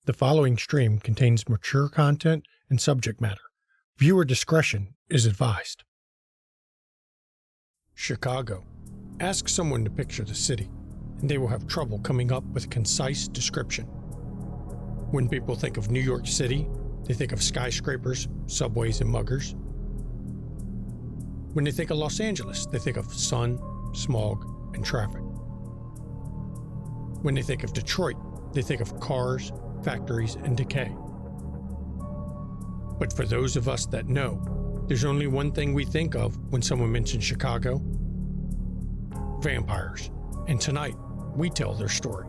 The following stream contains mature content and subject matter. Viewer discretion is advised. Chicago. Ask someone to picture the city, and they will have trouble coming up with a concise description. When people think of New York City, they think of skyscrapers, subways, and muggers. When they think of Los Angeles, they think of sun, smog, and traffic. When they think of Detroit, they think of cars, factories, and decay. But for those of us that know, there's only one thing we think of when someone mentions Chicago: vampires. And tonight, we tell their story.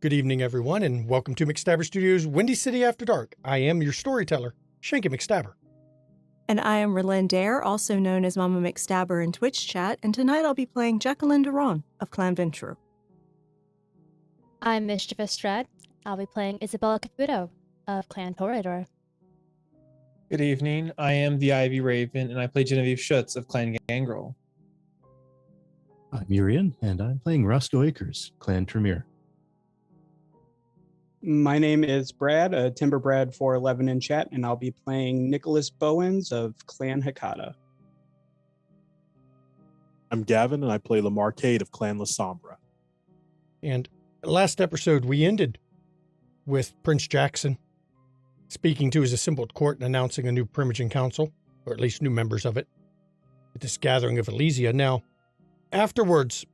Good evening, everyone, and welcome to McStabber Studios' Windy City After Dark. I am your storyteller, Shanky McStabber. And I am Relyn Dare, also known as Mama McStabber in Twitch chat, and tonight I'll be playing Jacqueline Duran of Clan Ventrue. I'm Mischievous Dread. I'll be playing Isabella Caputo of Clan Toreador. Good evening. I am the Ivy Raven, and I play Genevieve Schutz of Clan Gangrel. I'm Urian, and I'm playing Roscoe Acres, Clan Tremere. My name is Brad, Timber Brad 411 in chat, and I'll be playing Nicholas Bowens of Clan Hakata. I'm Gavin, and I play La Marcade of Clan La Sombra. And last episode, we ended with Prince Jackson speaking to his assembled court and announcing a new Primogen Council, or at least new members of it, at this gathering of Elysia. Now, afterwards,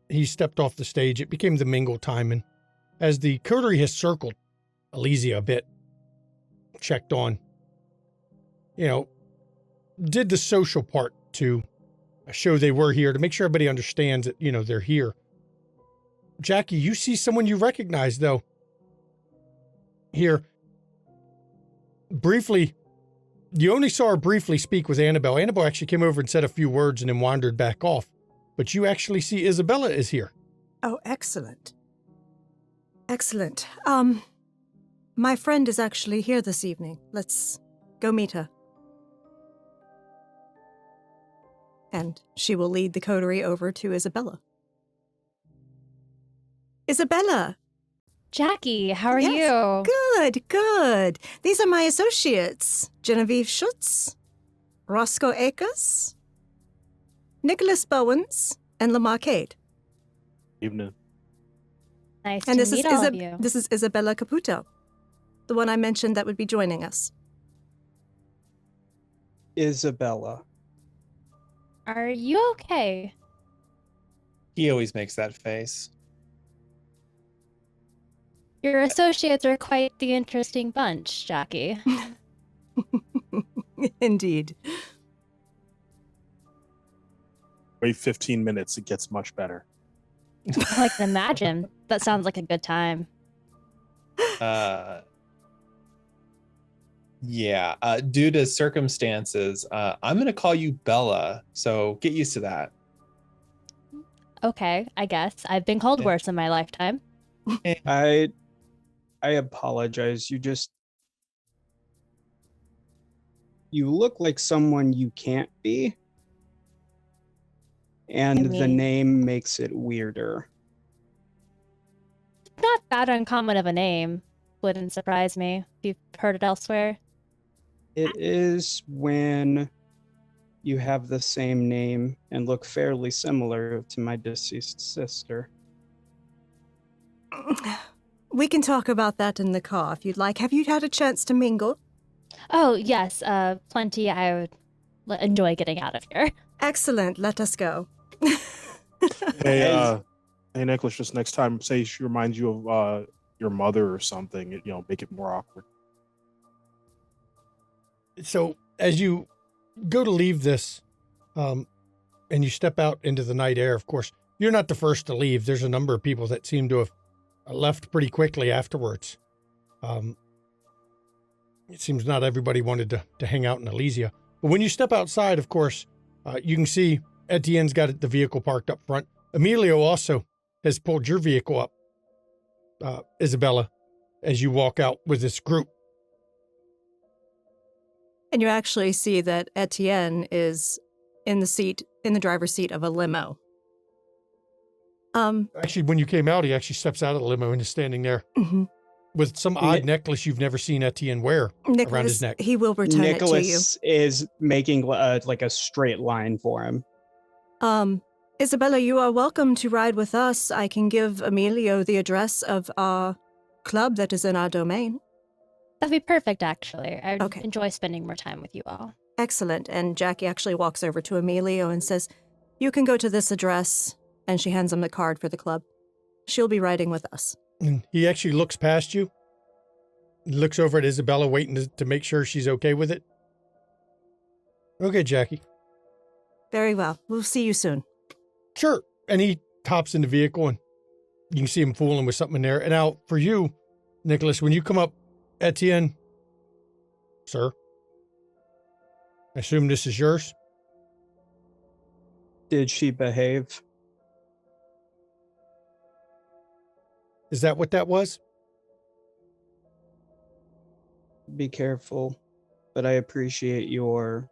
he stepped off the stage. It became the Mingle time, and as the Coterie has circled Elysia a bit, checked on, did the social part to show they were here, to make sure everybody understands that, they're here. Jackie, you see someone you recognize, though, here. Briefly, you only saw her briefly speak with Annabelle. Annabelle actually came over and said a few words and then wandered back off. But you actually see Isabella is here. Oh, excellent. Excellent. My friend is actually here this evening. Let's go meet her. And she will lead the coterie over to Isabella. Isabella! Jackie, how are Yes, you? Good, good. These are my associates. Genevieve Schutz, Roscoe Acres, Nicholas Bowens, and La Marcade. Evening. Nice And to this meet is all of you. This is Isabella Caputo, the one I mentioned that would be joining us. Isabella. Are you okay? He always makes that face. Your associates are quite the interesting bunch, Jackie. Indeed. Wait 15 minutes, it gets much better. I can imagine. That sounds like a good time. Yeah. Due to circumstances, I'm going to call you Bella. So get used to that. Okay, I guess. I've been called Yeah. worse in my lifetime. I apologize. You look like someone you can't be. And the mean- name makes it weirder. Not that uncommon of a name. Wouldn't surprise me if you've heard it elsewhere. It is when you have the same name and look fairly similar to my deceased sister. We can talk about that in the car if you'd like. Have you had a chance to mingle? Oh, yes, plenty. I would enjoy getting out of here. Excellent. Let us go. Hey, Nicholas, just next time, say she reminds you of your mother or something. Make it more awkward. So as you go to leave this, and you step out into the night air, of course, you're not the first to leave. There's a number of people that seem to have left pretty quickly afterwards. It seems not everybody wanted to hang out in Elysia. But when you step outside, of course, you can see Etienne's got the vehicle parked up front. Emilio also has pulled your vehicle up, Isabella, as you walk out with this group. And you actually see that Etienne is in the driver's seat of a limo. Actually, when you came out, he actually steps out of the limo and is standing there Mhm. with some odd necklace you've never seen Etienne wear around his Nicholas, neck. he will return it to you. Nicholas is making like a straight line for him. Isabella, you are welcome to ride with us. I can give Emilio the address of our club that is in our domain. That'd be perfect, actually. I'd Okay. enjoy spending more time with you all. Excellent. And Jackie actually walks over to Emilio and says, "You can go to this address." And she hands him the card for the club. She'll be riding with us. And he actually looks past you, looks over at Isabella, waiting to make sure she's okay with it. Okay, Jackie. Very well. We'll see you soon. Sure. And he hops in the vehicle, and you can see him fooling with something in there. And now, for you, Nicholas, when you come up, Etienne, sir, I assume this is yours? Did she behave? Is that what that was? Be careful, but I appreciate your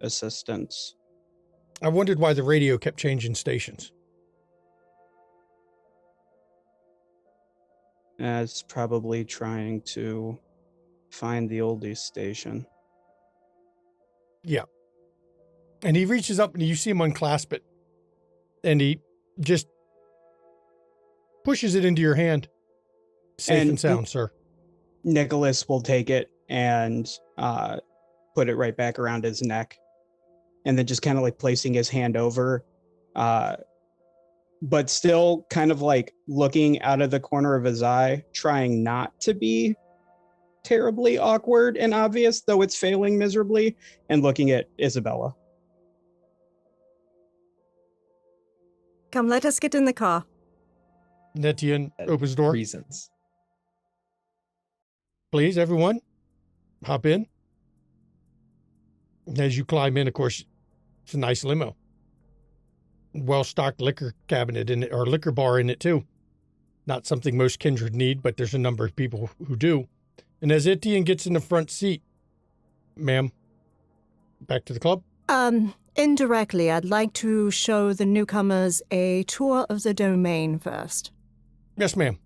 assistance. I wondered why the radio kept changing stations. It's probably trying to find the oldies station. Yeah. And he reaches up and you see him unclasp it. And he just pushes it into your hand. Safe and sound, sir. Nicholas will take it and put it right back around his neck. And then just kind of like placing his hand over, but still kind of like looking out of the corner of his eye, trying not to be terribly awkward and obvious, though it's failing miserably, and looking at Isabella. Come, let us get in the car. Etienne opens the door. Reasons. Please, everyone, hop in. And as you climb in, of course, it's a nice limo. Well-stocked liquor cabinet in it, or liquor bar in it, too. Not something most kindred need, but there's a number of people who do. And as Etienne gets in the front seat, ma'am, back to the club? Indirectly, I'd like to show the newcomers a tour of the domain first. Yes, ma'am.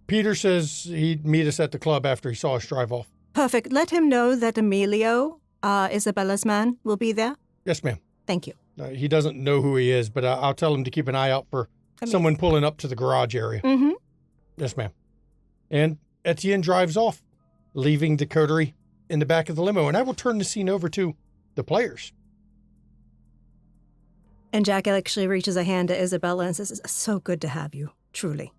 Peter says he'd meet us at the club after he saw us drive off. Perfect. Let him know that Emilio, Isabella's man, will be there. Yes, ma'am. Thank you. He doesn't know who he is, but I'll tell him to keep an eye out for someone pulling up to the garage area. Mm-hmm. Yes, ma'am. And Etienne drives off, leaving the Coterie in the back of the limo. And I will turn the scene over to the players. And Jack actually reaches a hand to Isabella and says, "It's so good to have you, truly."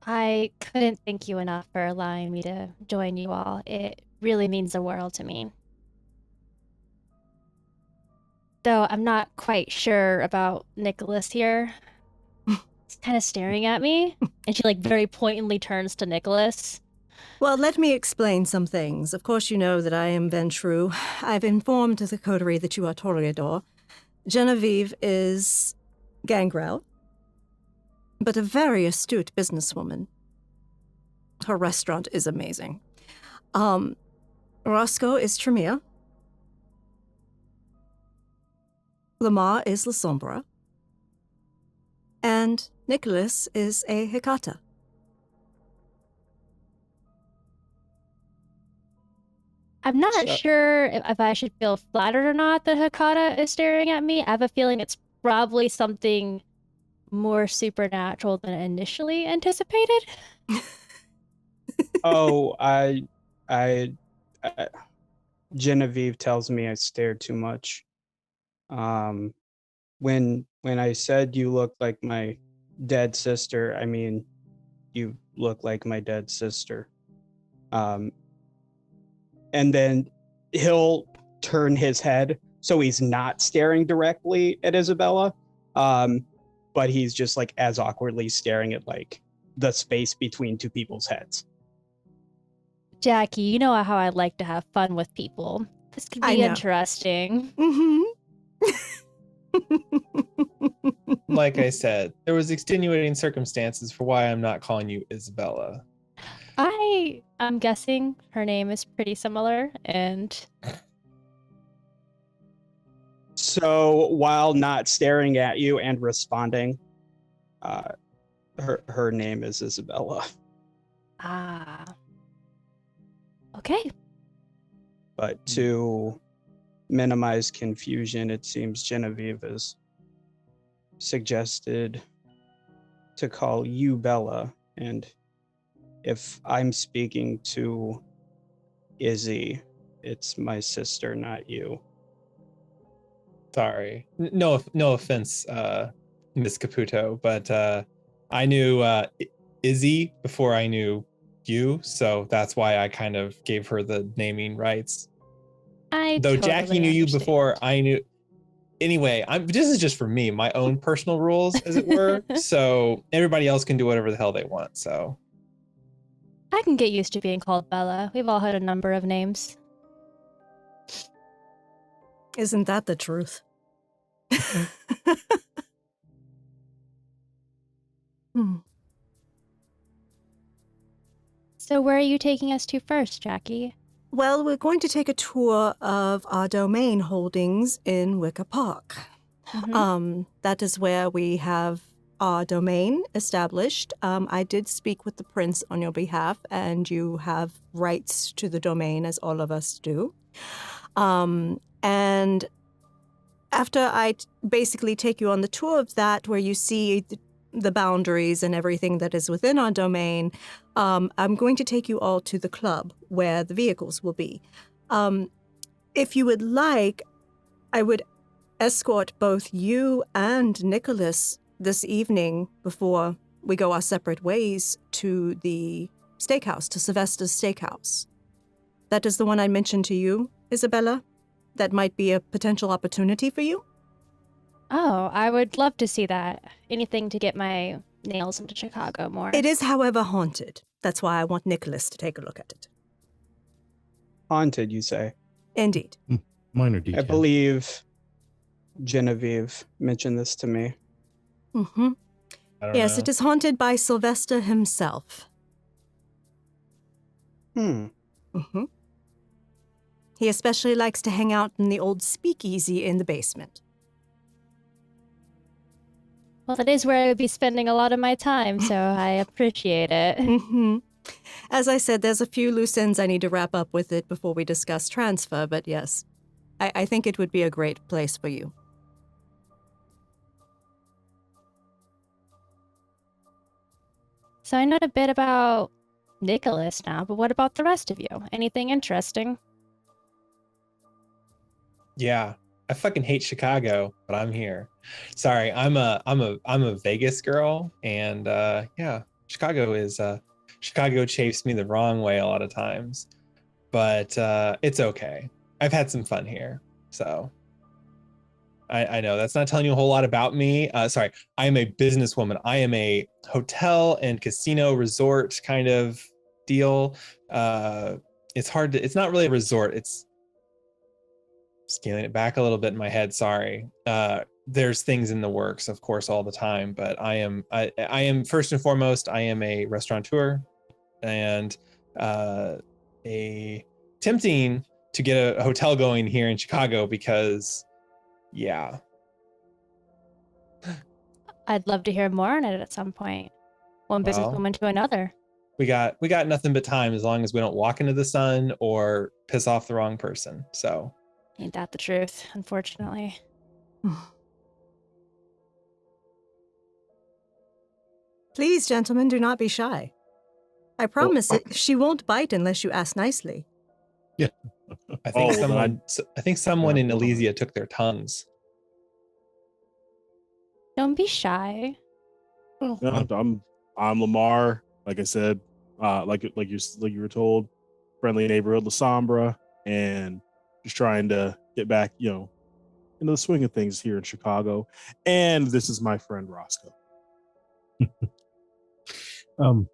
I couldn't thank you enough for allowing me to join you all. It really means the world to me. Though I'm not quite sure about Nicholas here. He's kind of staring at me, and she like very pointedly turns to Nicholas. Well, let me explain some things. Of course, you know that I am Ventru. I've informed the Coterie that you are Toreador. Genevieve is Gangrel, but a very astute businesswoman. Her restaurant is amazing. Roscoe is Tremere. Lamar is La Sombra. And Nicholas is a Hecata. I'm not So- sure if I should feel flattered or not that Hakata is staring at me. I have a feeling it's probably something more supernatural than initially anticipated. Oh, I Genevieve tells me I stared too much. When I said you look like my dead sister, I mean you look like my dead sister. And then he'll turn his head so he's not staring directly at Isabella, but he's just like as awkwardly staring at like the space between two people's heads. Jackie, you know how I like to have fun with people. This could I be know. interesting. Mm-hmm. Like I said, there was extenuating circumstances for why I'm not calling you Isabella. I'm guessing her name is pretty similar, and So while not staring at you and responding, her name is Isabella. Okay. But to minimize confusion, it seems Genevieve has suggested to call you Bella, and if I'm speaking to Izzy, it's my sister, not you. Sorry. No offense, Miss Caputo, but I knew Izzy before I knew you, so that's why I kind of gave her the naming rights. I Though totally Jackie knew you understand. before I knew. Anyway, this is just for me, my own personal rules, as it were. So everybody else can do whatever the hell they want. So I can get used to being called Bella. We've all had a number of names. Isn't that the truth? Hmm. So where are you taking us to first, Jackie? Well, we're going to take a tour of our domain holdings in Wicker Park. Mhm. That is where we have our domain established. I did speak with the prince on your behalf, and you have rights to the domain, as all of us do. And after I basically take you on the tour of that, where you see the boundaries and everything that is within our domain, I'm going to take you all to the club where the vehicles will be. If you would like, I would escort both you and Nicholas this evening before we go our separate ways to the steakhouse, to Sylvester's steakhouse. That is the one I mentioned to you, Isabella. That might be a potential opportunity for you. Oh, I would love to see that. Anything to get my nails into Chicago more. It is, however, haunted. That's why I want Nicholas to take a look at it. Haunted, you say? Indeed. Minor detail. I believe Genevieve mentioned this to me. Mm-hmm. I don't Yes, know. it is haunted by Sylvester himself. Mm-hmm. He especially likes to hang out in the old speakeasy in the basement. Well, that is where I would be spending a lot of my time, so I appreciate it. Mm-hmm. As I said, there's a few loose ends I need to wrap up with it before we discuss transfer, but yes, I think it would be a great place for you. So I know a bit about Nicholas now, but what about the rest of you? Anything interesting? Yeah, I fucking hate Chicago, but I'm here. Sorry, I'm a Vegas girl, and yeah, Chicago chafes me the wrong way a lot of times, but it's okay. I've had some fun here, so I know that's not telling you a whole lot about me. Sorry, I am a businesswoman. I am a hotel and casino resort kind of deal. It's hard to, it's not really a resort. It's scaling it back a little bit in my head. Sorry. There's things in the works, of course, all the time, but I am first and foremost, I am a restaurateur, and attempting to get a hotel going here in Chicago because, yeah. I'd love to hear more on it at some point. One businesswoman to another. We got nothing but time as long as we don't walk into the sun or piss off the wrong person. So Ain't that the truth, unfortunately. Please, gentlemen, do not be shy. I promise she won't bite unless you ask nicely. Yeah. I think someone in Elysia took their tongues. Don't be shy. Yeah, I'm Lamar. Like I said, like you were told, friendly neighborhood La Sombra, and just trying to get back, into the swing of things here in Chicago. And this is my friend Roscoe.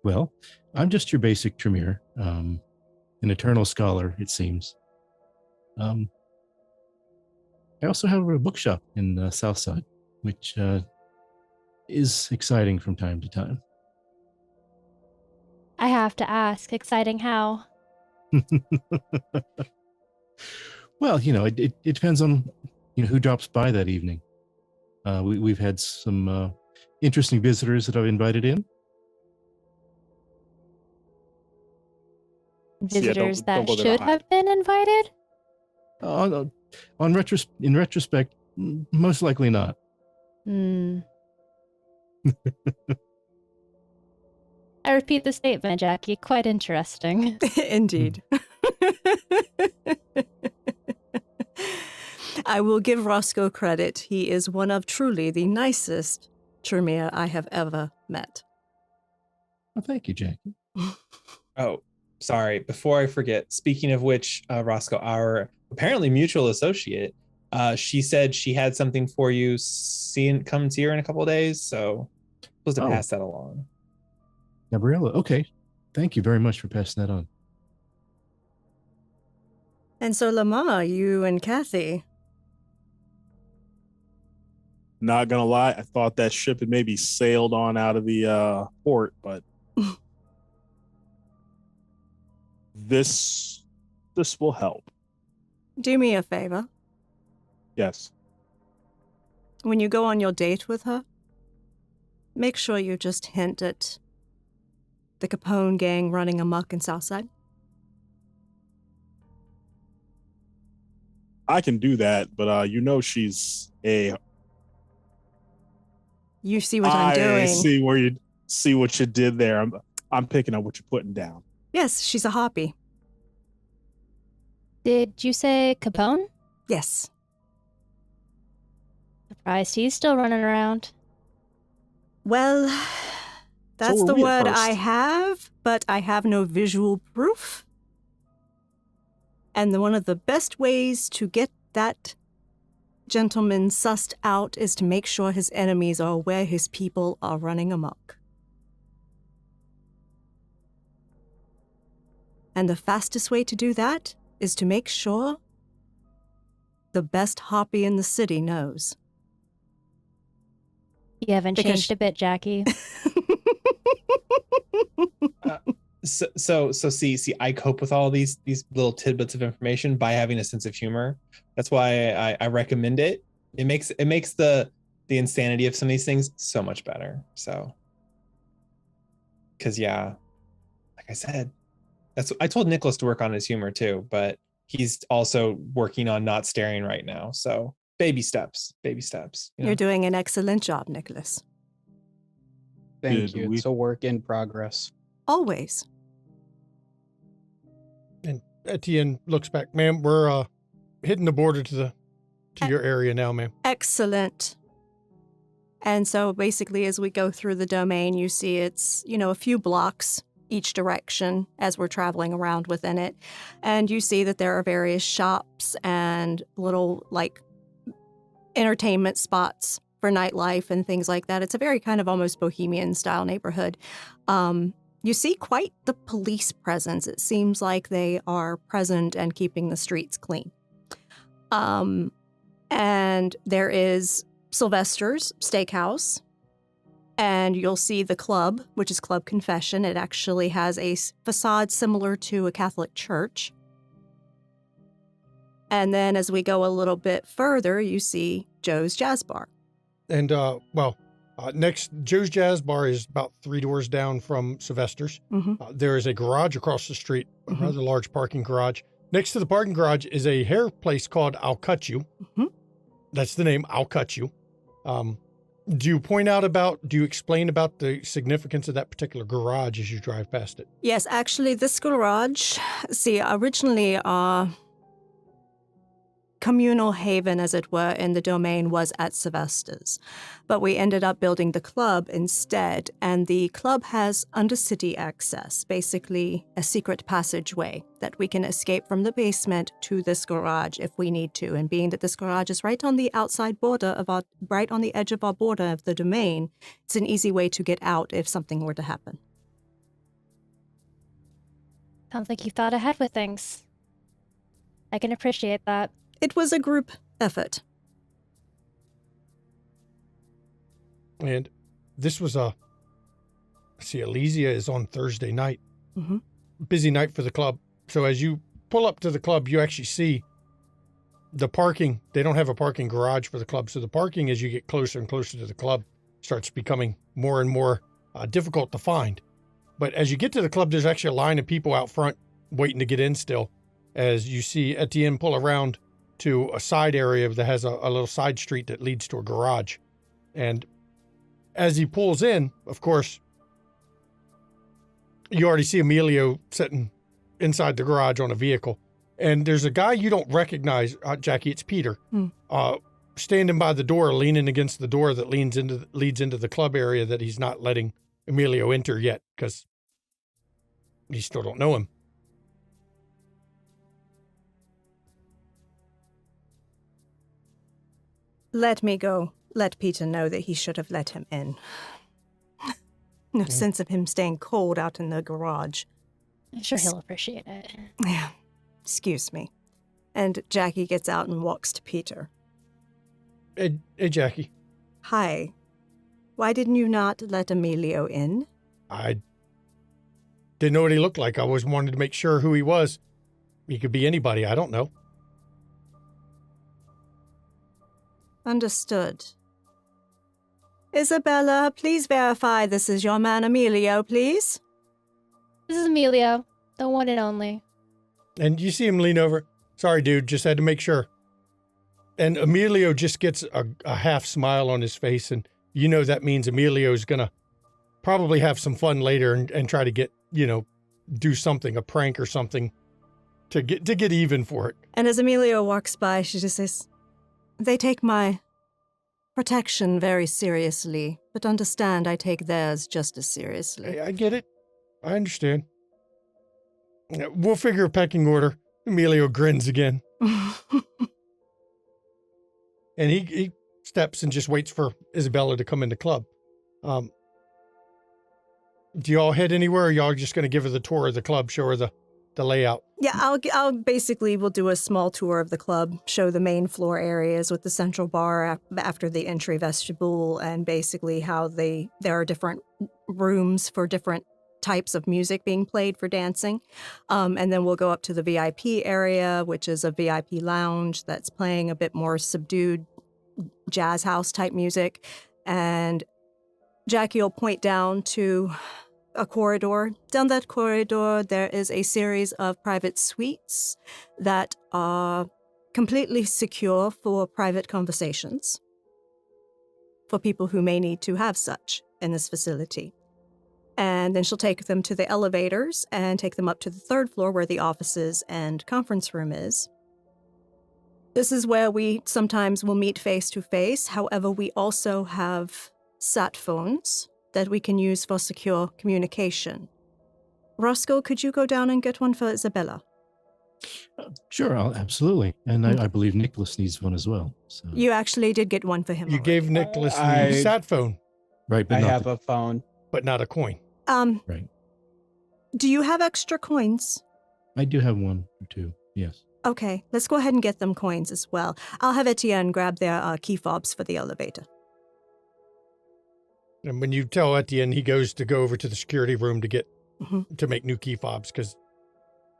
Well, I'm just your basic Tremere, an eternal scholar, it seems. I also have a bookshop in Southside, which is exciting from time to time. I have to ask, exciting how? Well, it depends on who drops by that evening. We've had some interesting visitors that I've invited in. Visitors don't go that there to should hide. have been invited? In retrospect, most likely not. I repeat the statement, Jackie. Quite interesting. Indeed. I will give Roscoe credit. He is one of truly the nicest Tremere I have ever met. Well, thank you, Jackie. Oh, sorry. Before I forget, speaking of which, Roscoe, our apparently mutual associate, she said she had something for you. Come see her in a couple of days. So supposed to pass that along. Gabriella, okay. Thank you very much for passing that on. And so, Lamar, you and Kathy. Not gonna lie, I thought that ship had maybe sailed on out of the port, but this will help. Do me a favor. Yes. When you go on your date with her, make sure you just hint at the Capone gang running amok in Southside. I can do that, but she's a. You see what I'm doing. I see what you did there. I'm picking up what you're putting down. Yes, she's a harpy. Did you say Capone? Yes. Surprised he's still running around. Well, that's So the are we at word first. I have, but I have no visual proof. And one of the best ways to get that gentleman sussed out is to make sure his enemies are aware his people are running amok. And the fastest way to do that is to make sure the best harpy in the city knows. You haven't Because changed a bit, Jackie. So see, I cope with all these little tidbits of information by having a sense of humor. That's why I recommend it. It makes the insanity of some of these things so much better. So, because like I said, I told Nicholas to work on his humor too, but he's also working on not staring right now. So baby steps. You're doing an excellent job, Nicholas. Thank you. we- It's a work in progress. Always. And Etienne looks back. Ma'am, we're hitting the border to your area now, ma'am. Excellent. And so basically, as we go through the domain, you see it's, a few blocks each direction as we're traveling around within it. And you see that there are various shops and little, entertainment spots for nightlife and things like that. It's a very kind of almost bohemian style neighborhood. you see quite the police presence. It seems like they are present and keeping the streets clean. And there is Sylvester's Steakhouse, and you'll see the club, which is Club Confession. It actually has a facade similar to a Catholic church. And then as we go a little bit further, you see Joe's Jazz Bar. And, next, Joe's Jazz Bar is about 3 doors down from Sylvester's. There is a garage across the street, a rather large parking garage. Next to the parking garage is a hair place called I'll Cut You. That's the name, I'll Cut You. Do you explain about the significance of that particular garage as you drive past it? Yes, actually, this garage, originally communal haven, as it were, in the domain was at Sylvester's. But we ended up building the club instead, and the club has undercity access, basically a secret passageway that we can escape from the basement to this garage if we need to. And being that this garage is right on the outside border right on the edge of our border of the domain, it's an easy way to get out if something were to happen. Sounds like you thought ahead with things. I can appreciate that. It was a group effort. And this was Elysia is on Thursday night. Busy night for the club. So as you pull up to the club, you actually see the parking. They don't have a parking garage for the club. So the parking, as you get closer and closer to the club, starts becoming more and more difficult to find. But as you get to the club, there's actually a line of people out front waiting to get in still. As you see Etienne pull around to a side area that has a little side street that leads to a garage. And as he pulls in, of course, you already see Emilio sitting inside the garage on a vehicle. And there's a guy you don't recognize, Jackie, it's Peter, standing by the door, leaning against the door that leads into the club area that he's not letting Emilio enter yet because you still don't know him. Let me go. Let Peter know that he should have let him in. No sense of him staying cold out in the garage. I'm sure he'll appreciate it. Yeah. Excuse me. And Jackie gets out and walks to Peter. Hey, Jackie. Hi. Why didn't you not let Emilio in? I didn't know what he looked like. I always wanted to make sure who he was. He could be anybody. I don't know. Understood. Isabella, please verify this is your man Emilio, please. This is Emilio, the one and only. And you see him lean over. Sorry, dude, just had to make sure. And Emilio just gets a half smile on his face, and you know that means Emilio's going to probably have some fun later and try to get, do something, a prank or something to get even for it. And as Emilio walks by, she just says, "They take my protection very seriously, but understand I take theirs just as seriously." I get it. I understand. We'll figure a pecking order. Emilio grins again. And he steps and just waits for Isabella to come in the club. Do y'all head anywhere, or y'all just going to give her the tour of the club, show her the layout? Yeah, I'll basically, we'll do a small tour of the club, show the main floor areas with the central bar after the entry vestibule, and basically how there are different rooms for different types of music being played for dancing. And then we'll go up to the VIP area, which is a VIP lounge that's playing a bit more subdued jazz house type music. And Jackie will point down to a corridor. Down that corridor, there is a series of private suites that are completely secure for private conversations for people who may need to have such in this facility. And then she'll take them to the elevators and take them up to the third floor where the offices and conference room is. This is where we sometimes will meet face to face. However, we also have sat phones that we can use for secure communication. Roscoe, could you go down and get one for Isabella? Sure, absolutely. And I believe Nicholas needs one as well. So. You actually did get one for him. You already. gave Nicholas the sat phone. Right, but I not have a phone. But not a coin. Right. Do you have extra coins? I do have one or two, yes. Okay, let's go ahead and get them coins as well. I'll have Etienne grab their key fobs for the elevator. And when you tell Etienne, he goes to go over to the security room to get Mhm. to make new key fobs because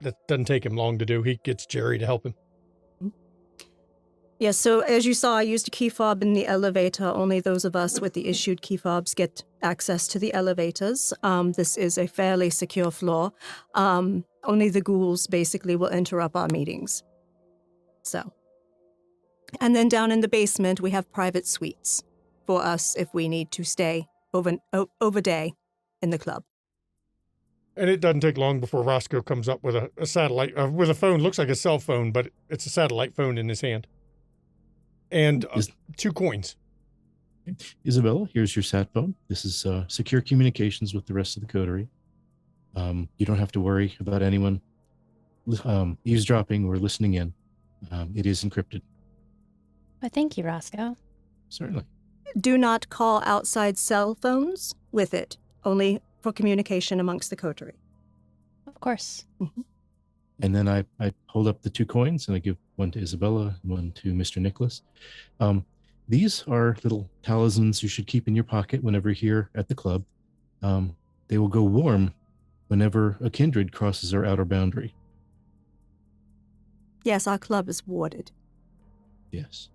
that doesn't take him long to do. He gets Jerry to help him. Yes, so as you saw, I used a key fob in the elevator. Only those of us with the issued key fobs get access to the elevators. This is a fairly secure floor. Only the ghouls basically will interrupt our meetings. So. And then down in the basement, we have private suites for us if we need to stay overday in the club. And it doesn't take long before Roscoe comes up with a satellite, with a phone. Looks like a cell phone, but it's a satellite phone in his hand. And 2 coins. Isabella, here's your sat phone. This is secure communications with the rest of the coterie. You don't have to worry about anyone eavesdropping or listening in. It is encrypted. Well, thank you, Roscoe. Certainly. Do not call outside cell phones with it, only for communication amongst the coterie. Of course. And then I hold up the 2 coins and I give one to Isabella and one to Mr. Nicholas. These are little talismans you should keep in your pocket whenever here at the club. They will go warm whenever a kindred crosses our outer boundary. Yes, our club is warded. Yes.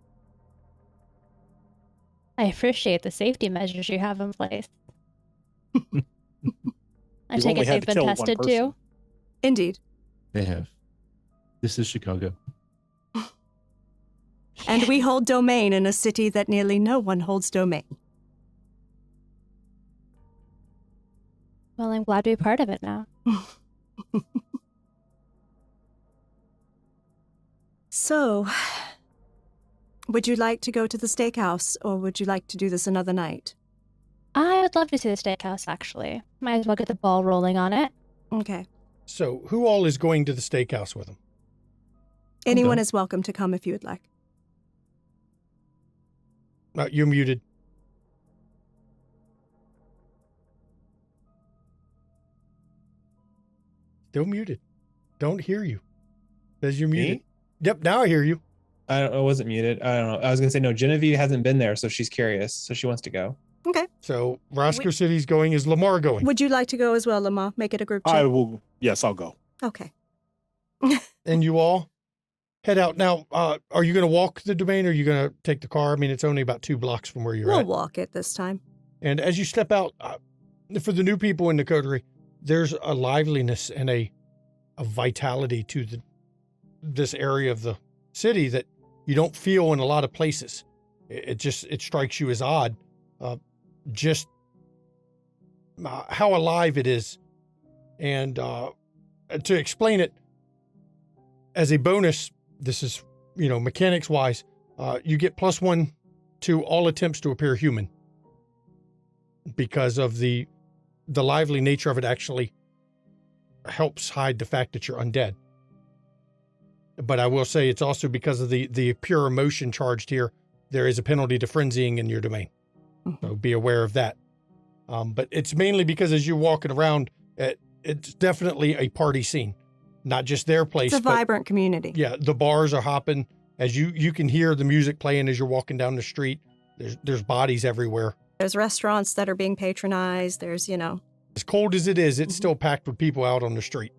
I appreciate the safety measures you have in place. I You've take only it had they've to been kill one tested person. too. Indeed. They have. This is Chicago. And we hold domain in a city that nearly no one holds domain. Well, I'm glad to be part of it now. So, would you like to go to the steakhouse, or would you like to do this another night? I would love to see the steakhouse, actually. Might as well get the ball rolling on it. Okay. So who all is going to the steakhouse with him? Anyone is welcome to come if you would like. You're muted. Still muted. Don't hear you. Says you're muted. Me? Yep, now I hear you. I wasn't muted. I don't know. I was gonna say no. Genevieve hasn't been there, so she's curious. So she wants to go. Okay. So Roscoe City's going. Is Lamar going? Would you like to go as well, Lamar? Make it a group I chat. will. Yes, I'll go. Okay. And you all head out. Now, are you going to walk the domain or are you going to take the car? I mean, it's only about 2 blocks from where you're We'll at. walk it this time. And as you step out, for the new people in the Coterie, there's a liveliness and a vitality to this area of the city that you don't feel in a lot of places. It strikes you as odd, just how alive it is. And to explain it, as a bonus, this is, mechanics wise, you get +1 to all attempts to appear human because of the lively nature of it actually helps hide the fact that you're undead. But I will say it's also because of the pure emotion charged here, there is a penalty to frenzying in your domain. So be aware of that. But it's mainly because as you're walking around, it's definitely a party scene. Not just their place. It's a vibrant community. Yeah, the bars are hopping. As you can hear the music playing as you're walking down the street. There's bodies everywhere. There's restaurants that are being patronized. There's, As cold as it is, it's still packed with people out on the street.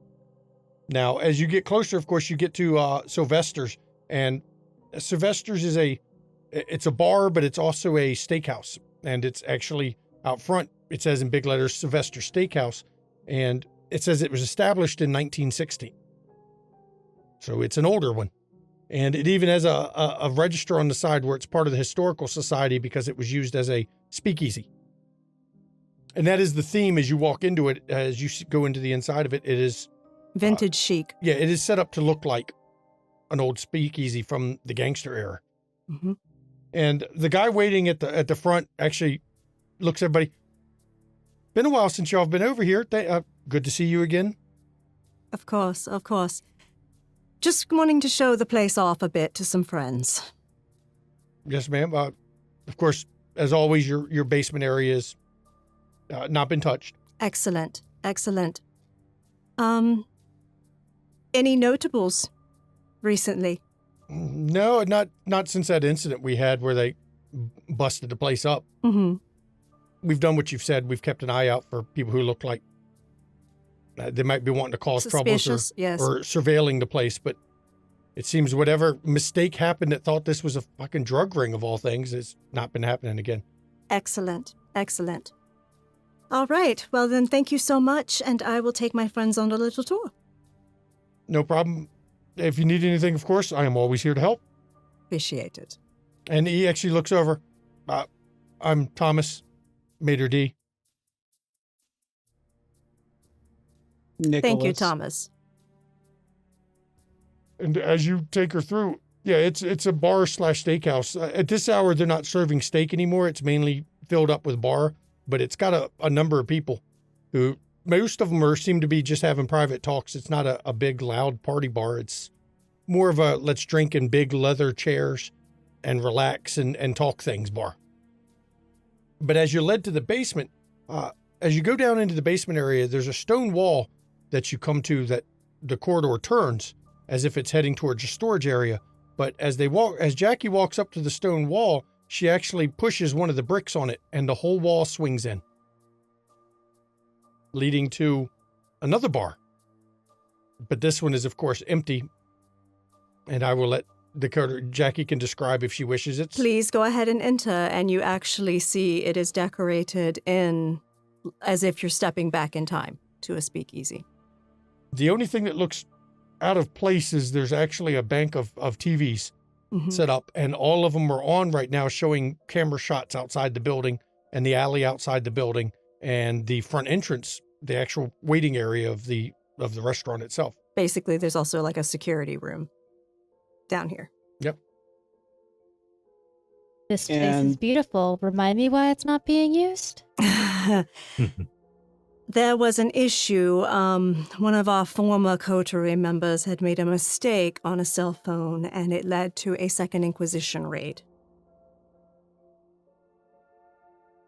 Now, as you get closer, of course, you get to Sylvester's. And Sylvester's is it's a bar, but it's also a steakhouse. And it's actually out front. It says in big letters, Sylvester Steakhouse. And it says it was established in 1960. So it's an older one. And it even has a register on the side where it's part of the Historical Society because it was used as a speakeasy. And that is the theme as you walk into it, as you go into the inside of it. It is vintage chic. Yeah, it is set up to look like an old speakeasy from the gangster era. Mm-hmm. And the guy waiting at the front actually looks at everybody. Been a while since y'all have been over here. Good to see you again. Of course, of course. Just wanting to show the place off a bit to some friends. Yes, ma'am. Of course, as always, your basement area is not been touched. Excellent, excellent. Any notables recently? No, not since that incident we had where they busted the place up. Mm-hmm. We've done what you've said. We've kept an eye out for people who look like they might be wanting to cause troubles Yes. or surveilling the place, but it seems whatever mistake happened that thought this was a fucking drug ring of all things has not been happening again. Excellent. Excellent. All right. Well, then, thank you so much, and I will take my friends on a little tour. No problem. If you need anything, of course, I am always here to help. Appreciate it. And he actually looks over. I'm Thomas, Mater D. Nicholas. Thank you, Thomas. And as you take her through, yeah, it's a bar / steakhouse. At this hour, they're not serving steak anymore. It's mainly filled up with bar, but it's got a number of people who, most of them seem to be just having private talks. It's not a big, loud party bar. It's more of a let's drink in big leather chairs and relax and talk things bar. But as you're led to the basement, as you go down into the basement area, there's a stone wall that you come to that the corridor turns as if it's heading towards a storage area. But as Jackie walks up to the stone wall, she actually pushes one of the bricks on it and the whole wall swings in, leading to another bar. But this one is, of course, empty. And I will let Jackie can describe if she wishes it. Please go ahead and enter, and you actually see it is decorated in as if you're stepping back in time to a speakeasy. The only thing that looks out of place is there's actually a bank of TVs set up, and all of them are on right now showing camera shots outside the building and the alley outside the building and the front entrance, the actual waiting area of the restaurant itself. Basically, there's also like a security room down here. Yep. This place is beautiful. Remind me why it's not being used? There was an issue. One of our former Coterie members had made a mistake on a cell phone, and it led to a Second Inquisition raid.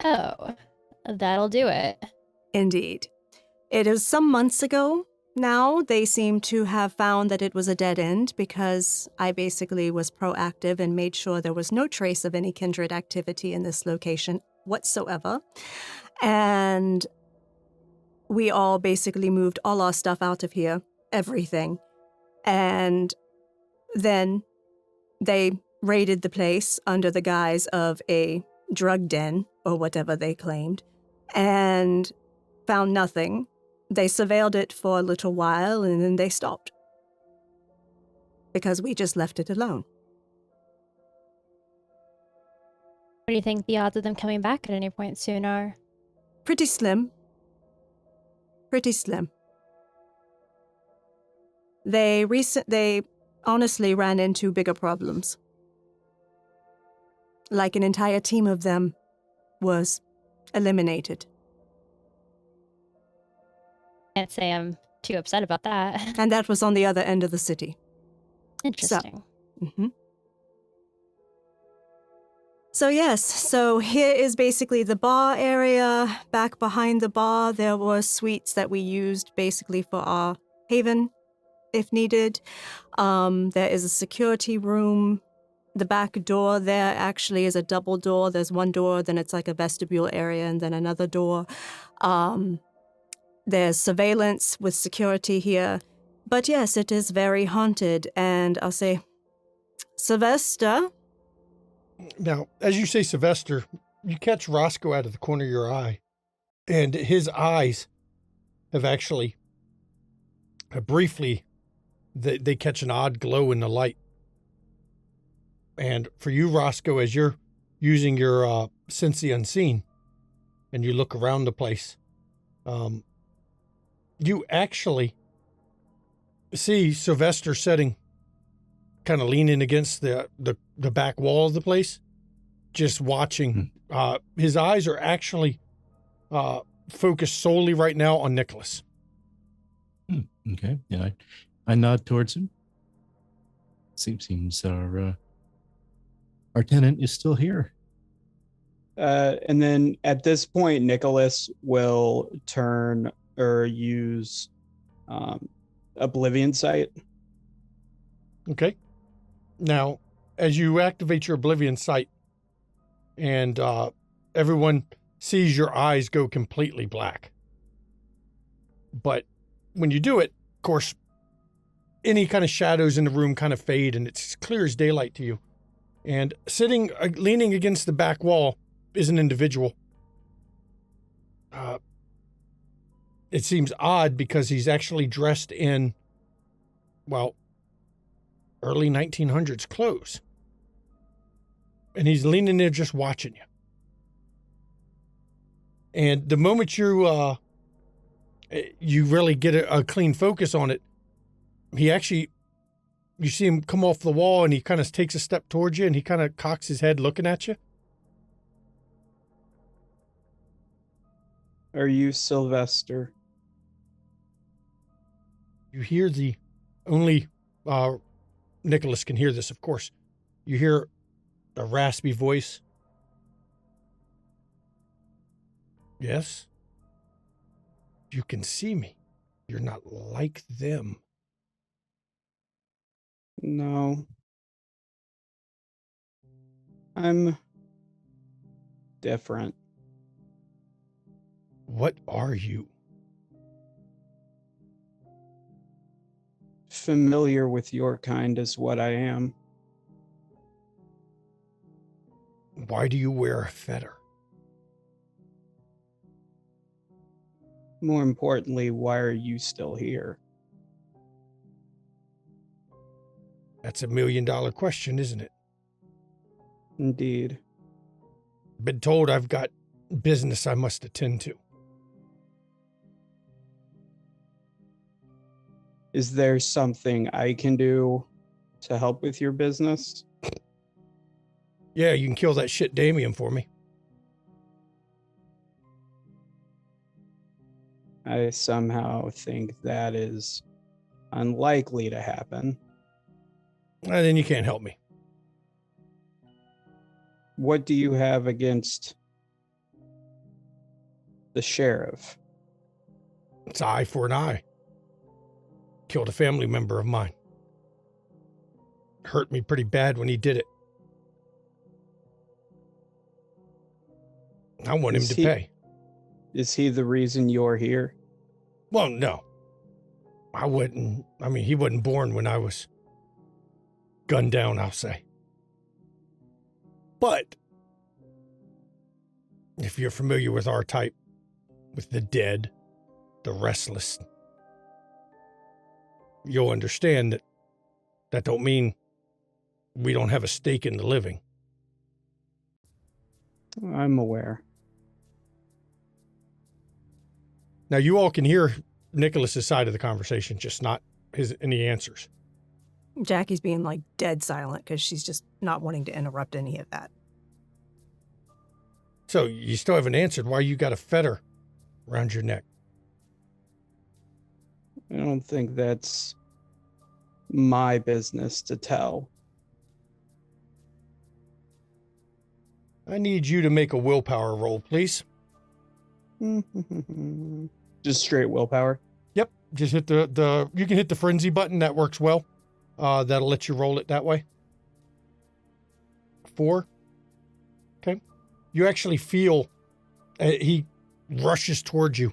Oh, that'll do it. Indeed. It is some months ago now. They seem to have found that it was a dead end because I basically was proactive and made sure there was no trace of any kindred activity in this location whatsoever. And we all basically moved all our stuff out of here, everything. And then they raided the place under the guise of a drug den, or whatever they claimed, and found nothing. They surveilled it for a little while, and then they stopped. Because we just left it alone. What do you think the odds of them coming back at any point soon are? Pretty slim. Pretty slim. They honestly ran into bigger problems. Like an entire team of them was eliminated. Can't say I'm too upset about that. And that was on the other end of the city. Interesting. So yes, so here is basically the bar area. Back behind the bar, there were suites that we used basically for our haven, if needed. There is a security room. The back door there actually is a double door. There's one door, then it's like a vestibule area, and then another door. There's surveillance with security here. But yes, it is very haunted, and I'll say, Sylvester. Now, as you say, Sylvester, you catch Roscoe out of the corner of your eye, and his eyes have actually, briefly, they catch an odd glow in the light. And for you, Roscoe, as you're using your sense the unseen, and you look around the place, you actually see Sylvester sitting, kind of leaning against the back wall of the place, just watching. His eyes are actually focused solely right now on Nicholas. Okay. Yeah, I nod towards him. Seems our tenant is still here. And then at this point, Nicholas will turn or use Oblivion Sight. Okay. Now, as you activate your Oblivion Sight, and everyone sees your eyes go completely black. But when you do it, of course, any kind of shadows in the room kind of fade, and it's clear as daylight to you. And sitting, leaning against the back wall is an individual. It seems odd because he's actually dressed in, well, early 1900s clothes. And he's leaning there just watching you. And the moment you really get a clean focus on it, you see him come off the wall and he kind of takes a step towards you and he kind of cocks his head looking at you. Are you Sylvester? You hear only Nicholas can hear this, of course. You hear a raspy voice. Yes? You can see me. You're not like them. No. I'm different. What are you? Familiar with your kind is what I am. Why do you wear a fetter? More importantly, why are you still here? That's $1 million question, isn't it? Indeed. Been told I've got business I must attend to. Is there something I can do to help with your business? Yeah, you can kill that shit Damien for me. I somehow think that is unlikely to happen. And then you can't help me. What do you have against the sheriff? It's eye for an eye. Killed a family member of mine. Hurt me pretty bad when he did it. I want him to pay. Is he the reason you're here? Well, no. I wouldn't. I mean, he wasn't born when I was gunned down, I'll say. But if you're familiar with our type, with the dead, the restless, you'll understand that don't mean we don't have a stake in the living. I'm aware. Now, you all can hear Nicholas's side of the conversation, just not any answers. Jackie's being like dead silent because she's just not wanting to interrupt any of that. So you still haven't answered why you got a fetter around your neck. I don't think that's my business to tell. I need you to make a willpower roll, please. Just straight willpower. Yep. Just hit you can hit the frenzy button. That works well. That'll let you roll it that way. 4. Okay. You actually feel he rushes towards you.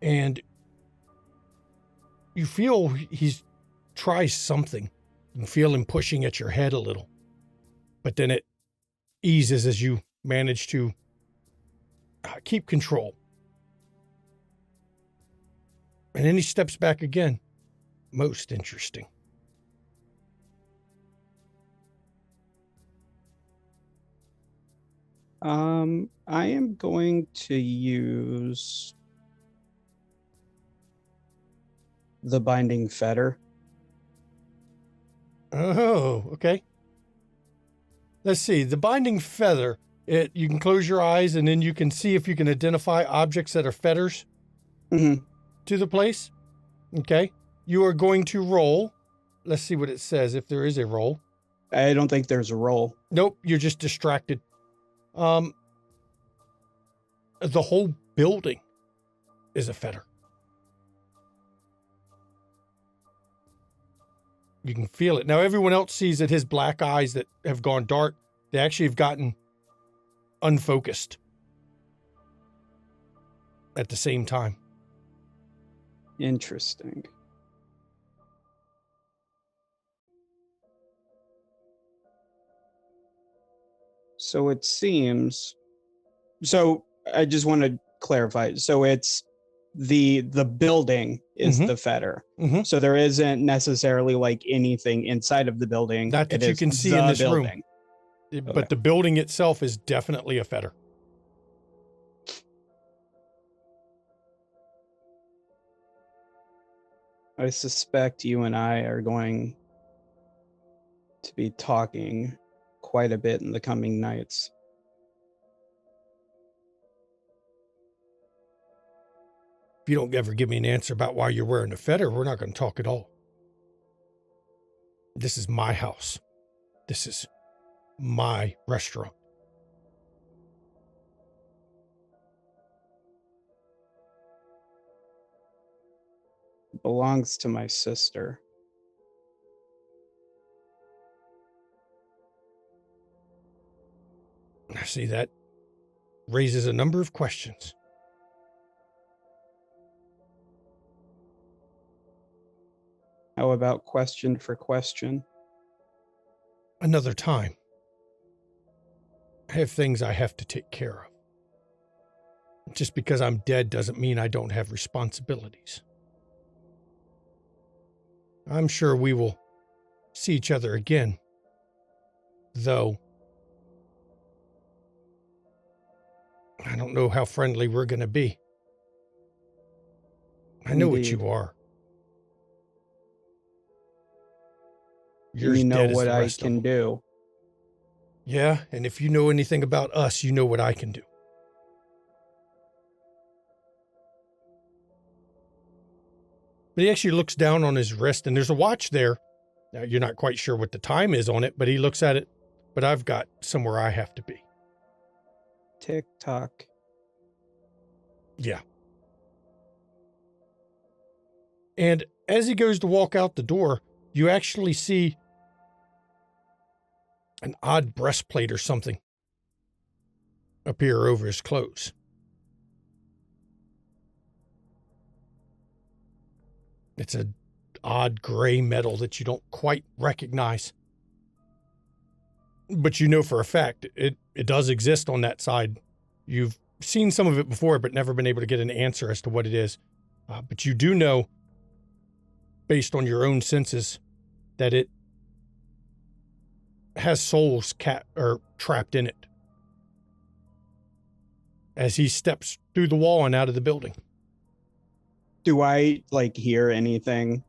And you feel he's tries something. You can feel him pushing at your head a little. But then it eases as you manage to keep control. And then he steps back again. Most interesting. I am going to use the binding fetter. Oh, okay. Let's see. The binding feather, you can close your eyes and then you can see if you can identify objects that are fetters to the place. Okay. You are going to roll. Let's see what it says, if there is a roll. I don't think there's a roll. Nope. You're just distracted. The whole building is a fetter. You can feel it. Now, everyone else sees that his black eyes that have gone dark, they actually have gotten unfocused at the same time. Interesting. So it seems. So I just want to clarify. So it's the building is Mhm. the fetter. Mm-hmm. So there isn't necessarily like anything inside of the building. Not that It you is can see the in this room. building. Okay. But the building itself is definitely a fetter. I suspect you and I are going to be talking quite a bit in the coming nights. If you don't ever give me an answer about why you're wearing a fetter, we're not going to talk at all. This is my house. This is my restaurant. It belongs to my sister. I see that raises a number of questions. How about question for question? Another time. I have things I have to take care of. Just because I'm dead doesn't mean I don't have responsibilities. I'm sure we will see each other again, though I don't know how friendly we're going to be. I know what Indeed. you are. And You're as you know dead as what the I rest of can them. do. Yeah, and if you know anything about us, you know what I can do. But he actually looks down on his wrist, and there's a watch there. Now, you're not quite sure what the time is on it, but he looks at it. But I've got somewhere I have to be. Tick tock. Yeah. And as he goes to walk out the door, you actually see an odd breastplate or something appear over his clothes. It's an odd gray metal that you don't quite recognize. But you know for a fact it does exist on that side. You've seen some of it before, but never been able to get an answer as to what it is. But you do know, based on your own senses, that it has souls trapped in it. As he steps through the wall and out of the building. Do I like hear anything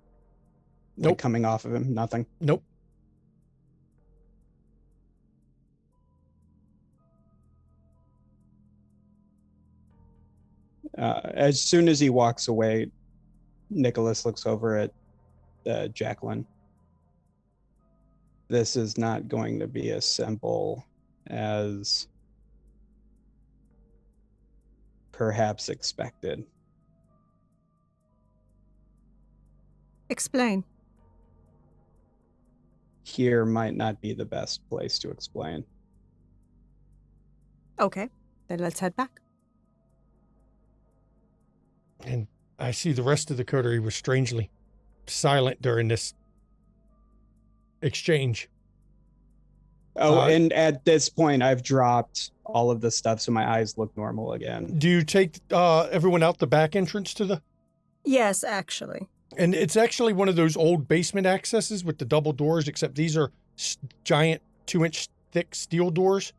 like Nope. coming off of him? Nothing. Nope. As soon as he walks away, Nicholas looks over at Jacqueline. This is not going to be as simple as perhaps expected. Explain. Here might not be the best place to explain. Okay, then let's head back. And I see the rest of the coterie was strangely silent during this exchange. Oh, and at this point, I've dropped all of the stuff, so my eyes look normal again. Do you take everyone out the back entrance to the... Yes, actually. And it's actually one of those old basement accesses with the double doors, except these are giant 2-inch thick steel doors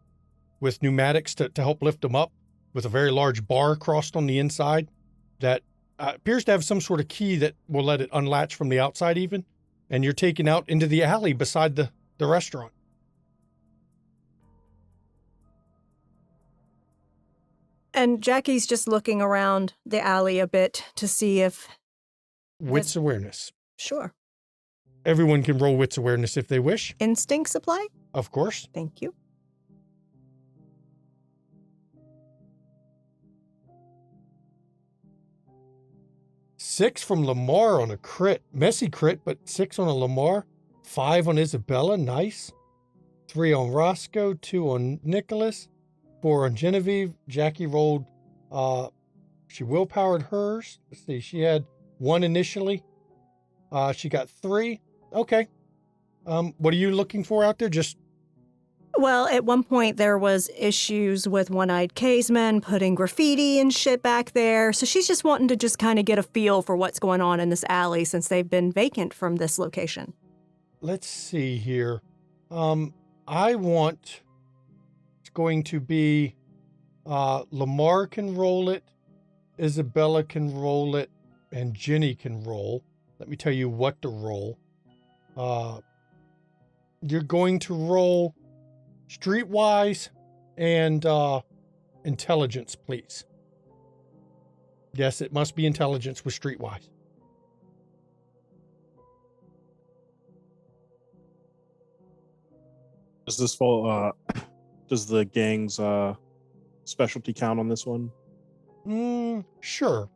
with pneumatics to help lift them up, with a very large bar crossed on the inside that appears to have some sort of key that will let it unlatch from the outside even. And you're taken out into the alley beside the restaurant. And Jackie's just looking around the alley a bit to see if... Wits awareness. Sure. Everyone can roll wits awareness if they wish. Instincts apply? Of course. Thank you. 6 from Lamar on a crit. Messy crit, but 6 on a Lamar. 5 on Isabella. Nice. 3 on Roscoe. 2 on Nicholas. 4 on Genevieve. Jackie rolled. She willpowered hers. Let's see. She had 1 initially. She got 3. Okay. What are you looking for out there? Just Well, at one point there was issues with One-Eyed Caseman putting graffiti and shit back there. So she's just wanting to just kind of get a feel for what's going on in this alley since they've been vacant from this location. let's see here. I want it's going to be Lamar can roll it, Isabella can roll it, and Jenny can roll. Let me tell you what to roll. You're going to roll Streetwise and Intelligence, please. Yes, it must be Intelligence with Streetwise. Does this fall? Does the gang's specialty count on this one? Sure.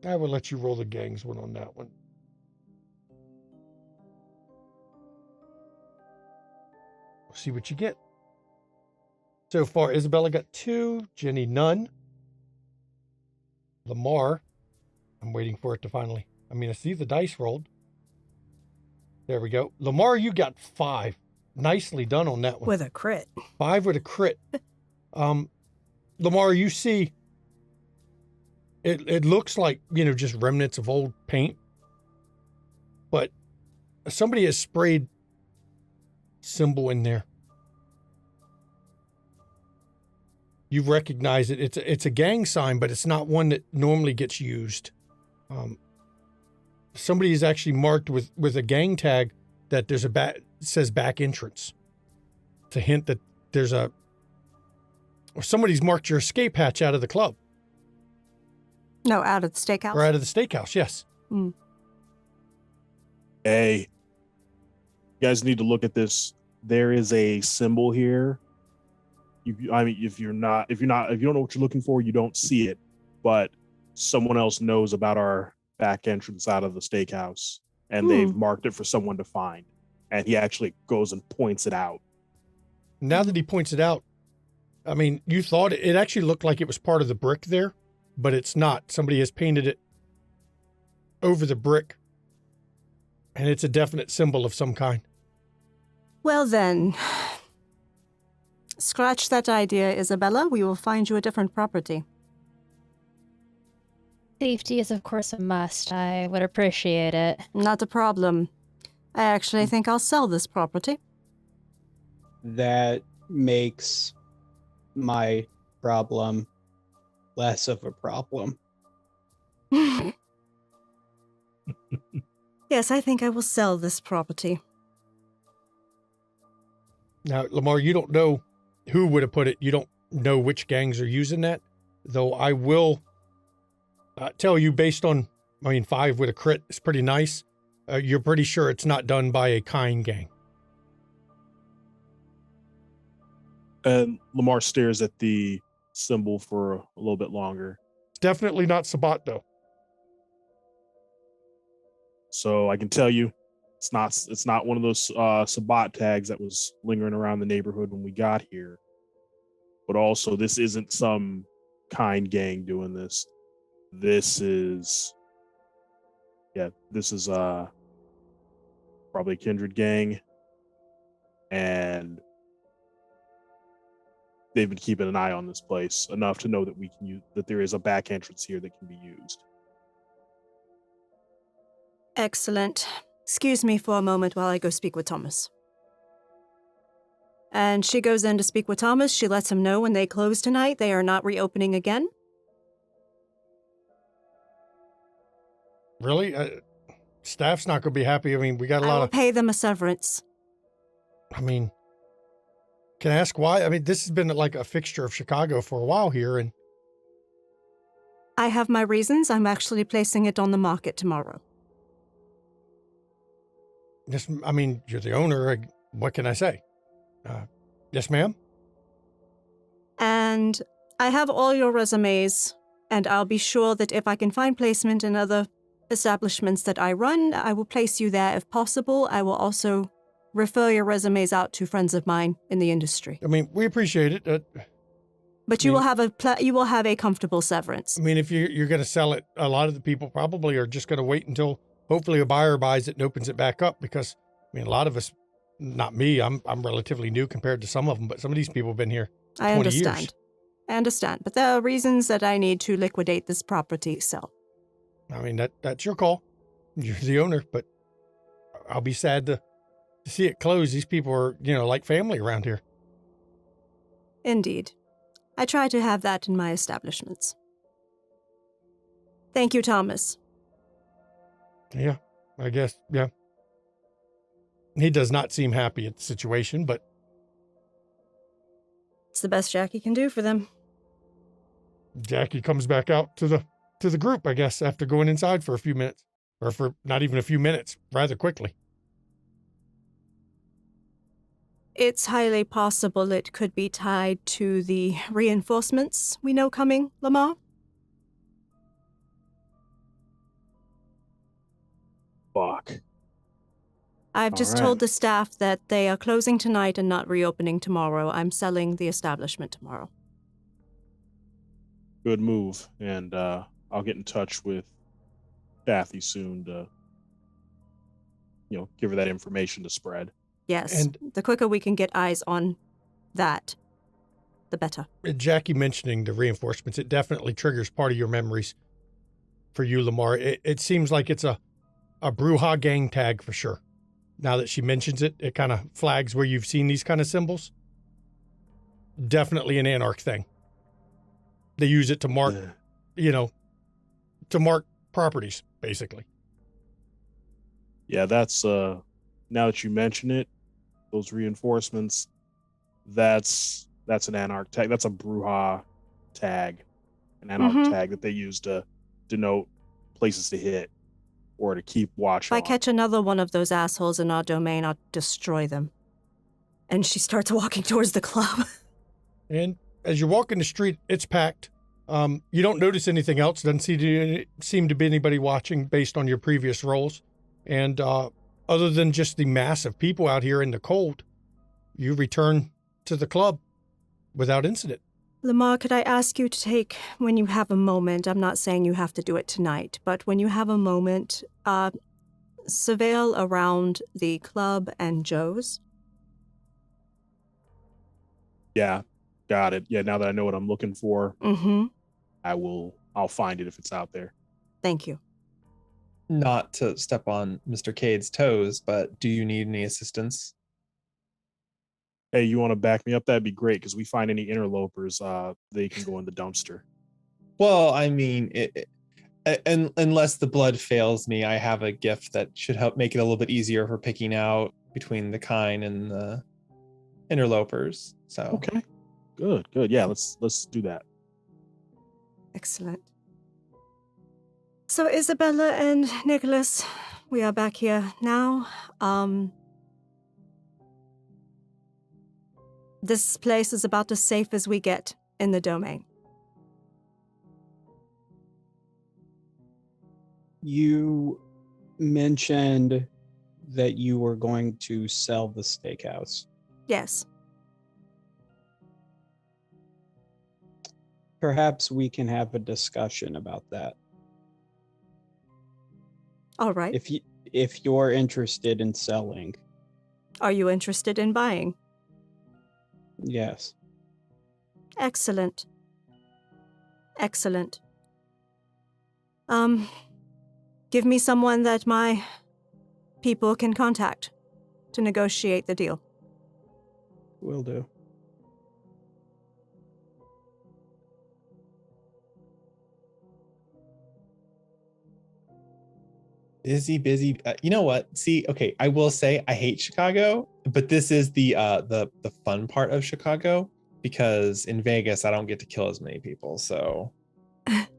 I will let you roll the gang's one on that one. We'll see what you get. So far, Isabella got 2, Jenny none. Lamar, I'm waiting for it to finally. I see the dice rolled. There we go. Lamar, you got 5. Nicely done on that one. With a crit. 5 with a crit. Lamar, you see, it looks like, just remnants of old paint. But somebody has sprayed symbol in there. You recognize it. It's a gang sign, but it's not one that normally gets used. Somebody is actually marked with a gang tag that there's says back entrance. It's a hint that there's or somebody's marked your escape hatch out of the club. No, out of the steakhouse. Or out of the steakhouse, yes. Mm. Hey, you guys need to look at this. There is a symbol here. If you don't know what you're looking for, you don't see it. But someone else knows about our back entrance out of the steakhouse, and they've marked it for someone to find. And he actually goes and points it out. Now that he points it out, you thought it actually looked like it was part of the brick there, but it's not. Somebody has painted it over the brick, and it's a definite symbol of some kind. Well then, scratch that idea, Isabella. We will find you a different property. Safety is, of course, a must. I would appreciate it. Not a problem. I actually think I'll sell this property. That makes my problem less of a problem. Yes, I think I will sell this property. Now, Lamar, you don't know who would have put it. You don't know which gangs are using that, though I will tell you based on, 5 with a crit is pretty nice. You're pretty sure it's not done by a kind gang. And Lamar stares at the symbol for a little bit longer. It's definitely not Sabat, though. So I can tell you, it's not one of those Sabat tags that was lingering around the neighborhood when we got here. But also, this isn't some kind gang doing this. This is probably a kindred gang, and they've been keeping an eye on this place enough to know that that there is a back entrance here that can be used. Excellent. Excuse me for a moment while I go speak with Thomas. And she goes in to speak with Thomas. She lets him know when they close tonight, they are not reopening again. Really? Staff's not going to be happy. We got a I lot will of... pay them a severance. can I ask why? This has been like a fixture of Chicago for a while here, and... I have my reasons. I'm actually placing it on the market tomorrow. Just, you're the owner. What can I say? Yes, ma'am? And I have all your resumes, and I'll be sure that if I can find placement in other establishments that I run, I will place you there if possible. I will also refer your resumes out to friends of mine in the industry. I mean, we appreciate it. But you will have a comfortable severance. I mean, if you're going to sell it, a lot of the people probably are just going to wait until hopefully a buyer buys it and opens it back up. Because I mean, a lot of us, not me, I'm relatively new compared to some of them, but some of these people have been here 20 years. I understand, but there are reasons that I need to liquidate this property. So, I mean, that's your call. You're the owner, but I'll be sad to see it close. These people are, like family around here. Indeed. I try to have that in my establishments. Thank you, Thomas. Yeah, I guess, yeah. He does not seem happy at the situation, but It's the best Jackie can do for them. Jackie comes back out to the group, I guess, after going inside for a few minutes. Or for not even a few minutes, rather quickly. It's highly possible it could be tied to the reinforcements we know coming, Lamar. Fuck. I've just told the staff that they are closing tonight and not reopening tomorrow. I'm selling the establishment tomorrow. Good move. And I'll get in touch with Kathy soon to, give her that information to spread. Yes, And the quicker we can get eyes on that, the better. Jackie mentioning the reinforcements, it definitely triggers part of your memories for you, Lamar. It seems like it's a Brujah gang tag for sure. Now that she mentions it, it kind of flags where you've seen these kind of symbols. Definitely an Anarch thing. They use it to mark, to mark properties, basically. Yeah, that's now that you mention it, those reinforcements, that's an Anarch tag. That's a Brujah tag, an Anarch tag that they use to denote places to hit or to keep watch If on. I catch another one of those assholes in our domain, I'll destroy them. And she starts walking towards the club. And as you're walking the street, it's packed. You don't notice anything else. Doesn't seem to be anybody watching based on your previous roles. And other than just the mass of people out here in the cold, you return to the club without incident. Lamar, could I ask you to take, when you have a moment, I'm not saying you have to do it tonight, but when you have a moment, surveil around the club and Joe's? Yeah, got it. Yeah, now that I know what I'm looking for, I'll find it if it's out there. Thank you. Not to step on Mr. Cade's toes, but do you need any assistance? Hey, you want to back me up? That'd be great, because we find any interlopers, they can go in the dumpster. Well, I mean, unless the blood fails me, I have a gift that should help make it a little bit easier for picking out between the kind and the interlopers. So Okay, good. Yeah, let's do that. Excellent. So Isabella and Nicholas, we are back here now. This place is about as safe as we get in the domain. You mentioned that you were going to sell the steakhouse. Yes. Perhaps we can have a discussion about that. All right. If you're interested in selling. Are you interested in buying? Yes. Excellent. Excellent. Give me someone that my people can contact to negotiate the deal. Will do. busy. You know what? See, okay, I will say I hate Chicago, but this is the fun part of Chicago, because in Vegas I don't get to kill as many people. So,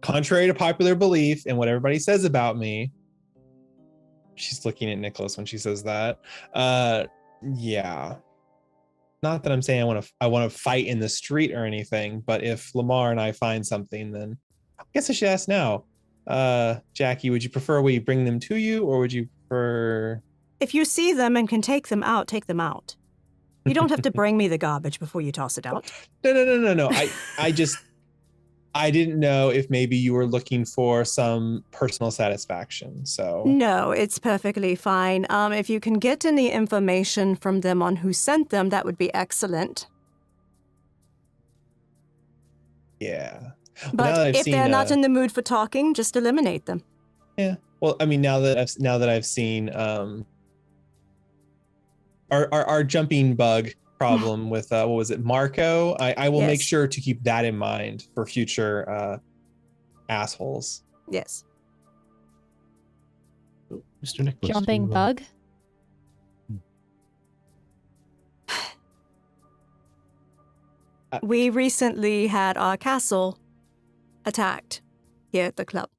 contrary to popular belief and what everybody says about me, she's looking at Nicholas when she says that. Yeah. not that I'm saying I want to fight in the street or anything, but if Lamar and I find something, then I guess I should ask now. Jackie, would you prefer we bring them to you, or would you prefer? If you see them and can take them out, take them out. You don't have to bring me the garbage before you toss it out. No. I didn't know if maybe you were looking for some personal satisfaction. So No, it's perfectly fine. If you can get any information from them on who sent them, that would be excellent. yeah. But if they're not in the mood for talking, just eliminate them. Yeah. Well, I mean, now that I've seen our jumping bug problem with what was it, Marco? I will make Yes. sure to keep that in mind for future assholes. Yes. So, Mr. Nicholas. Jumping you, bug. We recently had our castle attacked here at the club.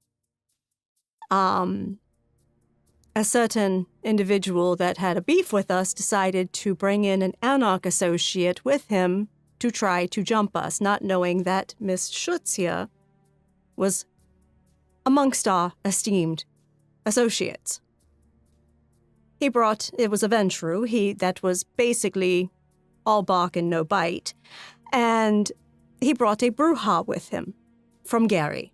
A certain individual that had a beef with us decided to bring in an Anarch associate with him to try to jump us, not knowing that Miss Schutz here was amongst our esteemed associates. It was a Ventru, that was basically all bark and no bite, and he brought a Bruja with him from Gary.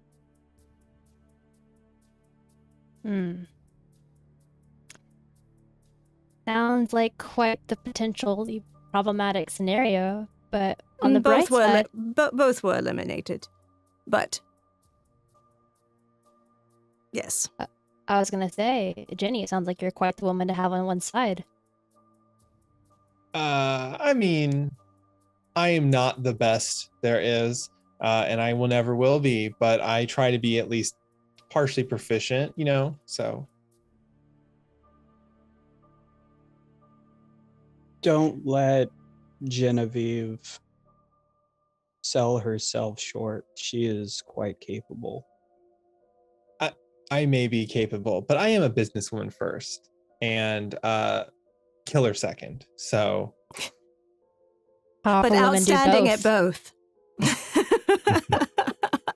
Sounds like quite the potentially problematic scenario, but on the bright both side, both were eliminated, but yes. I was gonna say, Jenny, it sounds like you're quite the woman to have on one side. I mean, I am not the best there is, and I will never will be, but I try to be at least partially proficient, so. Don't let Genevieve sell herself short. She is quite capable. I may be capable, but I am a businesswoman first and killer second. So, Powerful But women do outstanding at both. both.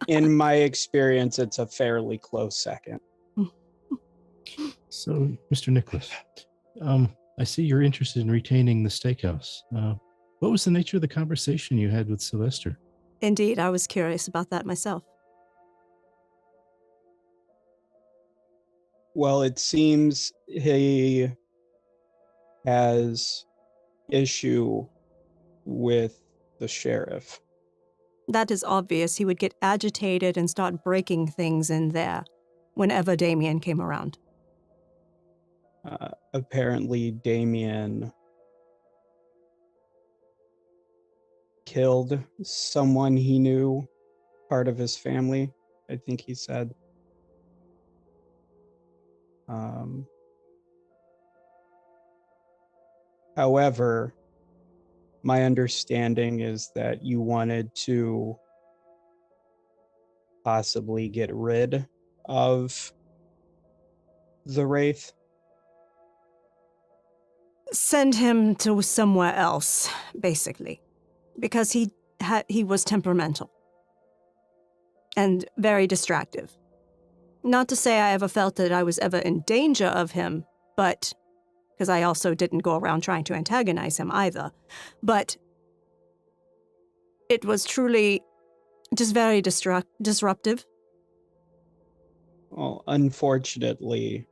In my experience, it's a fairly close second. So, Mr. Nicholas, I see you're interested in retaining the steakhouse. What was the nature of the conversation you had with Sylvester? Indeed, I was curious about that myself. Well, it seems he has issue with the sheriff. That is obvious. He would get agitated and start breaking things in there whenever Damien came around. Apparently, Damien killed someone he knew, part of his family, I think he said. However, my understanding is that you wanted to possibly get rid of the Wraith. Send him to somewhere else, basically, because he was temperamental and very distractive. Not to say I ever felt that I was ever in danger of him, but because I also didn't go around trying to antagonize him either. But it was truly just very disruptive. Well, unfortunately,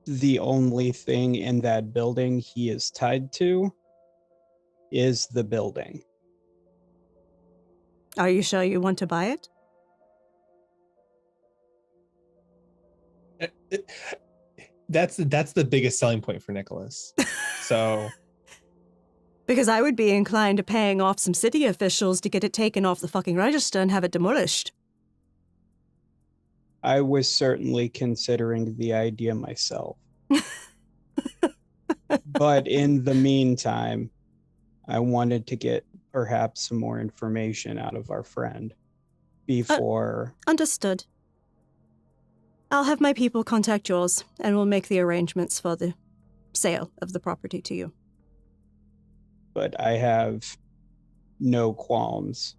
the only thing in that building he is tied to is the building. Are you sure you want to buy it? That's the biggest selling point for Nicholas. So, Because I would be inclined to paying off some city officials to get it taken off the fucking register and have it demolished. I was certainly considering the idea myself. But in the meantime, I wanted to get perhaps some more information out of our friend before... Understood. I'll have my people contact yours, and we'll make the arrangements for the sale of the property to you. But I have no qualms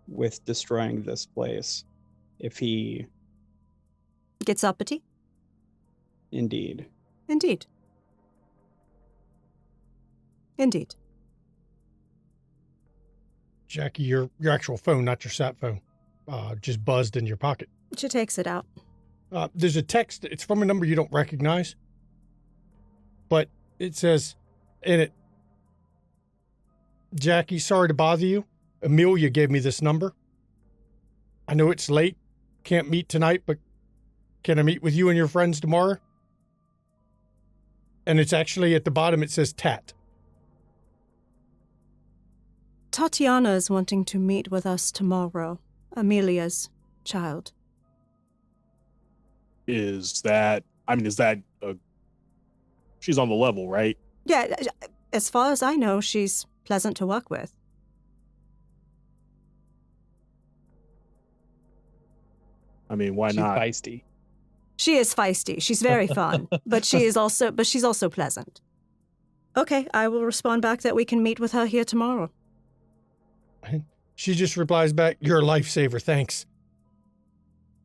with destroying this place if he Gets uppity? indeed. Indeed. Indeed. Jackie, your actual phone, not your sat phone, just buzzed in your pocket. She takes it out. There's a text. It's from a number you don't recognize, but it says in it, Jackie, sorry to bother you. Amelia gave me this number. I know it's late. Can't meet tonight, but can I meet with you and your friends tomorrow? And it's actually at the bottom, it says Tat. Tatiana is wanting to meet with us tomorrow. Amelia's child. Is that she's on the level, right? Yeah, as far as I know, she's pleasant to work with. I mean, why She's not? feisty. She is feisty. She's very fun, but she's also pleasant. Okay, I will respond back that we can meet with her here tomorrow. She just replies back, you're a lifesaver, thanks.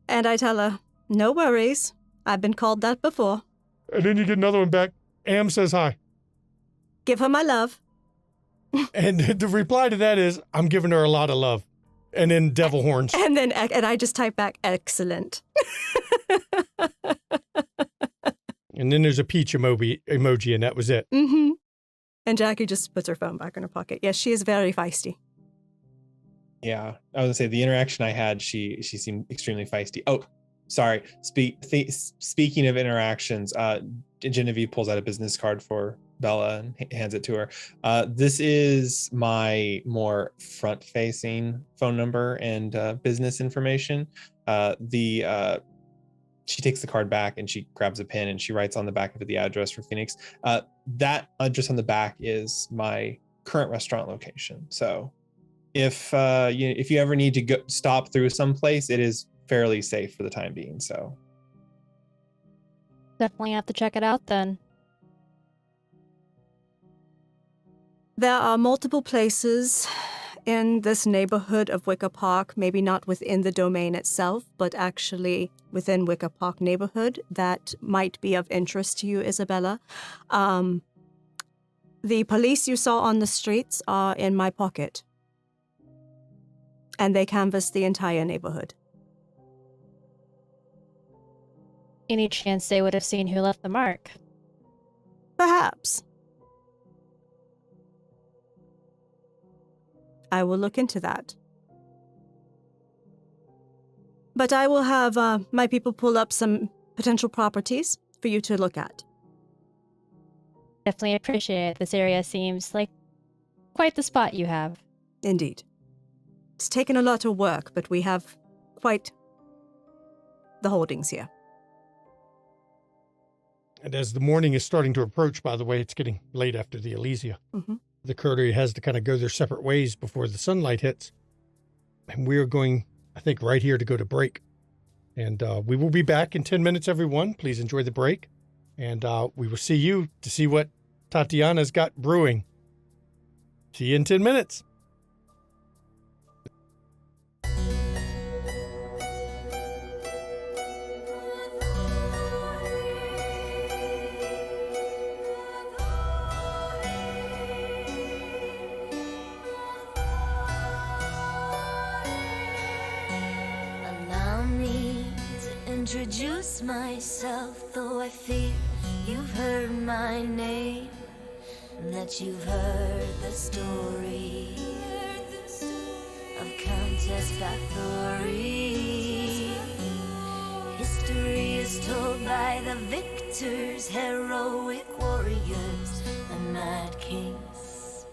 And I tell her, no worries. I've been called that before. And then you get another one back. Am says hi. Give her my love. And the reply to that is, I'm giving her a lot of love. And then devil horns. And I just type back, excellent. And then there's a peach emoji, and that was it. Mm-hmm. And Jackie just puts her phone back in her pocket. Yes, she is very feisty. Yeah, I was gonna say the interaction I had, she seemed extremely feisty. Oh, sorry. Speaking of interactions, Genevieve pulls out a business card for Bella and hands it to her. This is my more front-facing phone number and business information. She takes the card back and she grabs a pen and she writes on the back of it the address for Phoenix. That address on the back is my current restaurant location. So if you ever need to stop through someplace, it is fairly safe for the time being. So Definitely have to check it out then. There are multiple places in this neighborhood of Wicker Park, maybe not within the domain itself, but actually within Wicker Park neighborhood that might be of interest to you, Isabella. The police you saw on the streets are in my pocket. And they canvassed the entire neighborhood. Any chance they would have seen who left the mark? Perhaps. I will look into that. But I will have my people pull up some potential properties for you to look at. Definitely appreciate it. This area seems like quite the spot you have. Indeed. It's taken a lot of work, but we have quite the holdings here. And as the morning is starting to approach, by the way, it's getting late after the Elysia. Mm-hmm. The Coterie has to kind of go their separate ways before the sunlight hits. And we're going, I think, right here to go to break. And we will be back in 10 minutes, everyone. Please enjoy the break. And we will see you to see what Tatiana's got brewing. See you in 10 minutes. Introduce myself, though I fear you've heard my name, and that you've heard the story of Countess Bathory. History is told by the victors, heroic warriors, and mad kings.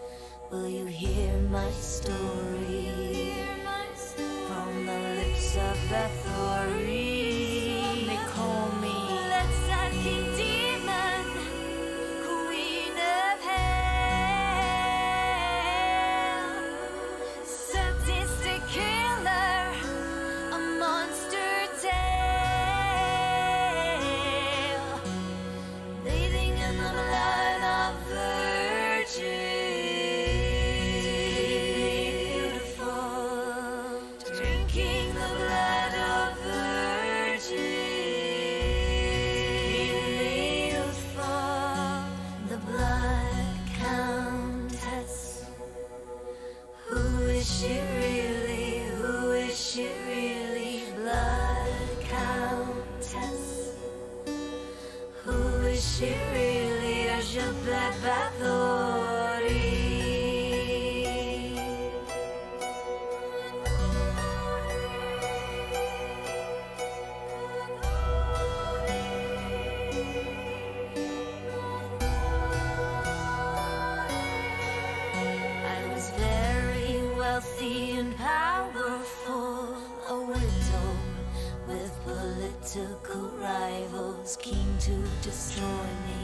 Will you hear my story from the lips of Bathory? Bathing in the wealthy and powerful, a widow with political rivals keen to destroy me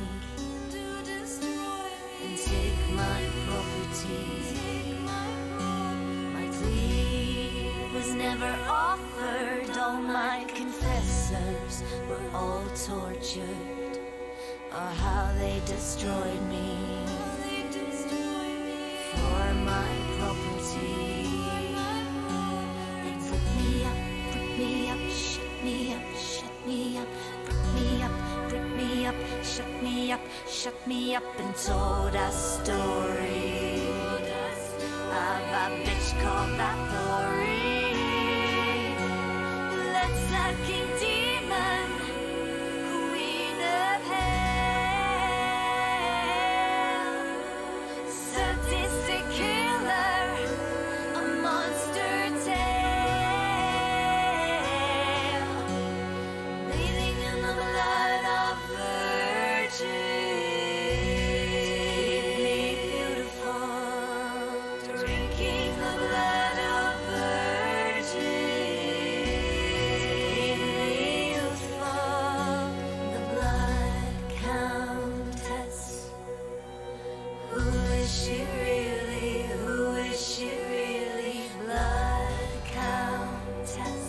and take my property. My plea was never offered, all my confessors were all tortured, or how they destroyed me for my property. They put me up, shut me up, shut me up, put me up, put me up, shut me up, and told a story of a bitch called Bathory. Let's sucking demon, queen of hell, sadistic killer, a monster tale, bathing in the blood of virgins, me beautiful, drinking the blood of virgins, me youthful, the blood countess. Who is she really? Who is she really? Blood countess.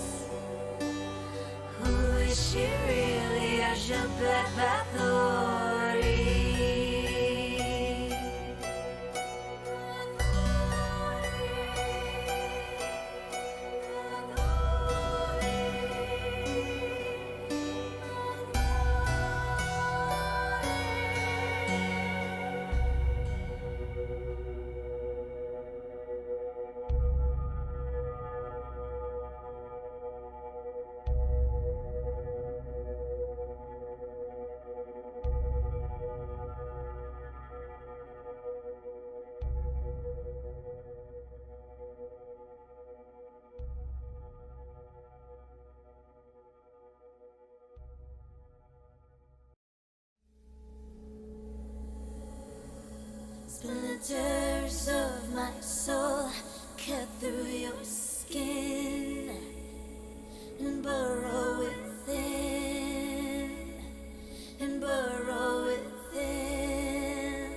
Who is she really? Elizabeth Bathory. Splinters of my soul cut through your skin and burrow within, and burrow within.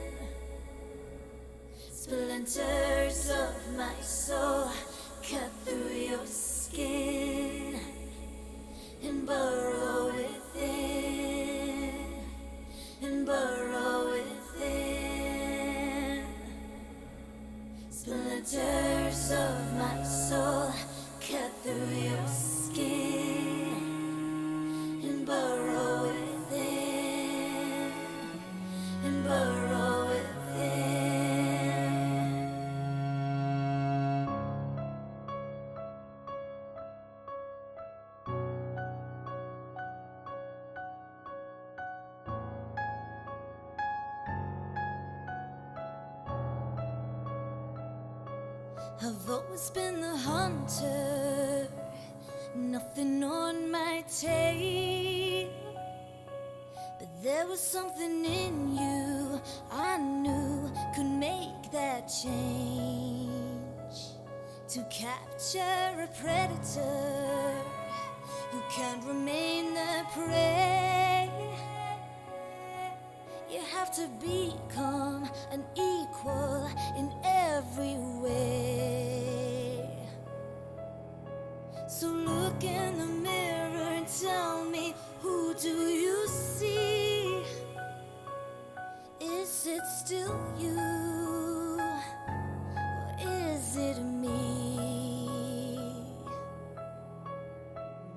Splinters of my soul cut through your skin and burrow within, and burrow within. Splinters of my soul cut through your skin and burrow within, and burrow within. I've always been the hunter, nothing on my tail. But there was something in you I knew could make that change. To capture a predator, you can't remain the prey. You have to become an equal in every way. So look in the mirror and tell me, who do you see? Is it still you? Or is it me?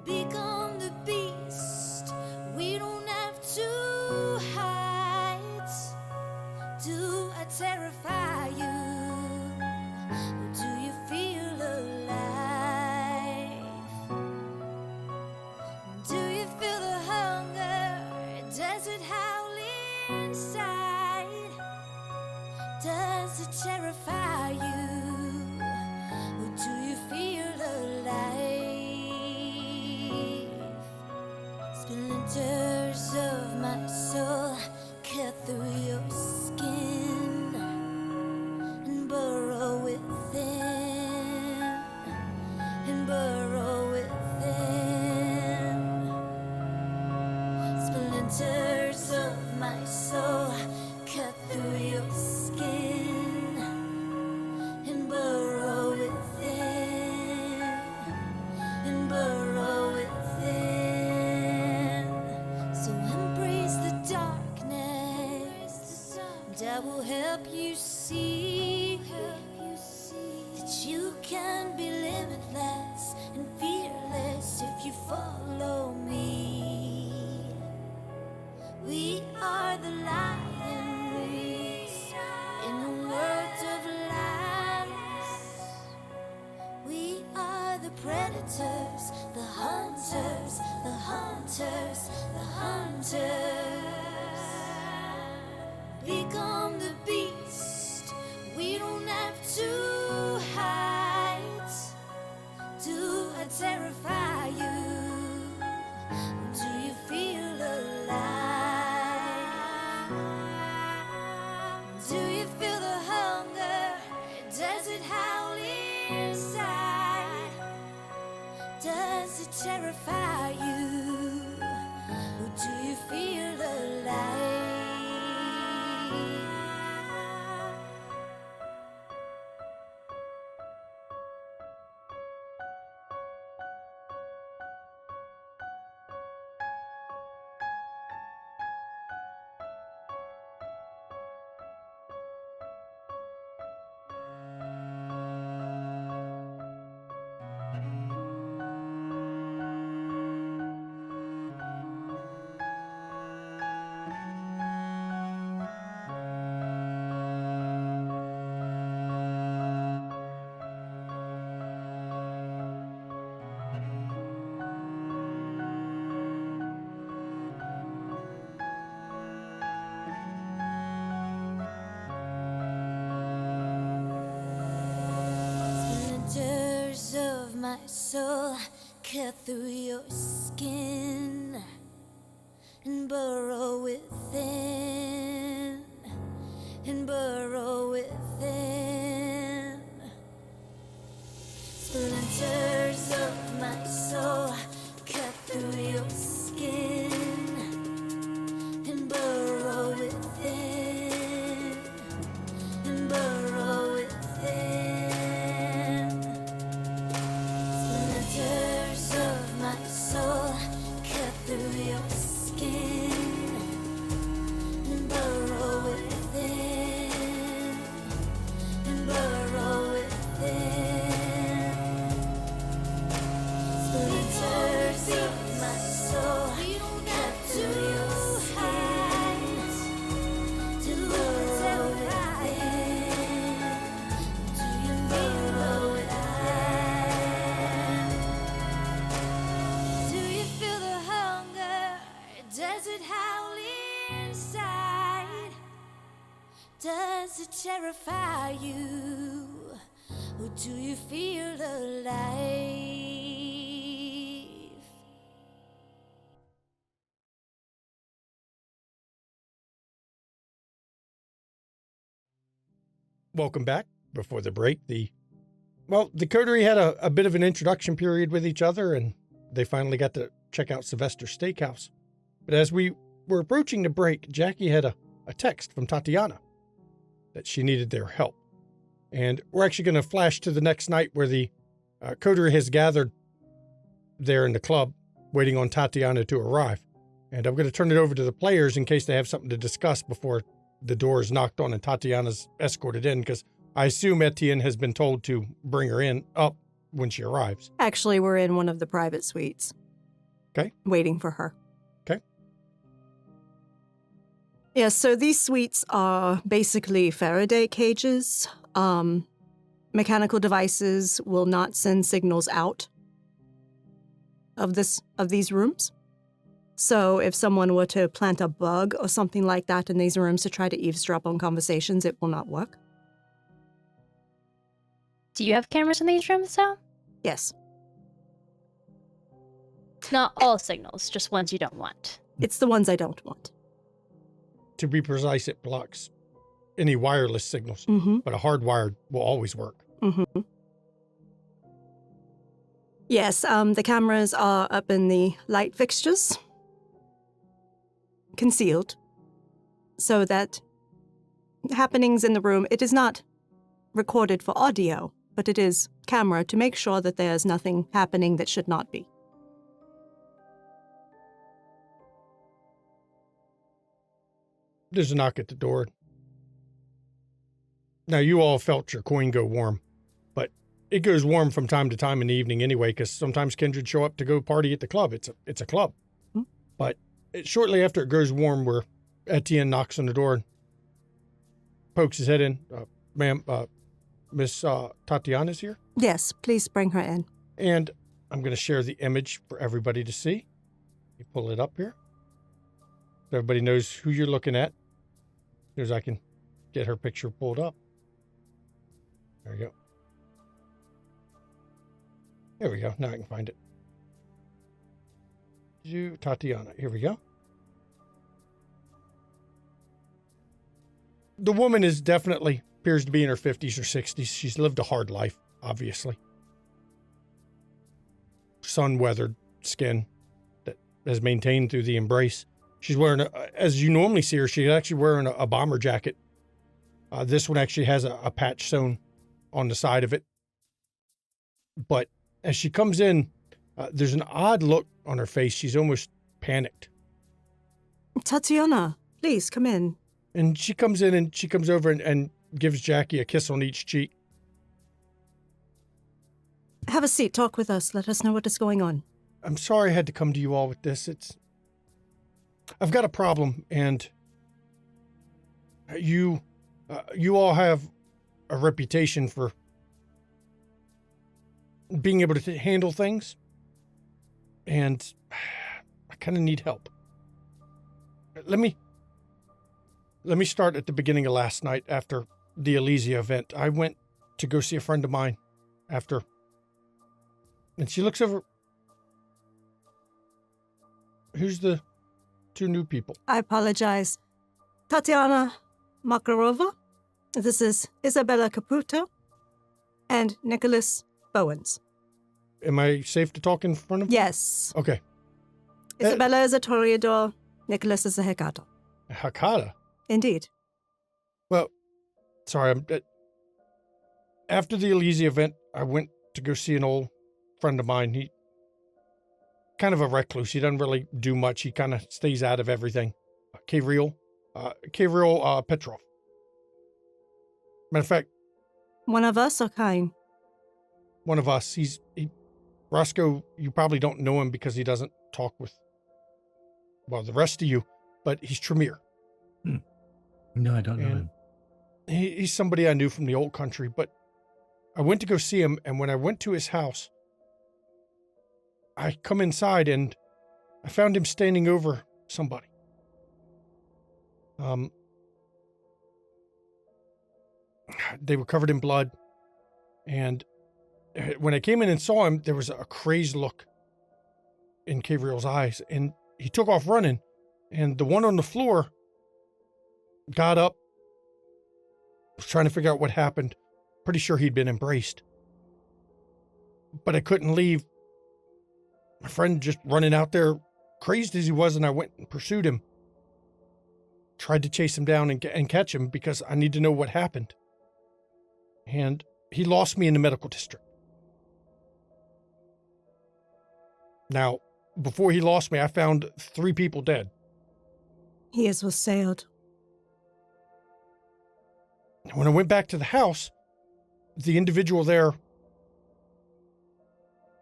Become the beast. We don't have to hide. Do I terrify you? Or do you feel alive? Do you feel the hunger? Does it howl inside? Does it terrify you? Or do you feel alive? Splinters of my soul cut through your skin and burrow within, you see that you can be limitless and fearless if you follow me. We are the lions in the words of lions. We are the predators, the hunters, the hunters, the hunters. Become the beast. We don't have to hide. Do I terrify you? Do you feel alive? Do you feel the hunger? Does it howl inside? Does it terrify you? Or do you feel alive? Splinters of my soul cut through your skin and burrow within, and burrow within. Splinters of my soul cut through your skin and burrow within, and burrow within. Splinters of my soul cut through your skin and burrow within, and burrow within. Splinters of my soul cut through your skin to burrow within. Do you burrow within? Do you feel the hunger? Does it howl inside? Does it terrify you? Or do you feel alive? Welcome back. Before the break, the Coterie had a bit of an introduction period with each other, and they finally got to check out Sylvester Steakhouse. But as we were approaching the break, Jackie had a text from Tatiana that she needed their help. And we're actually going to flash to the next night where the Coterie has gathered there in the club, waiting on Tatiana to arrive. And I'm going to turn it over to the players in case they have something to discuss before the door is knocked on and Tatiana's escorted in, because I assume Etienne has been told to bring her up when she arrives. Actually, we're in one of the private suites. Okay. Waiting for her. Okay. Yes, so these suites are basically Faraday cages. Mechanical devices will not send signals out of these rooms. So if someone were to plant a bug or something like that in these rooms to try to eavesdrop on conversations, it will not work. Do you have cameras in these rooms, Sal? Yes. Not all signals, just ones you don't want. It's the ones I don't want. To be precise, it blocks any wireless signals, Mm-hmm. but a hardwired will always work. Mm-hmm. Yes, the cameras are up in the light fixtures, concealed, so that happenings in the room, it is not recorded for audio, but it is camera to make sure that there's nothing happening that should not be. There's a knock at the door. Now, you all felt your coin go warm, but it goes warm from time to time in the evening anyway, because sometimes kindred show up to go party at the club. It's a club. Hmm. But shortly after it goes warm, where Etienne knocks on the door and pokes his head in, ma'am, Miss Tatiana's here. Yes, please bring her in. And I'm going to share the image for everybody to see. You pull it up here. So everybody knows who you're looking at. As soon as I can get her picture pulled up. There you go. There we go. Now I can find it. Tatiana. Here we go. The woman is definitely appears to be in her 50s or 60s. She's lived a hard life, obviously. Sun-weathered skin that has maintained through the embrace. She's wearing, as you normally see her, she's actually wearing a bomber jacket. This one actually has a patch sewn on the side of it. But as she comes in, there's an odd look on her face. She's almost panicked. Tatiana, please come in. And she comes in and she comes over and gives Jackie a kiss on each cheek. Have a seat. Talk with us. Let us know what is going on. I'm sorry I had to come to you all with this. I've got a problem, and you all have a reputation for being able to handle things, and I kind of need help. Let me start at the beginning of last night after the Elysia event. I went to go see a friend of mine after, and she looks over. Who's the two new people? I apologize. Tatiana Makarova. This is Isabella Caputo and Nicholas Bowens. Am I safe to talk in front of you? Yes. Okay. Isabella is a Toreador. Nicholas is a Hecata. Hakata? Indeed. Well, sorry. After the Elysia event, I went to go see an old friend of mine. He kind of a recluse. He doesn't really do much. He kind of stays out of everything. Kirill Petrov. Matter of fact, One of us or Kain? one of us. Roscoe, you probably don't know him because he doesn't talk with, well, the rest of you, but he's Tremere. No, I don't know And him. he's somebody I knew from the old country, but I went to go see him, and when I went to his house, I come inside and I found him standing over somebody. They were covered in blood, and when I came in and saw him, there was a crazed look in Gabriel's eyes, and he took off running, and the one on the floor got up, was trying to figure out what happened. Pretty sure he'd been embraced. But I couldn't leave. My friend just running out there, crazed as he was, and I went and pursued him. Tried to chase him down and catch him because I need to know what happened. And he lost me in the medical district. Now, before he lost me, I found 3 people dead. He is wassailed. When I went back to the house, the individual there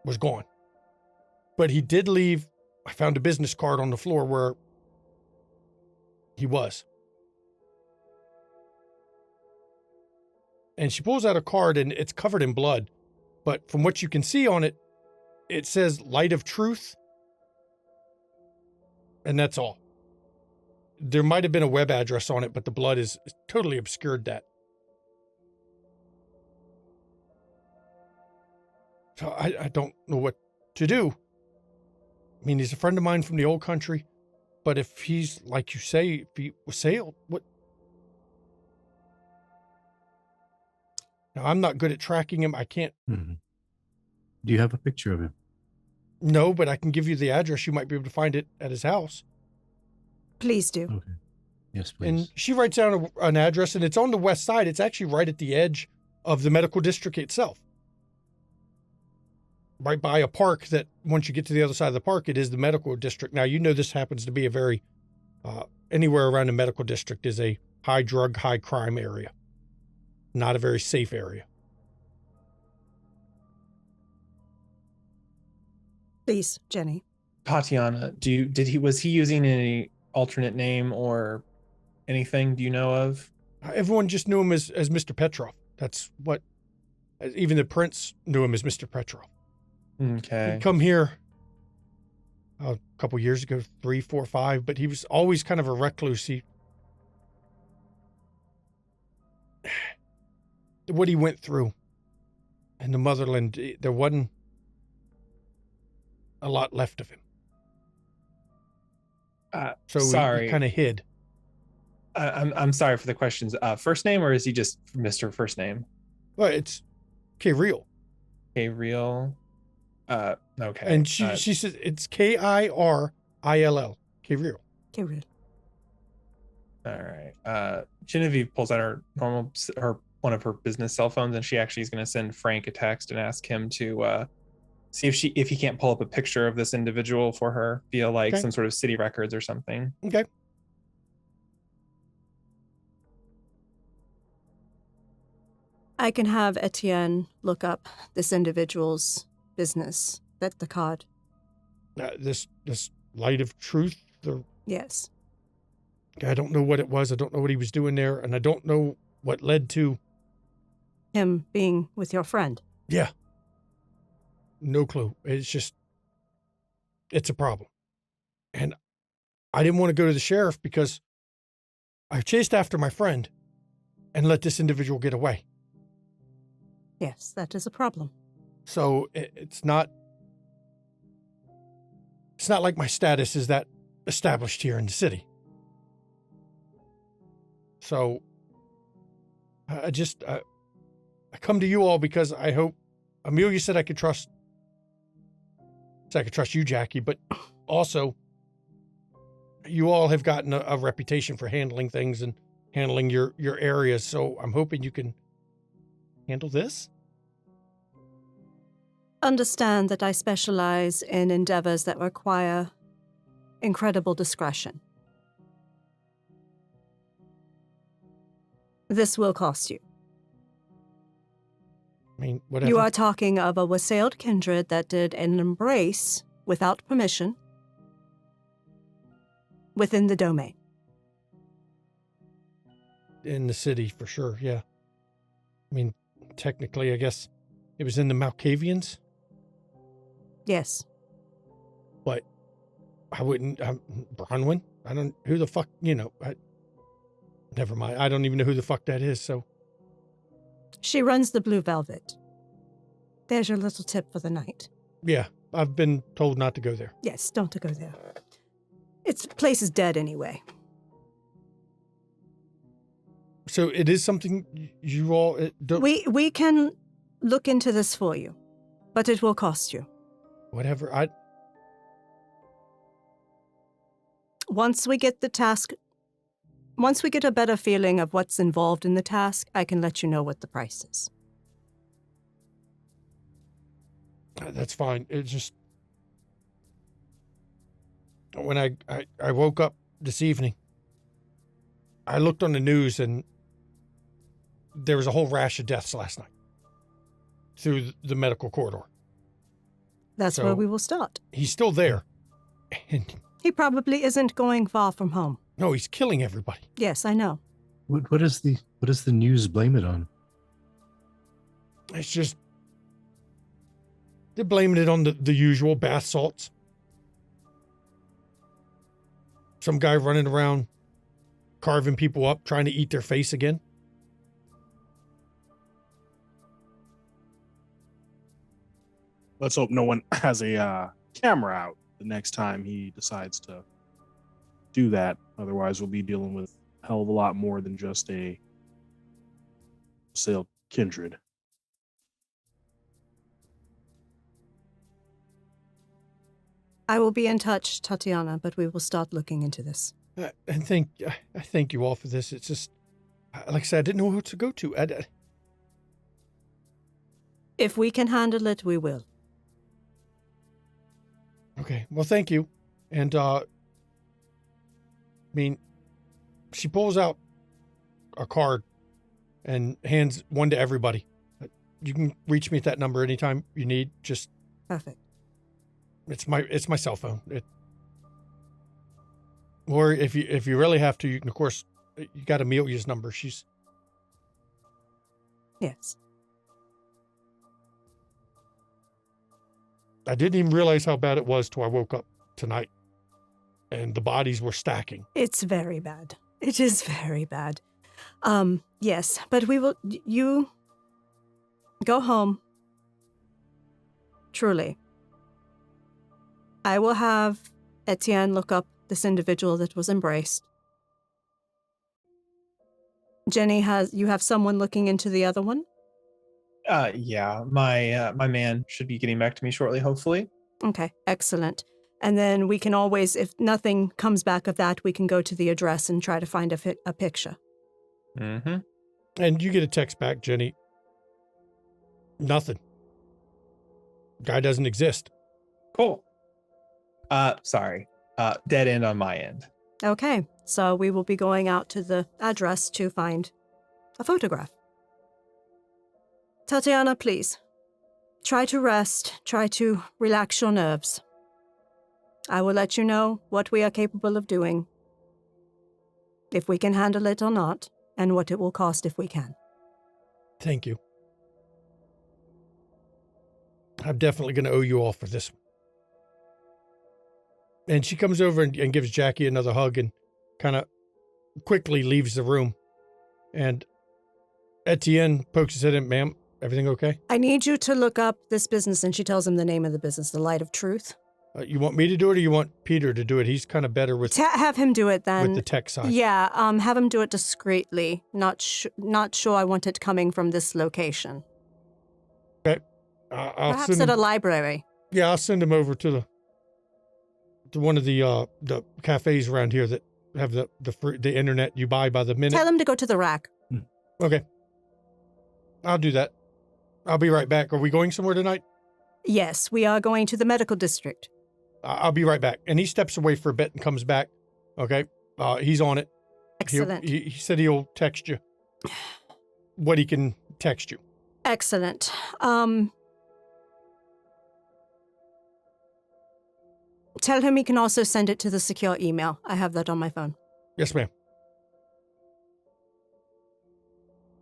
was gone. But he did leave. I found a business card on the floor where he was. And she pulls out a card and it's covered in blood. But from what you can see on it, it says Light of Truth. And that's all. There might have been a web address on it, but the blood is totally obscured that. So I don't know what to do. I mean, he's a friend of mine from the old country, but if he's, like you say, if he was sailed, what? Now, I'm not good at tracking him. I can't. Do you have a picture of him? No, but I can give you the address. You might be able to find it at his house. Please do. Okay. Yes, please. And she writes down an address, and it's on the west side. It's actually right at the edge of the medical district itself. Right by a park that, once you get to the other side of the park, it is the medical district. Now, you know this happens to be a very, anywhere around the medical district is a high drug, high crime area. not a very safe area. Please, Jenny. Tatiana, was he using any alternate name or anything? Do you know of? Everyone just knew him as Mr. Petrov. That's what, even the prince knew him as Mr. Petrov. Okay. He'd come here a couple years ago, 3, 4, 5, but he was always kind of a recluse. What he went through in the motherland, there wasn't a lot left of him. So sorry. he kind of hid. I'm sorry for the questions. First name, or is he just Mr. First Name? Well, it's K-Real. K-Real. Okay. And she says it's K-I-R-I-L-L. K-Real. K-Real. All right. Genevieve pulls out one of her business cell phones, and she actually is going to send Frank a text and ask him to see if he can't pull up a picture of this individual for her via some sort of city records or something. Okay. I can have Etienne look up this individual's business. That's the card. This light of truth. Yes. I don't know what it was. I don't know what he was doing there, and I don't know what led to him being with your friend. Yeah. No clue. It's a problem. And I didn't want to go to the sheriff because I chased after my friend and let this individual get away. Yes, that is a problem. So it's not like my status is that established here in the city. So I come to you all because I hope Amelia said I could trust you, Jackie, but also you all have gotten a reputation for handling things and handling your areas. So I'm hoping you can handle this. Understand that I specialize in endeavors that require incredible discretion. This will cost you. I mean, whatever. You are talking of a wassailed kindred that did an embrace without permission within the domain. In the city, for sure, yeah. I mean, technically, I guess it was in the Malkavians. Yes. But I wouldn't, Bronwyn? I don't, who the fuck, never mind. I don't even know who the fuck that is, so. She runs the Blue Velvet. There's your little tip for the night. Yeah, I've been told not to go there. Yes, don't go there. Its place is dead anyway. So it is something you all don't... We can look into this for you, but it will cost you. Whatever, Once we get a better feeling of what's involved in the task, I can let you know what the price is. That's fine. It's just... When I woke up this evening, I looked on the news and there was a whole rash of deaths last night through the medical corridor. That's where we will start. He's still there. And he probably isn't going far from home. No, he's killing everybody. Yes, I know. What does the news blame it on? It's just they're blaming it on the usual bath salts. Some guy running around carving people up, trying to eat their face again. Let's hope no one has a camera out the next time he decides to do that. Otherwise, we'll be dealing with a hell of a lot more than just a sale kindred. I will be in touch, Tatiana, but we will start looking into this. I thank you all for this. It's just, like I said, I didn't know who to go to. If we can handle it, we will. Okay, well, thank you. And, she pulls out a card and hands one to everybody. You can reach me at that number anytime you need. Just Perfect. it's my cell phone. Or if you really have to, you can, of course, you got Amelia's number. She's Yes. I didn't even realize how bad it was till I woke up tonight, and the bodies were stacking. It's very bad. It is very bad. Yes, but you go home. Truly. I will have Etienne look up this individual that was embraced. Jenny, you have someone looking into the other one? Yeah, my man should be getting back to me shortly, hopefully. Okay, excellent. And then we can always, if nothing comes back of that, we can go to the address and try to find a picture. Mm-hmm. And you get a text back, Jenny. Nothing. Guy doesn't exist. Cool. Sorry. Dead end on my end. Okay, so we will be going out to the address to find a photograph. Tatiana, please. Try to rest. Try to relax your nerves. I will let you know what we are capable of doing, if we can handle it or not, and what it will cost if we can. Thank you. I'm definitely going to owe you all for this. And she comes over and gives Jackie another hug and kind of quickly leaves the room. And Etienne pokes his head in, ma'am, everything okay? I need you to look up this business, and she tells him the name of the business, The Light of Truth. You want me to do it, or you want Peter to do it? He's kind of better with Have him do it then. with the tech side. Yeah, have him do it discreetly. Not sure I want it coming from this location. Okay. I'll Perhaps send at him, a library. yeah, I'll send him over to one of the cafes around here that have the internet you buy by the minute. Tell him to go to the rack. Okay. I'll do that. I'll be right back. Are we going somewhere tonight? Yes, we are going to the medical district. I'll be right back. And he steps away for a bit and comes back. Okay. He's on it. Excellent. He said he'll text you what he can text you. Excellent. Tell him he can also send it to the secure email. I have that on my phone. Yes, ma'am.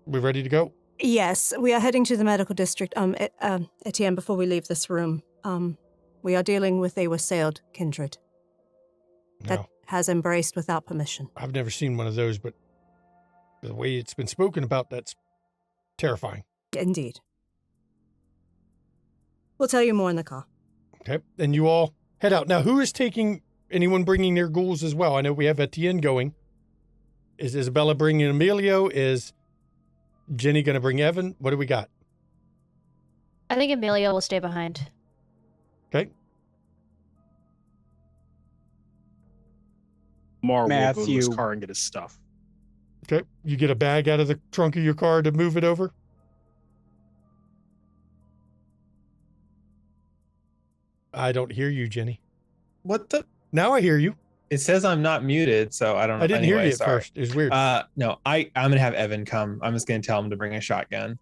We ready to go? Yes, we are heading to the medical district. Etienne, before we leave this room, we are dealing with a wassailed kindred that No. has embraced without permission. I've never seen one of those, but the way it's been spoken about, that's terrifying. Indeed. We'll tell you more in the car. Okay. And you all head out. Now, who is anyone bringing their ghouls as well? I know we have Etienne going. Is Isabella bringing Emilio? Is Jenny going to bring Evan? What do we got? I think Amelia will stay behind. Okay. Mar will go to his Matthew. car and get his stuff. Okay. You get a bag out of the trunk of your car to move it over? I don't hear you, Jenny. What the? Now I hear you. It says I'm not muted, so I don't know. I didn't hear Anyway, you at sorry. first. It was weird. No, I'm gonna have Evan come. I'm just gonna tell him to bring a shotgun.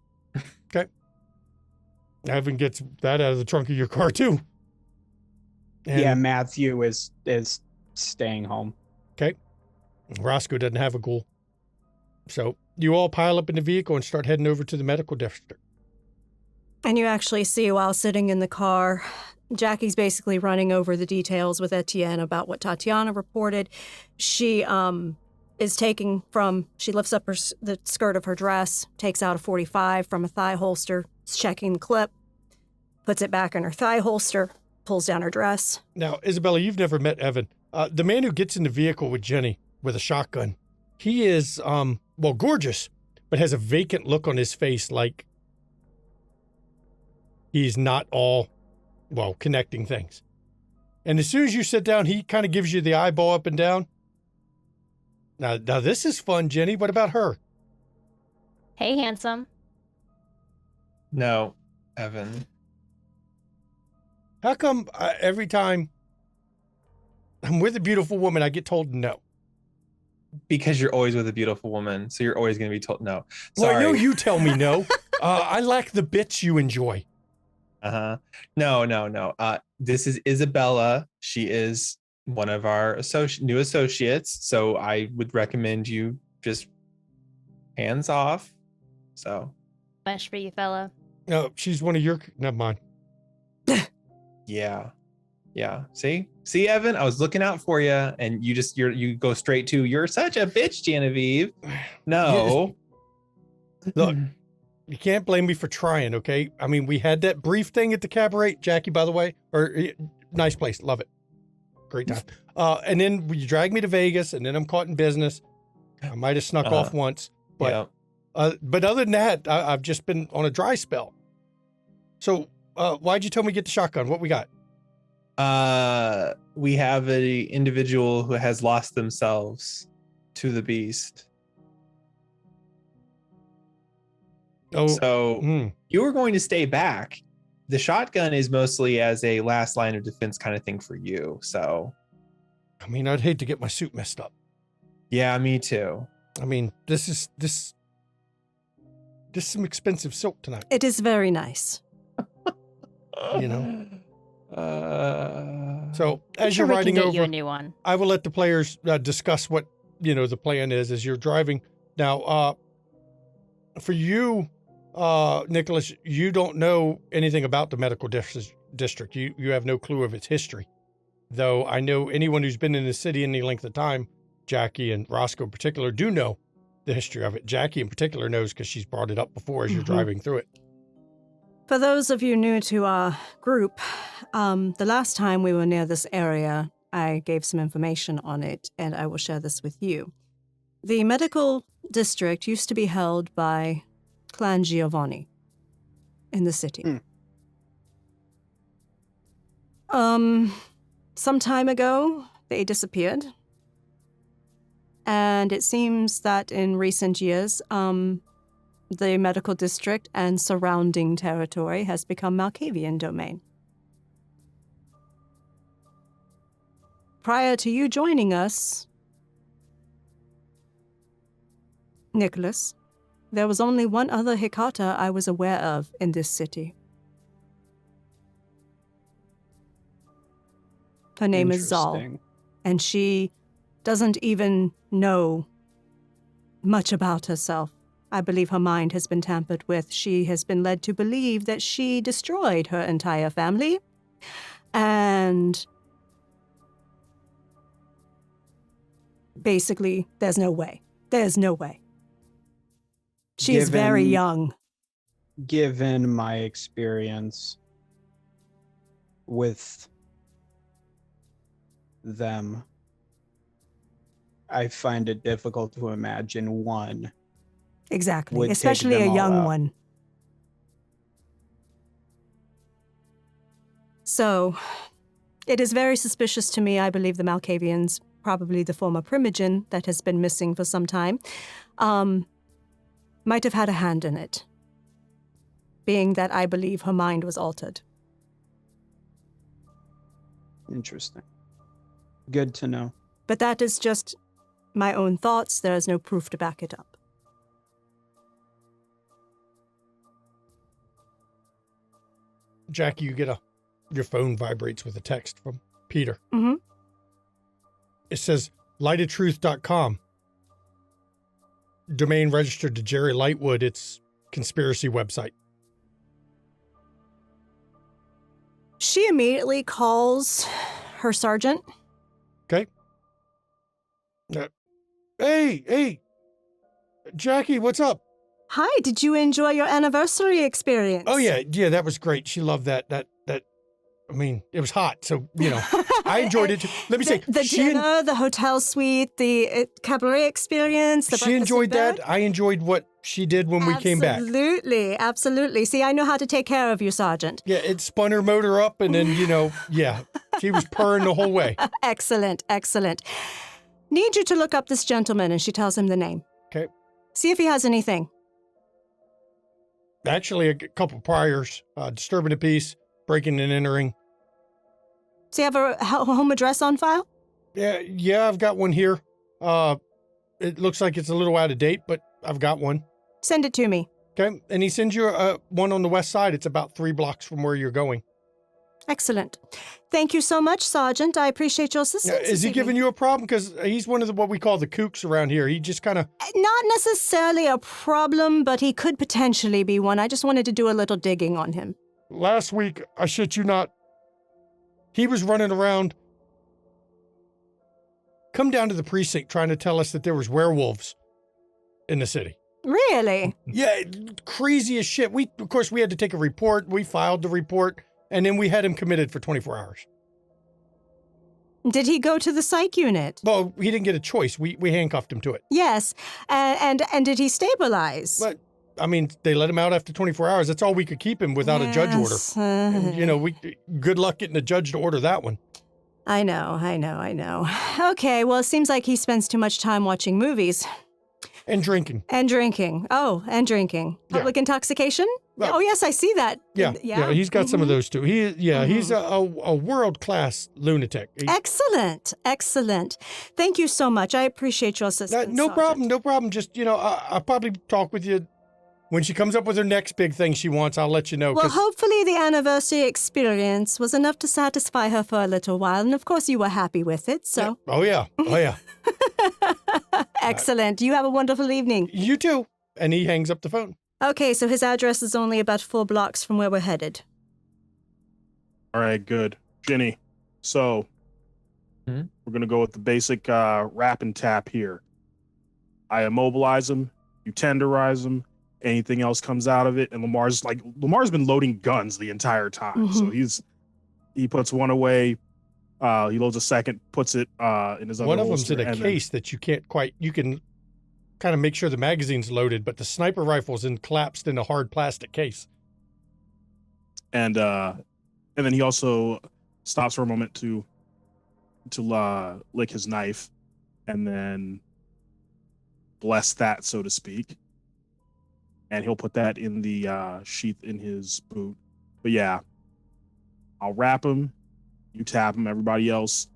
Evan gets that out of the trunk of your car, too. And Yeah, Matthew is staying home. Roscoe doesn't have a ghoul. So you all pile up in the vehicle and start heading over to the medical district. And you actually see while sitting in the car, Jackie's basically running over the details with Etienne about what Tatiana reported. She is taking she lifts up the skirt of her dress, takes out a .45 from a thigh holster, is checking the clip, puts it back in her thigh holster, pulls down her dress. Now, Isabella, you've never met Evan. The man who gets in the vehicle with Jenny with a shotgun, he is, gorgeous, but has a vacant look on his face like he's not all, connecting things. And as soon as you sit down, he kind of gives you the eyeball up and down. Now this is fun, Jenny. What about her? Hey, handsome. No, Evan. How come every time I'm with a beautiful woman, I get told no? because you're always with a beautiful woman, so you're always going to be told no. Well, Sorry. I know you tell me no. I lack the bits you enjoy. No. This is Isabella. She is one of our new associates, so I would recommend you just hands off. So Much for you, fella. No, she's one of your. Never mind. yeah. See, Evan, I was looking out for you, and you go straight to you're such a bitch, Genevieve. No, Look, you can't blame me for trying. Okay, I mean, we had that brief thing at the cabaret, Jackie. By the way, nice place, love it, great time. And then you dragged me to Vegas, and then I'm caught in business. I might have snuck off once, but but other than that, I've just been on a dry spell. So, why'd you tell me to get the shotgun? What we got? We have an individual who has lost themselves to the beast. Oh, so you were going to stay back. The shotgun is mostly as a last line of defense kind of thing for you. So, I mean, I'd hate to get my suit messed up. Yeah, me too. I mean, this is some expensive silk tonight. It is very nice. You know. So as you're we riding can get over, you a new one. I will let the players discuss what the plan is as you're driving. Now, for you, Nicholas, you don't know anything about the medical district. You have no clue of its history. Though I know anyone who's been in the city any length of time, Jackie and Roscoe in particular, do know the history of it. Jackie in particular knows because she's brought it up before as you're driving through it. For those of you new to our group, the last time we were near this area, I gave some information on it, and I will share this with you. The medical district used to be held by Clan Giovanni in the city. Some time ago, they disappeared. And it seems that in recent years, the medical district and surrounding territory has become Malkavian domain. Prior to you joining us, Nicholas, there was only one other Hikata I was aware of in this city. Her name is Zal, Interesting. and she doesn't even know much about herself. I believe her mind has been tampered with. She has been led to believe that she destroyed her entire family. And basically, there's no way. There's no way. She is very Given- young. Given my experience with them, I find it difficult to imagine one. Exactly. would take Especially them a all young out. one. So, it is very suspicious to me. I believe the Malkavians, probably the former Primogen that has been missing for some time, might have had a hand in it, being that I believe her mind was altered. Interesting. Good to know. But that is just my own thoughts. There is no proof to back it up. Jackie, you get your phone vibrates with a text from Peter. Mm-hmm. It says lightedtruth.com. Domain registered to Jerry Lightwood. It's conspiracy website. She immediately calls her sergeant. Okay. Hey, Jackie, what's up? Hi, did you enjoy your anniversary experience? Oh yeah, that was great. She loved that. I mean, it was hot, so I enjoyed it too. Let me say, the dinner, the hotel suite, the cabaret experience. The she breakfast enjoyed in bed. that. I enjoyed what she did when we came back. Absolutely. See, I know how to take care of you, Sergeant. Yeah, it spun her motor up, and then she was purring the whole way. Excellent. Need you to look up this gentleman, and she tells him the name. Okay. See if he has anything. Actually, a couple priors, disturbing the peace, breaking and entering. Does he have a home address on file? Yeah, I've got one here. It looks like it's a little out of date, but I've got one. Send it to me. Okay, and he sends you one on the west side. It's about 3 blocks from where you're going. Excellent. Thank you so much, Sergeant. I appreciate your assistance. Is he giving you a problem? Because he's one of what we call the kooks around here. He just kind of... Not necessarily a problem, but he could potentially be one. I just wanted to do a little digging on him. Last week, I shit you not, he was running around, come down to the precinct trying to tell us that there was werewolves in the city. Really? Yeah, crazy as shit. Of course, we had to take a report. We filed the report, and then we had him committed for 24 hours. Did he go to the psych unit? Well, he didn't get a choice. We handcuffed him to it. Yes. And did he stabilize? But, I mean, they let him out after 24 hours. That's all we could keep him without a judge order. And, good luck getting a judge to order that one. I know. Okay, well, it seems like he spends too much time watching movies. And drinking. Oh, and drinking. Yeah. Public intoxication? Well, oh, yes, I see that. Yeah, he's got some of those too. He's a world-class lunatic. Excellent. Thank you so much. I appreciate your assistance. No problem. Just, I'll probably talk with you when she comes up with her next big thing she wants. I'll let you know. Well, hopefully the anniversary experience was enough to satisfy her for a little while. And of course, you were happy with it, so. Yeah. Oh, yeah. Excellent. You have a wonderful evening. You too. And he hangs up the phone. Okay, so his address is only about 4 blocks from where we're headed. All right, good. Ginny, so we're going to go with the basic wrap and tap here. I immobilize him, you tenderize him, anything else comes out of it, and Lamar's been loading guns the entire time. So he puts one away, he loads a second, puts it in his other One of holster, them's in a case that you can kind of make sure the magazine's loaded, but the sniper rifle's collapsed in a hard plastic case. And then he also stops for a moment to lick his knife, and then bless that, so to speak. And he'll put that in the sheath in his boot. But yeah, I'll wrap him, you tap him, everybody else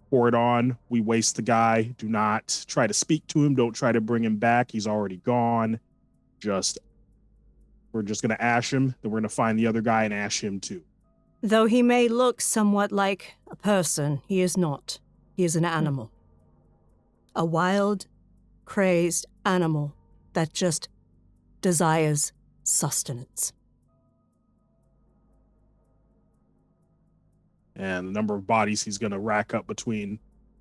pour it on. We waste the guy. Do not try to speak to him. Don't try to bring him back. He's already gone. We're just going to ash him. Then we're going to find the other guy and ash him too. Though he may look somewhat like a person, he is not. He is an animal. A wild, crazed animal that just desires sustenance. And the number of bodies he's going to rack up between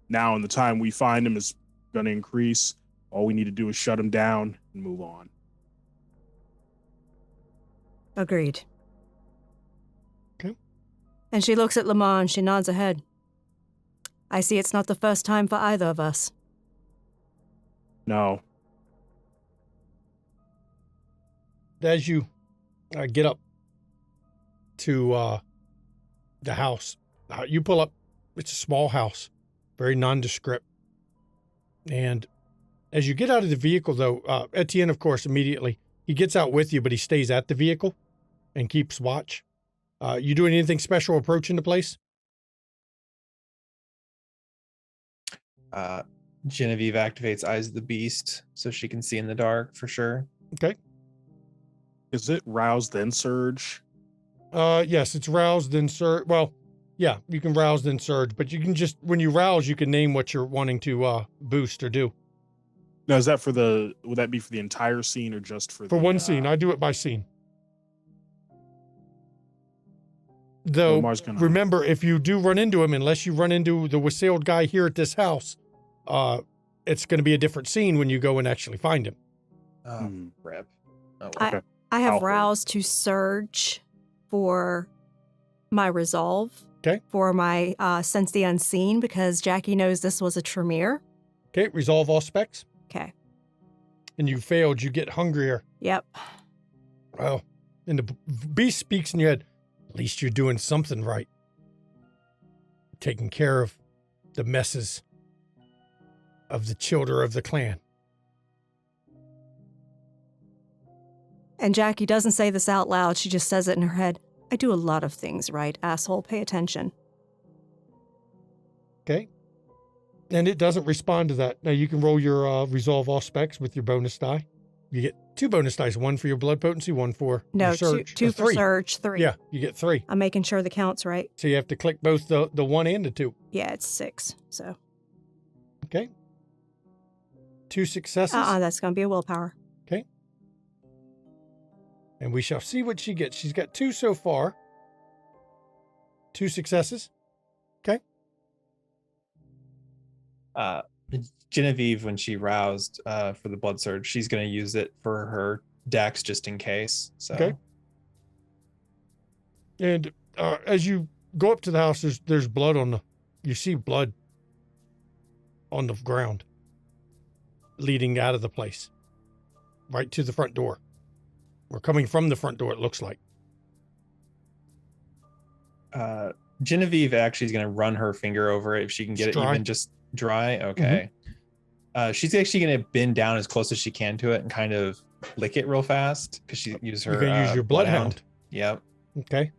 now and the time we find him is going to increase. All we need to do is shut him down and move on. Agreed. Okay. And she looks at Lamar and she nods her head. I see it's not the first time for either of us. No. As you get up to the house, you pull up. It's a small house, very nondescript. And as you get out of the vehicle, though, Etienne, of course, immediately, he gets out with you, but he stays at the vehicle and keeps watch. You doing anything special approaching the place? Genevieve activates Eyes of the Beast so she can see in the dark for sure. Okay. Is it rouse then surge? Yes, it's rouse then surge. Well, yeah, you can rouse then surge, but you can just, when you rouse, you can name what you're wanting to boost or do. Now, is that would that be for the entire scene or just for one scene? I do it by scene. Though, remember, if you do run into him, unless you run into the wassailed guy here at this house, it's going to be a different scene when you go and actually find him. Rip. Oh, okay. I have roused to surge for my resolve. Okay. For my sense the unseen, because Jackie knows this was a Tremere. Okay, resolve all specs. Okay. And you failed, you get hungrier. Yep. Well, and the beast speaks in your head. At least you're doing something right. Taking care of the messes of the children of the clan. And Jackie doesn't say this out loud. She just says it in her head. I do a lot of things right, asshole. Pay attention. Okay. And it doesn't respond to that. Now you can roll your resolve all specs with your bonus die. You get 2 bonus dice, 1 for your blood potency, 1 for No, your surge. two for 3. surge, 3. Yeah, you get 3. I'm making sure the count's right. So you have to click both the 1 and the 2. Yeah, it's 6. So. Okay. 2 successes. That's going to be a willpower. Okay. And we shall see what she gets. She's got 2 so far. 2 successes. Okay. Genevieve, when she roused for the blood surge, she's going to use it for her dex just in case. So. Okay. And as you go up to the house, there's blood you see blood on the ground leading out of the place, right to the front door. Or coming from the front door, it looks like. Genevieve actually is going to run her finger over it if she can get it even just dry. Okay. She's actually going to bend down as close as she can to it and kind of lick it real fast because she used her. You're going to use your bloodhound. Yep. Okay.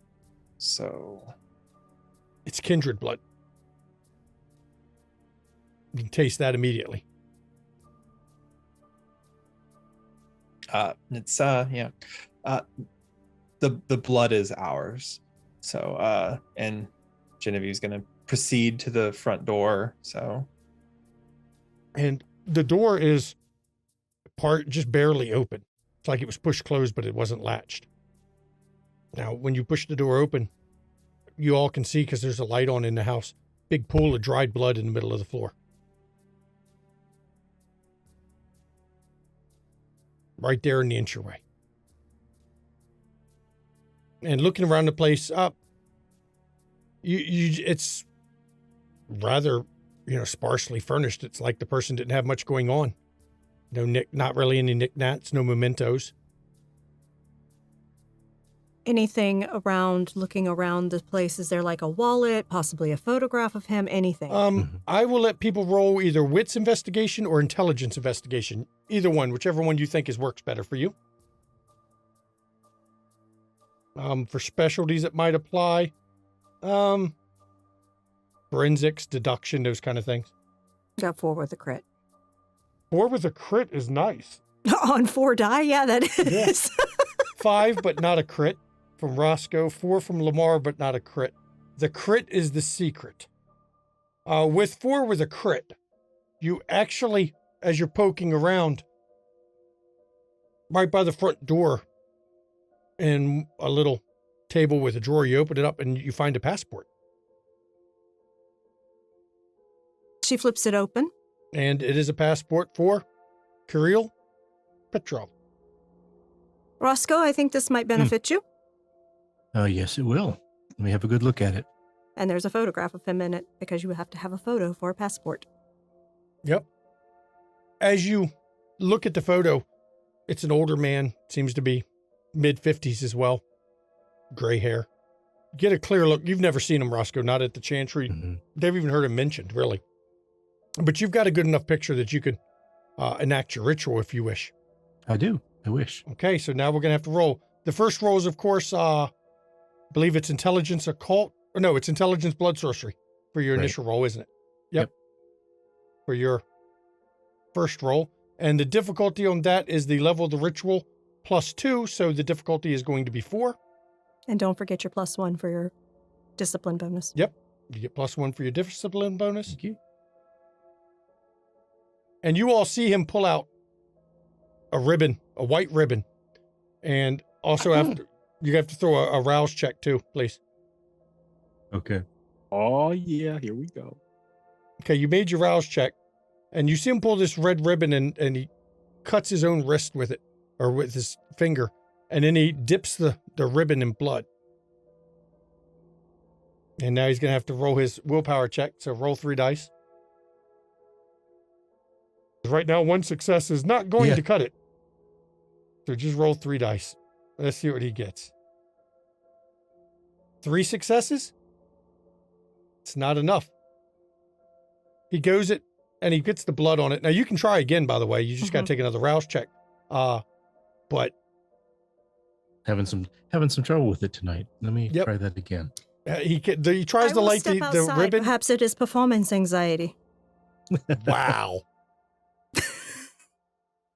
So. It's kindred blood. You can taste that immediately. It's yeah. The blood is ours. So and Genevieve's gonna proceed to the front door. So, and the door is just barely open. It's like it was pushed closed, but it wasn't latched. Now, when you push the door open, you all can see, because there's a light on in the house, big pool of dried blood in the middle of the floor. Right there in the entryway. And looking around the place up, it's rather, sparsely furnished. It's like the person didn't have much going on. Not really any knickknacks, no mementos. Anything looking around the place? Is there like a wallet, possibly a photograph of him, anything? I will let people roll either wits investigation or intelligence investigation. Either one, whichever one you think works better for you. For specialties that might apply, forensics, deduction, those kind of things. Got 4 with a crit. 4 with a crit is nice. On 4 die? Yeah, that is. Yeah. 5, but not a crit from Roscoe. 4 from Lamar, but not a crit. The crit is the secret. With 4 with a crit, you actually, as you're poking around, right by the front door, and a little table with a drawer, you open it up and you find a passport. She flips it open. And it is a passport for Kirill Petrov. Roscoe, I think this might benefit you. Yes, it will. Let me have a good look at it. And there's a photograph of him in it, because you have to have a photo for a passport. Yep. As you look at the photo, it's an older man, seems to be mid-50s as well. Gray hair. Get a clear look. You've never seen him, Roscoe, not at the Chantry. Mm-hmm. They've even heard him mentioned, really. But you've got a good enough picture that you could enact your ritual if you wish. I do. I wish. Okay, so now we're going to have to roll. The first roll is, of course, I believe it's intelligence occult. Or no, it's intelligence blood sorcery for your initial roll, isn't it? Yep. For your first roll. And the difficulty on that is the level of the ritual +2, so the difficulty is going to be 4. And don't forget your +1 for your discipline bonus. Yep. You get +1 for your discipline bonus. Thank you. And you all see him pull out a ribbon, a white ribbon. And also you have to throw a rouse check too, please. Okay. Oh, yeah. Here we go. Okay, you made your rouse check. And you see him pull this red ribbon and he cuts his own wrist with it, or with his finger. And then he dips the ribbon in blood. And now he's going to have to roll his willpower check. So roll 3 dice. Right now, 1 success is not going to cut it. So just roll 3 dice. Let's see what he gets. 3 successes? It's not enough. He goes it, and he gets the blood on it. Now, you can try again, by the way. You just got to take another rouse check. But having some trouble with it tonight. Let me try that again. he tries to light the outside. ribbon. Perhaps it is performance anxiety. Wow.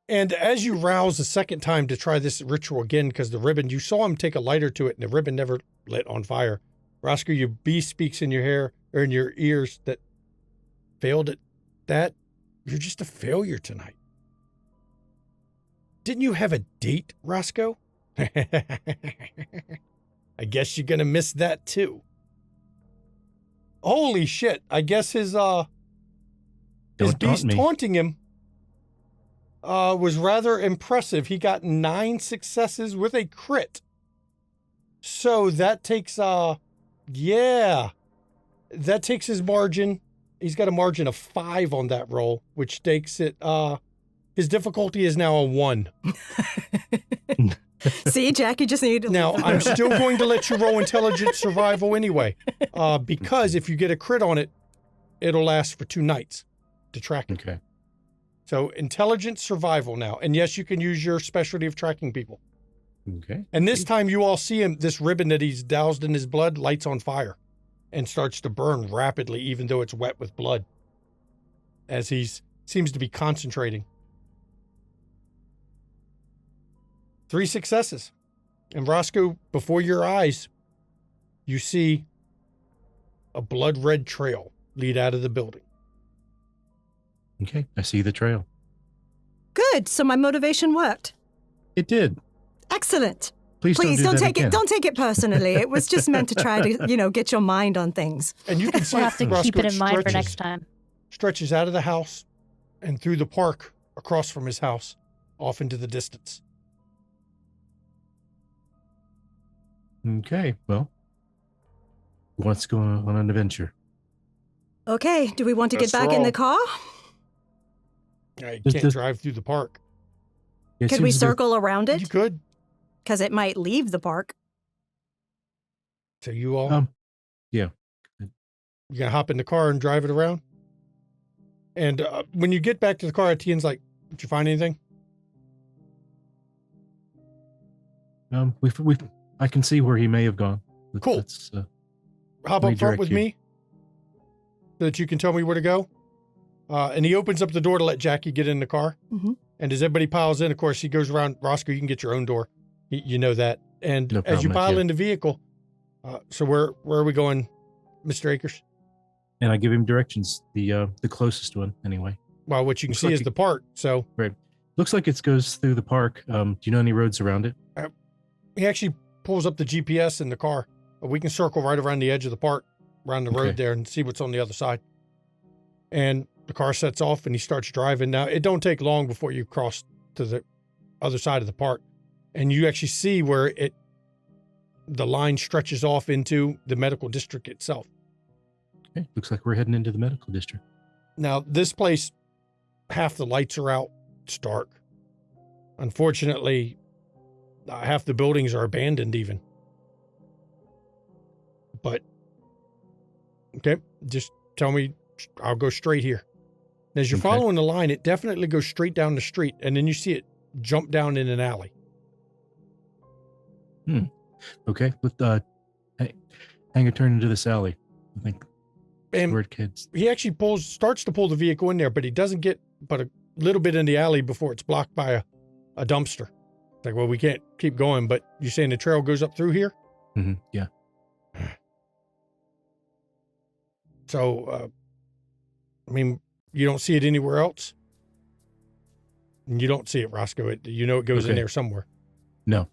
And as you rouse a second time to try this ritual again, because the ribbon, you saw him take a lighter to it and the ribbon never lit on fire. Roscoe, your bee speaks in your hair or in your ears that failed at that. You're just a failure tonight. Didn't you have a date, Roscoe? I guess you're going to miss that too. Holy shit. I guess his beast taunting him was rather impressive. He got 9 successes with a crit. So that takes, that takes his margin. He's got a margin of 5 on that roll, which takes it, his difficulty is now a 1. See, Jack, you just need to... Now, I'm still going to let you roll intelligent survival anyway, because if you get a crit on it, it'll last for 2 nights to track it. Okay. So intelligent survival now. And yes, you can use your specialty of tracking people. Okay. And this time you all see him, this ribbon that he's doused in his blood lights on fire and starts to burn rapidly, even though it's wet with blood, as he seems to be concentrating. 3 successes. And Roscoe, before your eyes, you see a blood red trail lead out of the building. Okay. I see the trail. Good. So my motivation worked. It did. Excellent. Please don't take it personally. It was just meant to try to, get your mind on things. And you can see We'll have to Roscoe, keep it in mind for next time. Stretches out of the house and through the park across from his house, off into the distance. Okay. Well, let's go on an adventure. Okay. Do we want to get back in the car? I can't drive through the park. Could we circle around it? You could. Because it might leave the park. So you all... yeah. You gonna hop in the car and drive it around? And when you get back to the car, Etienne's like, did you find anything? I can see where he may have gone. Cool. Hop up front with me so that you can tell me where to go. And he opens up the door to let Jackie get in the car. Mm-hmm. And as everybody piles in, of course, he goes around. Roscoe, you can get your own door. You know that. And no problem, as you pile in the vehicle, so where are we going, Mr. Akers? And I give him directions, the closest one, anyway. Well, what you can see is the park, so... Right. Looks like it goes through the park. Do you know any roads around it? He actually pulls up the GPS in the car. We can circle right around the edge of the park, around the road there, and see what's on the other side. And the car sets off, and he starts driving. Now, it don't take long before you cross to the other side of the park. And you actually see where the line stretches off into the medical district itself. Okay, looks like we're heading into the medical district. Now, this place, half the lights are out. It's dark. Unfortunately, half the buildings are abandoned even. But, okay, just tell me, I'll go straight here. And as you're following the line, it definitely goes straight down the street, and then you see it jump down in an alley. Okay, hang a turn into this alley. I think where kids. He actually starts to pull the vehicle in there, but he doesn't get but a little bit in the alley before it's blocked by a dumpster. It's like, well, we can't keep going, but you're saying the trail goes up through here? Mm-hmm. Yeah. So, you don't see it anywhere else? And you don't see it, Roscoe. It goes in there somewhere. No,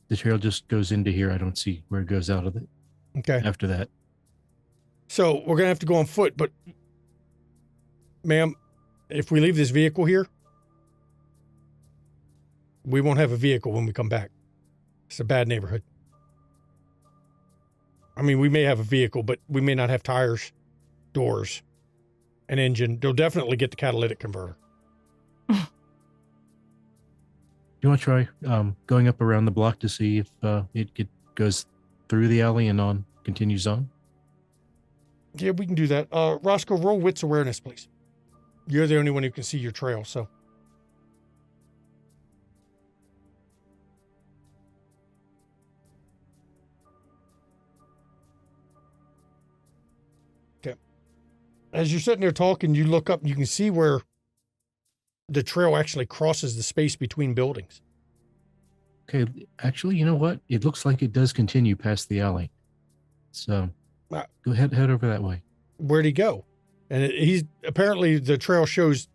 the trail just goes into here. I don't see where it goes out of it. Okay. After that. So we're going to have to go on foot, but ma'am, if we leave this vehicle here, we won't have a vehicle when we come back. It's a bad neighborhood. We may have a vehicle, but we may not have tires, doors, an engine. They'll definitely get the catalytic converter. You want to try going up around the block to see if it goes through the alley and continues on? Yeah, we can do that. Roscoe, roll wits awareness, please. You're the only one who can see your trail, so. Okay. As you're sitting there talking, you look up and you can see where the trail actually crosses the space between buildings. Okay, actually, you know what? It looks like it does continue past the alley. So go ahead, head over that way. Where'd he go? And he's apparently the trail shows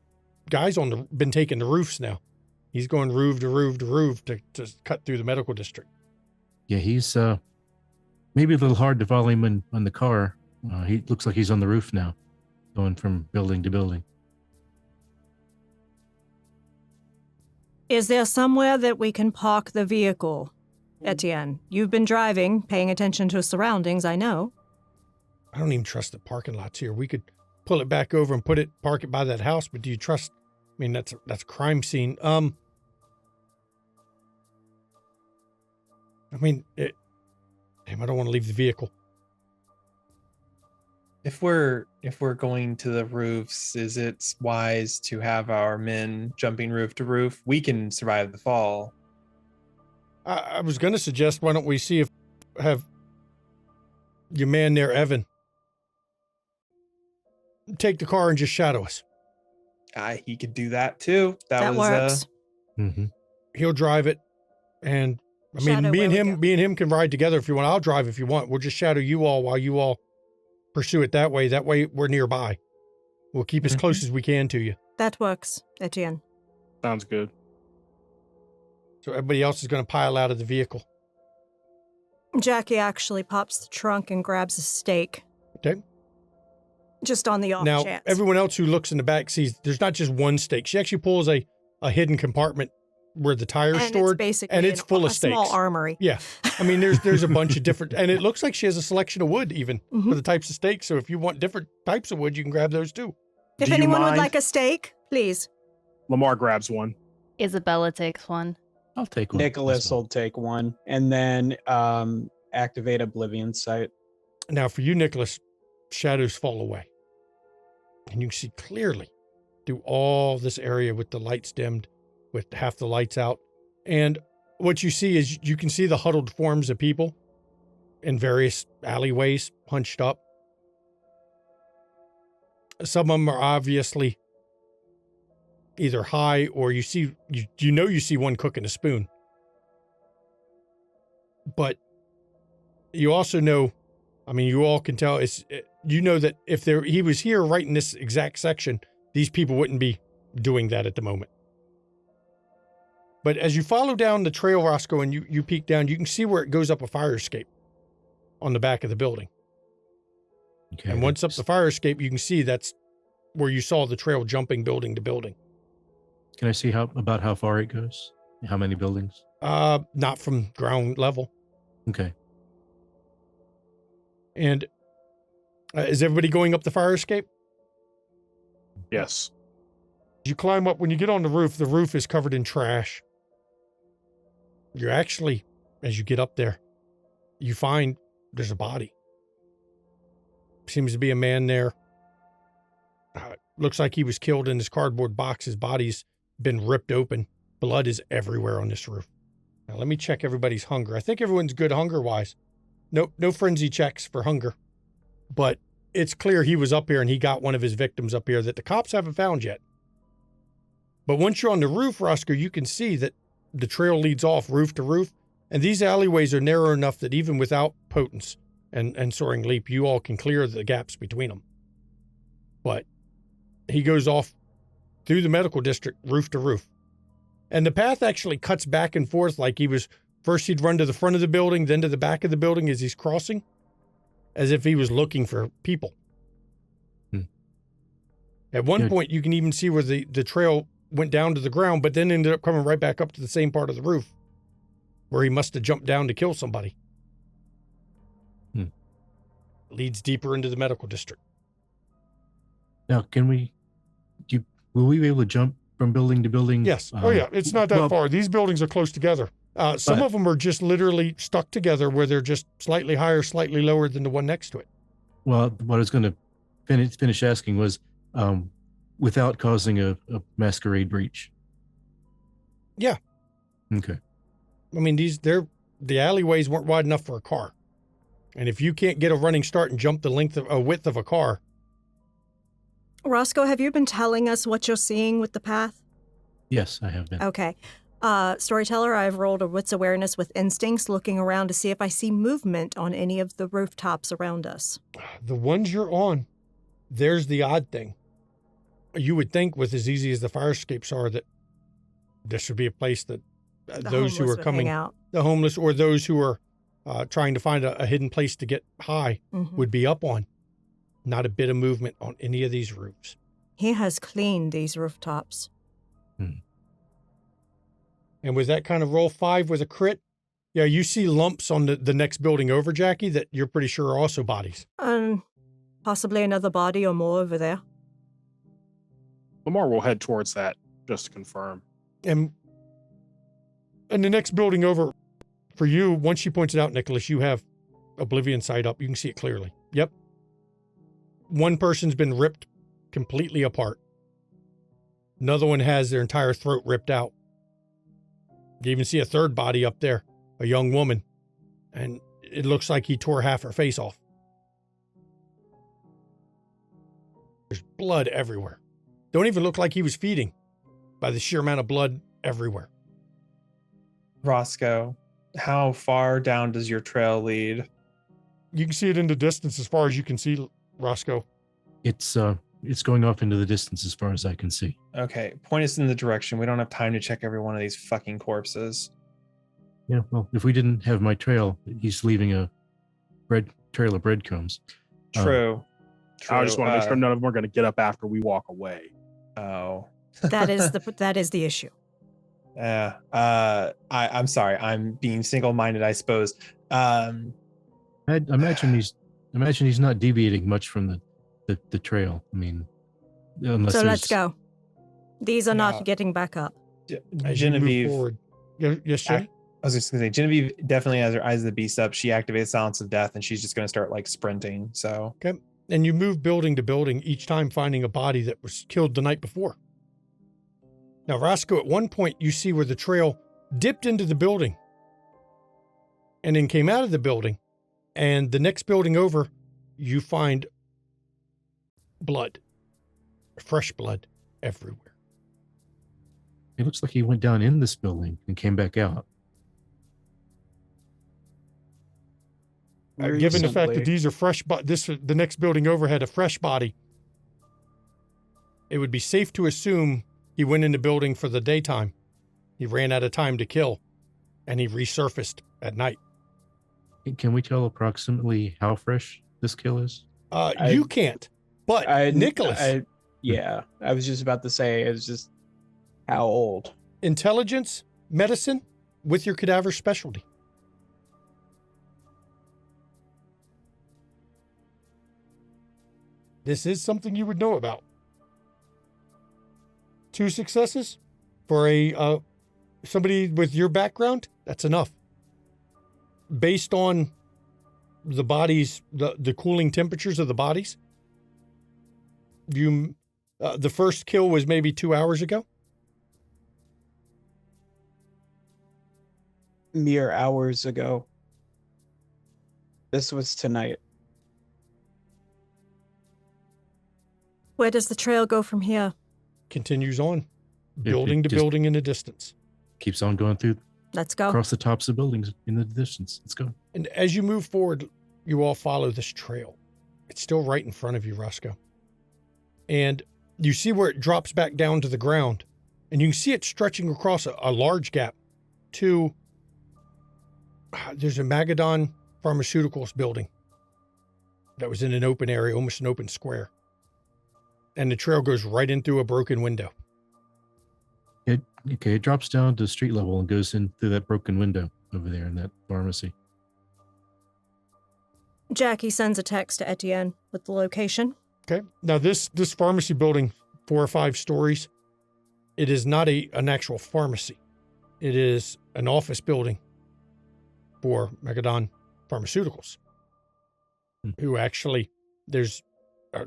guys been taking the roofs now. He's going roof to roof to roof to cut through the medical district. Yeah, he's maybe a little hard to follow him on the car. He looks like he's on the roof now, going from building to building. Is there somewhere that we can park the vehicle, Etienne? You've been driving, paying attention to surroundings, I know. I don't even trust the parking lots here. We could pull it back over and park it by that house, but do you trust? I mean, that's a crime scene. I mean, damn, I don't want to leave the vehicle. If we're going to the roofs, is it wise to have our men jumping roof to roof? We can survive the fall. I was going to suggest, why don't we see if have your man there, Evan, take the car and just shadow us. He could do that too. That works. He'll drive it, and I mean, Shadow me and where him can ride together if you want. I'll drive if you want. We'll just shadow you all while you all pursue it that way. That way we're nearby. We'll keep as close as we can to you. That works, Etienne. Sounds good. So everybody else is going to pile out of the vehicle. Jackie actually pops the trunk and grabs a steak. Okay. Just on the off Now, chance. everyone else who looks in the back sees there's not just one steak. She actually pulls a hidden compartment where the tire's and stored, it's basically and it's full of a steaks. small armory. Yeah. I mean, there's a bunch of different, and it looks like she has a selection of wood even for the types of steaks. So if you want different types of wood, you can grab those too. If Do you anyone would mind? like a steak, please. Lamar grabs one. Isabella takes one. I'll take one. Nicholas will take one, and then activate Oblivion Sight. Now, for you, Nicholas, shadows fall away. And you can see clearly through all this area with the lights dimmed, with half the lights out. And what you see is you can see the huddled forms of people in various alleyways, hunched up. Some of them are obviously either high or you see one cooking a spoon. But you also know, I mean, you all can tell, you know that if he was here right in this exact section, these people wouldn't be doing that at the moment. But as you follow down the trail, Roscoe, and you peek down, you can see where it goes up a fire escape on the back of the building. Okay. And once up the fire escape, you can see that's where you saw the trail jumping building to building. Can I see about how far it goes? How many buildings? Not from ground level. Okay. And is everybody going up the fire escape? Yes. You climb up. When you get on the roof is covered in trash. You're actually, as you get up there, you find there's a body. Seems to be a man there. Looks like he was killed in his cardboard box. His body's been ripped open. Blood is everywhere on this roof. Now, let me check everybody's hunger. I think everyone's good hunger-wise. No frenzy checks for hunger. But it's clear he was up here and he got one of his victims up here that the cops haven't found yet. But once you're on the roof, Roscoe, you can see that the trail leads off roof to roof. And these alleyways are narrow enough that even without potence and soaring leap, you all can clear the gaps between them. But he goes off through the medical district, roof to roof. And the path actually cuts back and forth like first he'd run to the front of the building, then to the back of the building as he's crossing, as if he was looking for people. At one point, you can even see where the trail went down to the ground, but then ended up coming right back up to the same part of the roof where he must have jumped down to kill somebody. Leads deeper into the medical district. Now, will we be able to jump from building to building? Yes. It's not that far. These buildings are close together. Some of them are just literally stuck together where they're just slightly higher, slightly lower than the one next to it. Well, what I was going to finish asking was, without causing a masquerade breach. Yeah. Okay. I mean, the alleyways weren't wide enough for a car. And if you can't get a running start and jump the width of a car, Roscoe, have you been telling us what you're seeing with the path? Yes, I have been. Okay. Storyteller, I've rolled a wits awareness with instincts, looking around to see if I see movement on any of the rooftops around us. The ones you're on, there's the odd thing. You would think with as easy as the fire escapes are that this would be a place that those who homeless are would coming, hang out. the homeless or those who are trying to find a hidden place to get high Mhm. would be up on. Not a bit of movement on any of these roofs. He has cleaned these rooftops. And with that kind of roll 5 with a crit, yeah, you see lumps on the next building over, Jackie, that you're pretty sure are also bodies. Possibly another body or more over there. Lamar will head towards that just to confirm. And the next building over for you, once she points it out, Nicholas, you have Oblivion sight up. You can see it clearly. Yep. One person's been ripped completely apart. Another one has their entire throat ripped out. You even see a third body up there, a young woman, and it looks like he tore half her face off. There's blood everywhere. Don't even look like he was feeding by the sheer amount of blood everywhere. Roscoe, how far down does your trail lead? You can see it in the distance as far as you can see, Roscoe. It's going off into the distance as far as I can see. Okay, point us in the direction. We don't have time to check every one of these fucking corpses. Yeah, well, if we didn't have my trail, he's leaving a trail of breadcrumbs. True. I just want to make sure none of them are going to get up after we walk away. Oh. That is the issue. Yeah. I'm sorry. I'm being single-minded, I suppose. I imagine he's not deviating much from the trail. I mean, unless So let's go. These are not No. getting back up. As you move Genevieve. forward. Yes, Jay? I was just gonna say, Genevieve definitely has her eyes of the beast up. She activates Silence of Death, and she's just gonna start like sprinting. So And you move building to building, each time finding a body that was killed the night before. Now, Roscoe, at one point, you see where the trail dipped into the building and then came out of the building. And the next building over, you find blood, fresh blood everywhere. it looks like he went down in this building and came back out. Given the fact that these are fresh, the next building over had a fresh body, it would be safe to assume he went in the building for the daytime. He ran out of time to kill, and he resurfaced at night. Can we tell approximately how fresh this kill is? You can't, but Nicholas. I was just about to say, it's just how old? Intelligence, medicine, with your cadaver specialty. This is something you would know about. 2 successes for somebody with your background. That's enough. Based on the bodies, the cooling temperatures of the bodies. The first kill was maybe 2 hours ago. Mere hours ago. This was tonight. Where does the trail go from here? Continues on, It building to just building in the distance. Keeps on going through Let's go. across the tops of buildings in the distance. Let's go. And as you move forward, you all follow this trail. It's still right in front of you, Roscoe. And you see where it drops back down to the ground. And you can see it stretching across a large gap to, there's a Magadon Pharmaceuticals building that was in an open area, almost an open square. And the trail goes right in through a broken window. It drops down to street level and goes in through that broken window over there in that pharmacy. Jackie sends a text to Etienne with the location. Okay. Now this pharmacy building, 4 or 5 stories, it is not an actual pharmacy. It is an office building for Magadon Pharmaceuticals. Who actually, there's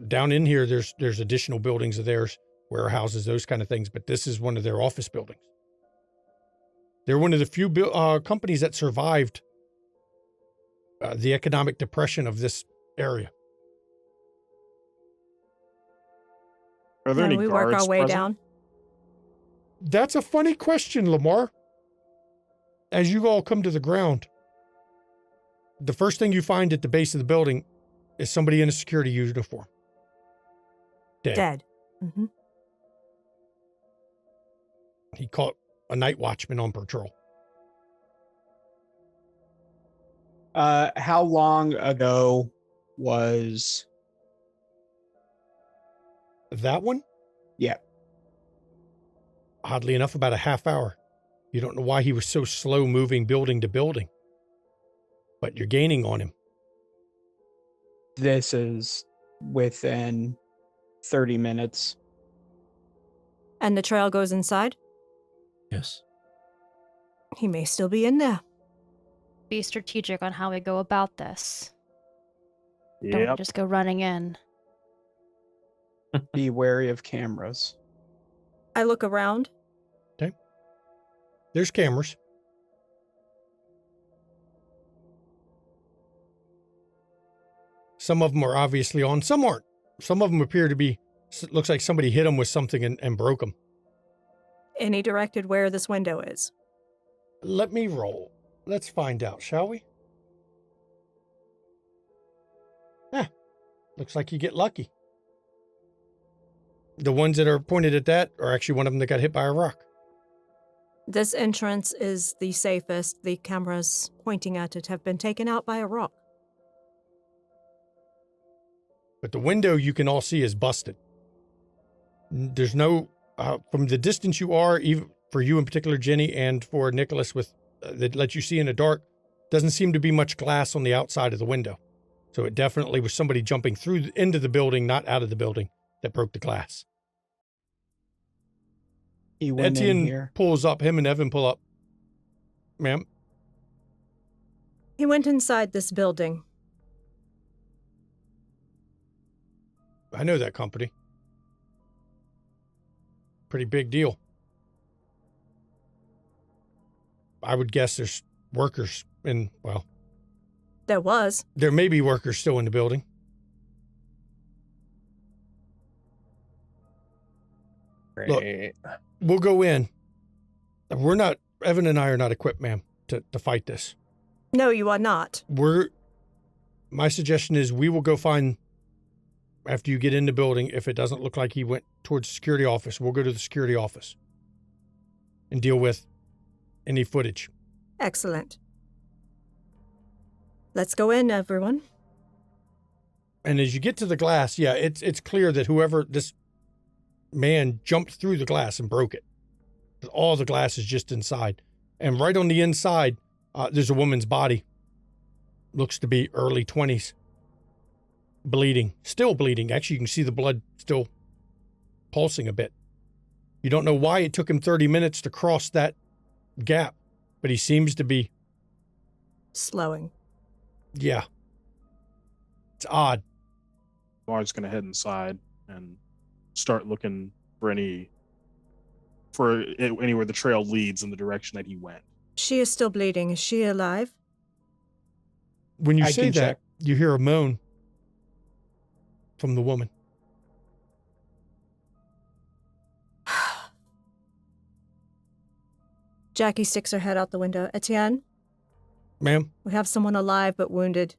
down in here, there's additional buildings of theirs, warehouses, those kind of things, but this is one of their office buildings. They're one of the few companies that survived the economic depression of this area. Are there And any we guards work our way present? down. That's a funny question, Lamar. As you all come to the ground, the first thing you find at the base of the building is somebody in a security uniform. Dead. Mm-hmm. He caught a night watchman on patrol. How long ago was That one? Yeah. Oddly enough, about a half hour. You don't know why he was so slow moving building to building, but you're gaining on him. this? Is within 30 minutes. And the trail goes inside? Yes. He may still be in there. Be strategic on how we go about this. Don't Yep. just go running in. Be wary of cameras. I look around. There's cameras. Some of them are obviously on, some aren't. Some of them appear to be, looks like somebody hit them with something and broke them. Any directed where this window is? Let me roll. Let's find out, shall we? Looks like you get lucky. The ones that are pointed at that are actually one of them that got hit by a rock. This entrance is the safest. The cameras pointing at it have been taken out by a rock. But the window you can all see is busted. There's no, from the distance you are, even for you in particular, Jenny, and for Nicholas with that lets you see in the dark, doesn't seem to be much glass on the outside of the window. So it definitely was somebody jumping through into the building, not out of the building, that broke the glass. He went in Etienne here. pulls up, him and Evan pull up. Ma'am, He went inside this building. I know that company. Pretty big deal. I would guess there's workers in, well, There was. there may be workers still in the building. Look. Great. We'll go in. We're not, Evan and I are not equipped, ma'am, to fight this. No, you are not. My suggestion is we will go find, after you get in the building, if it doesn't look like he went towards the security office, we'll go to the security office and deal with any footage. Excellent. Let's go in, everyone. And as you get to the glass, yeah, it's clear that whoever this man jumped through the glass and broke it. All the glass is just inside. And right on the inside, there's a woman's body. Looks to be early 20s. Bleeding. Still bleeding. Actually, you can see the blood still pulsing a bit. You don't know why it took him 30 minutes to cross that gap, but he seems to be, Slowing. yeah. It's odd. Lamar's gonna head inside and start looking for anywhere the trail leads in the direction that he went. She is still bleeding. Is she alive? When you I say can that, check. you hear a moan from the woman. Jackie sticks her head out the window. Etienne, Ma'am? we have someone alive but wounded.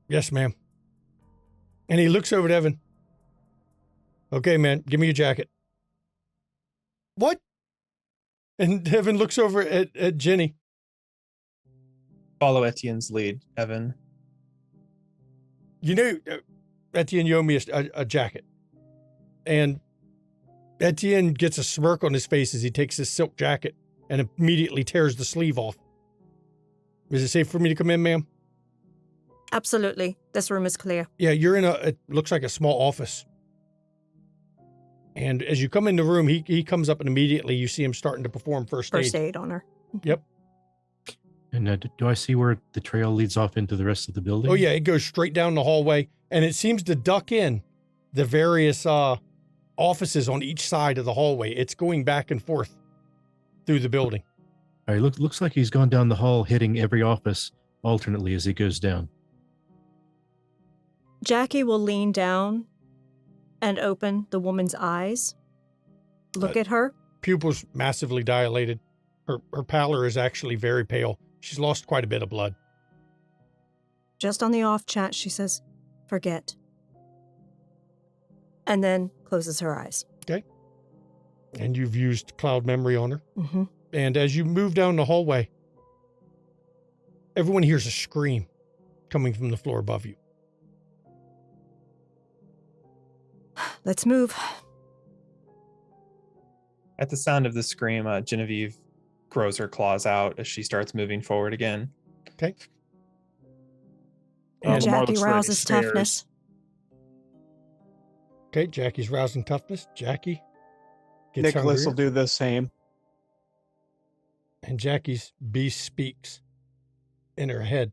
Yes, ma'am. And he looks over at Evan. Okay, man, give me your jacket. What? And Evan looks over at Jenny. Follow Etienne's lead, Evan. You know, Etienne, you owe me a jacket. And Etienne gets a smirk on his face as he takes his silk jacket and immediately tears the sleeve off. Is it safe for me to come in, ma'am? Absolutely. This room is clear. Yeah, you're in it looks like a small office. And as you come in the room, he comes up and immediately you see him starting to perform first aid. First aid on her. Yep. And do I see where the trail leads off into the rest of the building? Oh, yeah, it goes straight down the hallway, and it seems to duck in the various offices on each side of the hallway. It's going back and forth through the building. All right, looks like he's gone down the hall, hitting every office alternately as he goes down. Jackie will lean down and open the woman's eyes. Look at her. Pupils massively dilated. Her pallor is actually very pale. She's lost quite a bit of blood. Just on the off chance, she says, forget. And then closes her eyes. Okay. And you've used cloud memory on her. Mm-hmm. And as you move down the hallway, everyone hears a scream coming from the floor above you. Let's move. At the sound of the scream, Genevieve grows her claws out as she starts moving forward again. Okay. Lamar Jackie looks ready. rouses Stares. toughness. Okay, Jackie's rousing toughness. Jackie gets Nicholas will hungrier. do the same. And Jackie's beast speaks in her head.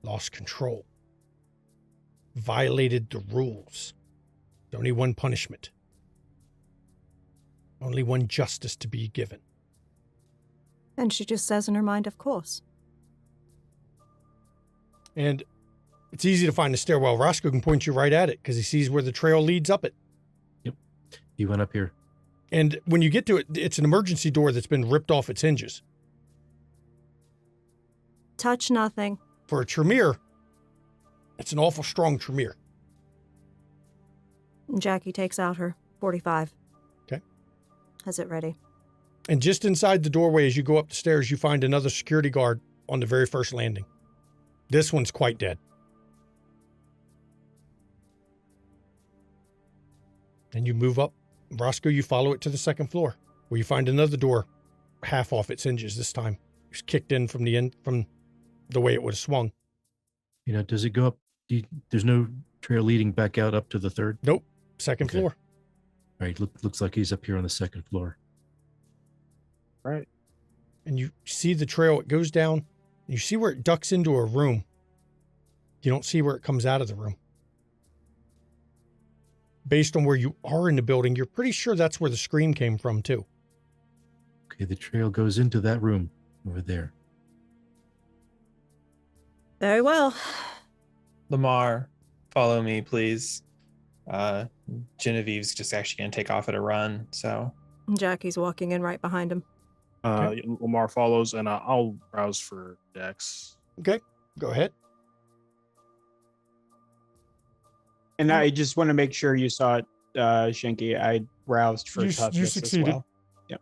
Lost control. Violated the rules. There's only one punishment. Only one justice to be given. And she just says in her mind, of course. And it's easy to find the stairwell. Roscoe can point you right at it because he sees where the trail leads up it. He went up here. And when you get to it, it's an emergency door that's been ripped off its hinges. Touch nothing. For a Tremere, it's an awful strong Tremere. And Jackie takes out her 45. Okay. Has it ready. And just inside the doorway, as you go up the stairs, you find another security guard on the very first landing. This one's quite dead. And you move up. Roscoe, you follow it to the second floor, where you find another door, half off its hinges this time. It's kicked in from the end, from the way it would have swung. Does it go up? There's no trail leading back out up to the third? Nope. Second Okay. floor. All right, looks like he's up here on the second floor. Right. And you see the trail. It goes down. You see where it ducks into a room. You don't see where it comes out of the room. Based on where you are in the building, you're pretty sure that's where the scream came from, too. Okay, the trail goes into that room over there. Very well. Lamar, follow me, please. Genevieve's just actually going to take off at a run, so... And Jackie's walking in right behind him. Lamar follows, and I'll browse for Dex. Okay, go ahead. And I just want to make sure you saw it, Shinky. I browsed for You toughness succeeded. as well. Yep.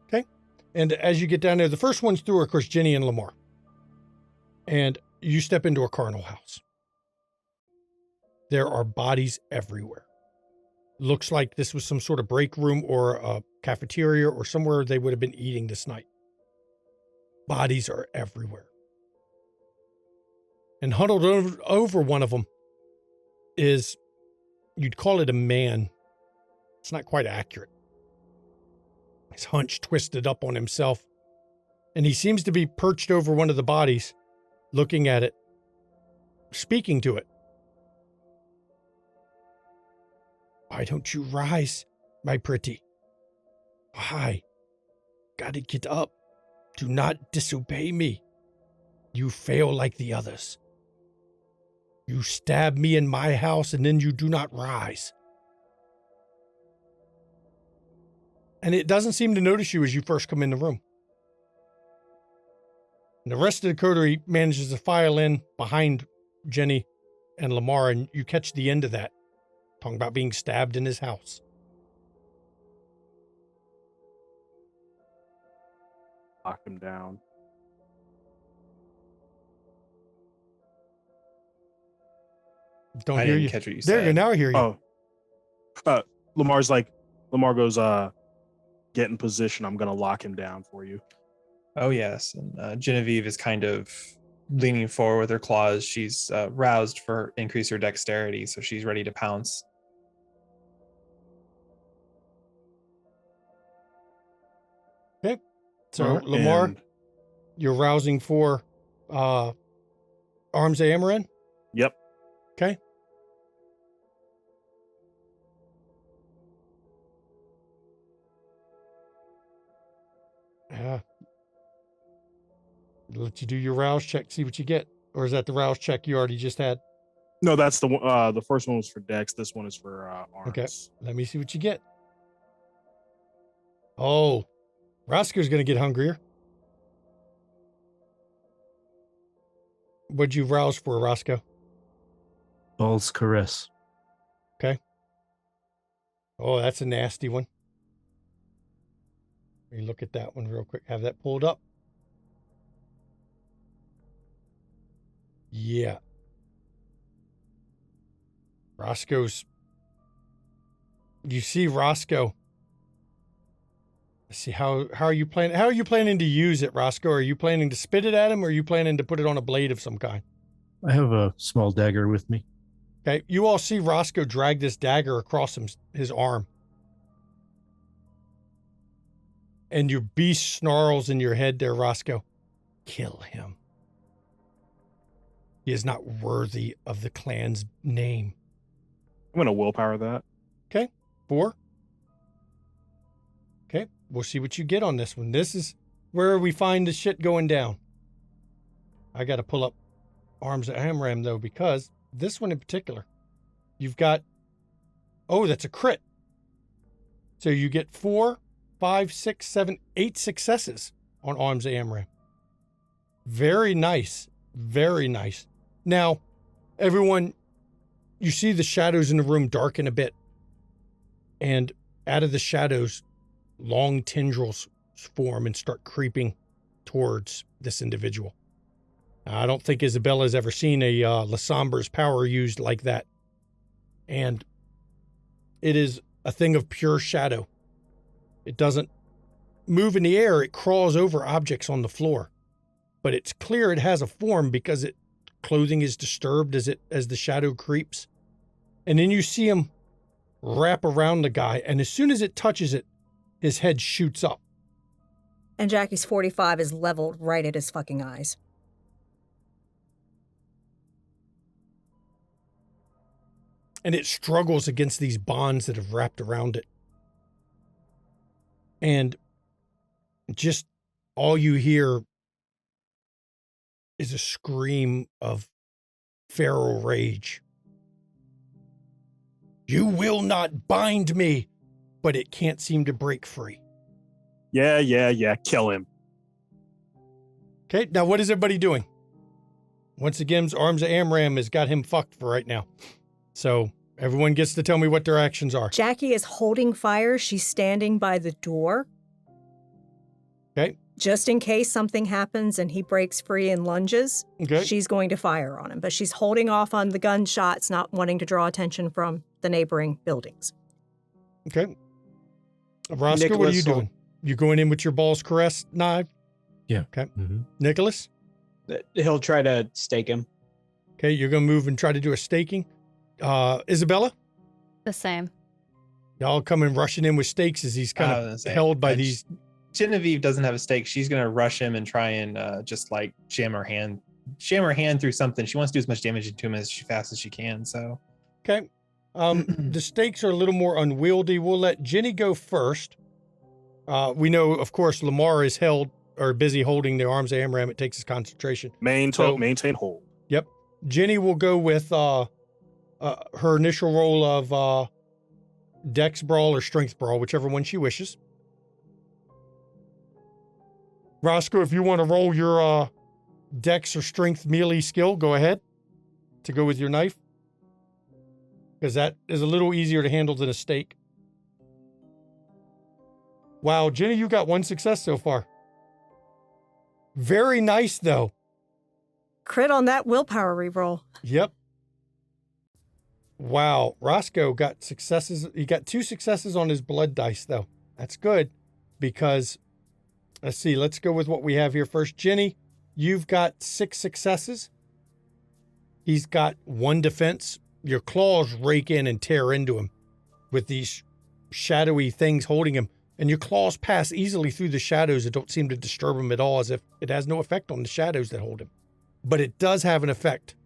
Okay. And as you get down there, the first ones through are, of course, Jenny and Lamar. And you step into a carnal house. There are bodies everywhere. Looks like this was some sort of break room or a cafeteria or somewhere they would have been eating this night. Bodies are everywhere. And huddled over one of them is, you'd call it a man. It's not quite accurate. His hunch twisted up on himself. And he seems to be perched over one of the bodies, looking at it, speaking to it. Why don't you rise, my pretty? Why? Gotta get up. Do not disobey me. You fail like the others. You stab me in my house and then you do not rise. And it doesn't seem to notice you as you first come in the room. And the rest of the coterie manages to file in behind Jenny and Lamar, and you catch the end of that, talking about being stabbed in his house. Lock him down. Don't I hear didn't you. catch what you There you go. said. Now I hear you. Oh. Lamar goes, get in position. I'm going to lock him down for you. Oh, yes. And Genevieve is kind of leaning forward with her claws. She's roused for increase her dexterity, so she's ready to pounce. Okay. So, Lamar, And- you're rousing for Arms Amaran? Yep. Okay. Let you do your rouse check, see what you get. Or is that the rouse check you already just had? No, that's the one. The first one was for Dex. This one is for arms. Okay. Let me see what you get. Oh, Roscoe's going to get hungrier. What'd you rouse for, Roscoe? Ball's caress. Oh, that's a nasty one. Let me look at that one real quick. Have that pulled up. Yeah. Roscoe's. You see Roscoe. Let's see, how are you planning? How are you planning to use it, Roscoe? Are you planning to spit it at him, or are you planning to put it on a blade of some kind? I have a small dagger with me. Okay, you all see Roscoe drag this dagger across his arm. And your beast snarls in your head there, Roscoe. Kill him. He is not worthy of the clan's name. I'm going to willpower that. Okay, 4. Okay, we'll see what you get on this one. This is where we find the shit going down. I got to pull up Arms of Amram, though, because this one in particular, you've got, oh, that's a crit. So you get 4, 5, 6, 7, 8 successes on Arms of Amram. Very nice. Very nice. Now, everyone, you see the shadows in the room darken a bit. And out of the shadows, long tendrils form and start creeping towards this individual. I don't think Isabella's ever seen a Lasombra's power used like that. And it is a thing of pure shadow. It doesn't move in the air. It crawls over objects on the floor. But it's clear it has a form because clothing is disturbed as the shadow creeps. And then you see him wrap around the guy, and as soon as it touches it, his head shoots up. And Jackie's 45 is leveled right at his fucking eyes. And it struggles against these bonds that have wrapped around it. And just all you hear is a scream of feral rage. You will not bind me, but it can't seem to break free. Yeah. Kill him. Okay, now what is everybody doing? Once again, Arms of Amram has got him fucked for right now. So everyone gets to tell me what their actions are. Jackie is holding fire. She's standing by the door. Okay. Just in case something happens and he breaks free and lunges, Okay. she's going to fire on him. But she's holding off on the gunshots, not wanting to draw attention from the neighboring buildings. Okay. Roscoe, what are you doing? You going in with your balls caress knife? Yeah. Okay. Mm-hmm. Nicholas? He'll try to stake him. Okay, you're going to move and try to do a staking. Isabella? The same. Y'all coming rushing in with stakes as he's kind of held by these. Genevieve doesn't have a stake. She's going to rush him and try and just like jam her hand through something. She wants to do as much damage to him as fast as she can. So, okay. The stakes are a little more unwieldy. We'll let Jenny go first. We know, of course, Lamar is held or busy holding the Arms of Amram. It takes his concentration. Maintain hold. Yep. Jenny will go with her initial roll of Dex Brawl or Strength Brawl, whichever one she wishes. Roscoe, if you want to roll your Dex or Strength melee skill, go ahead to go with your knife. Because that is a little easier to handle than a stake. Wow, Jenny, you got 1 success so far. Very nice, though. Crit on that willpower reroll. Yep. Wow, Roscoe got successes. He got 2 successes on his blood dice, though. That's good because, let's see, let's go with what we have here first. Jenny, you've got 6 successes. He's got 1 defense. Your claws rake in and tear into him with these shadowy things holding him. And your claws pass easily through the shadows that don't seem to disturb him at all, as if it has no effect on the shadows that hold him. But it does have an effect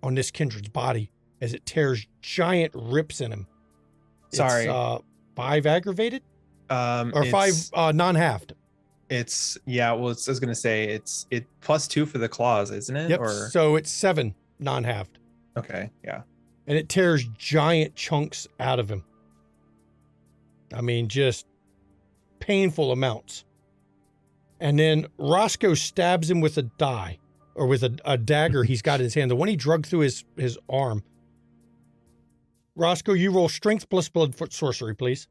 on this kindred's body as it tears giant rips in him. Sorry. It's 5 aggravated? Or 5 non-halved. It's yeah. Well, I was gonna say it +2 for the claws, isn't it? Yep. Or So it's 7 non-halved. okay, yeah. And it tears giant chunks out of him. I mean, just painful amounts. And then Roscoe stabs him with a die, or with a dagger he's got in his hand, the one he drugged through his arm. Roscoe, you roll strength plus bloodfoot sorcery, please.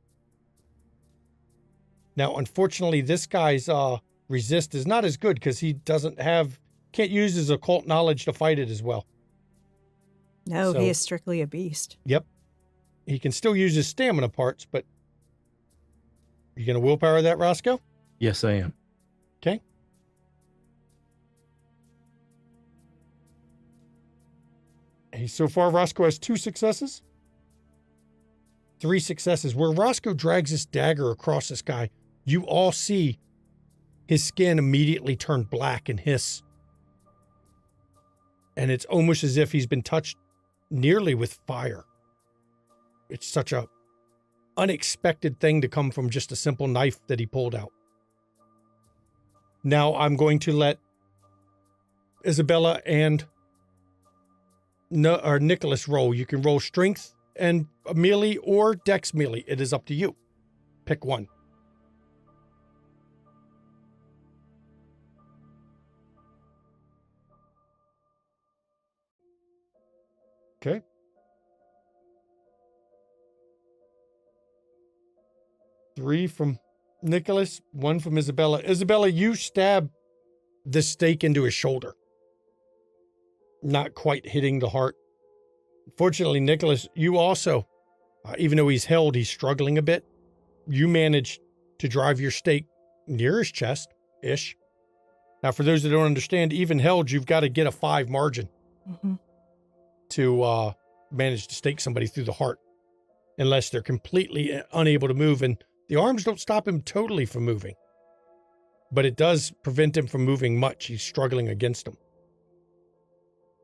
Now, unfortunately, this guy's resist is not as good because he can't use his occult knowledge to fight it as well. No, So- he is strictly a beast. Yep. He can still use his stamina parts, but you going to willpower that, Roscoe? Yes, I am. Okay. So far, Roscoe has 2 successes. 3 successes. Where Roscoe drags this dagger across this guy, you all see his skin immediately turn black and hiss. And it's almost as if he's been touched nearly with fire. It's such a unexpected thing to come from just a simple knife that he pulled out. Now I'm going to let Isabella and Nicholas roll. You can roll strength and melee or dex melee. It is up to you. Pick one. Okay. Three from Nicholas, 1 from Isabella. Isabella, you stab the stake into his shoulder. Not quite hitting the heart. Fortunately, Nicholas, you also, even though he's held, he's struggling a bit. You manage to drive your stake near his chest-ish. Now, for those that don't understand, even held, you've got to get a 5 margin to manage to stake somebody through the heart, unless they're completely unable to move. And the arms don't stop him totally from moving, but it does prevent him from moving much. He's struggling against them.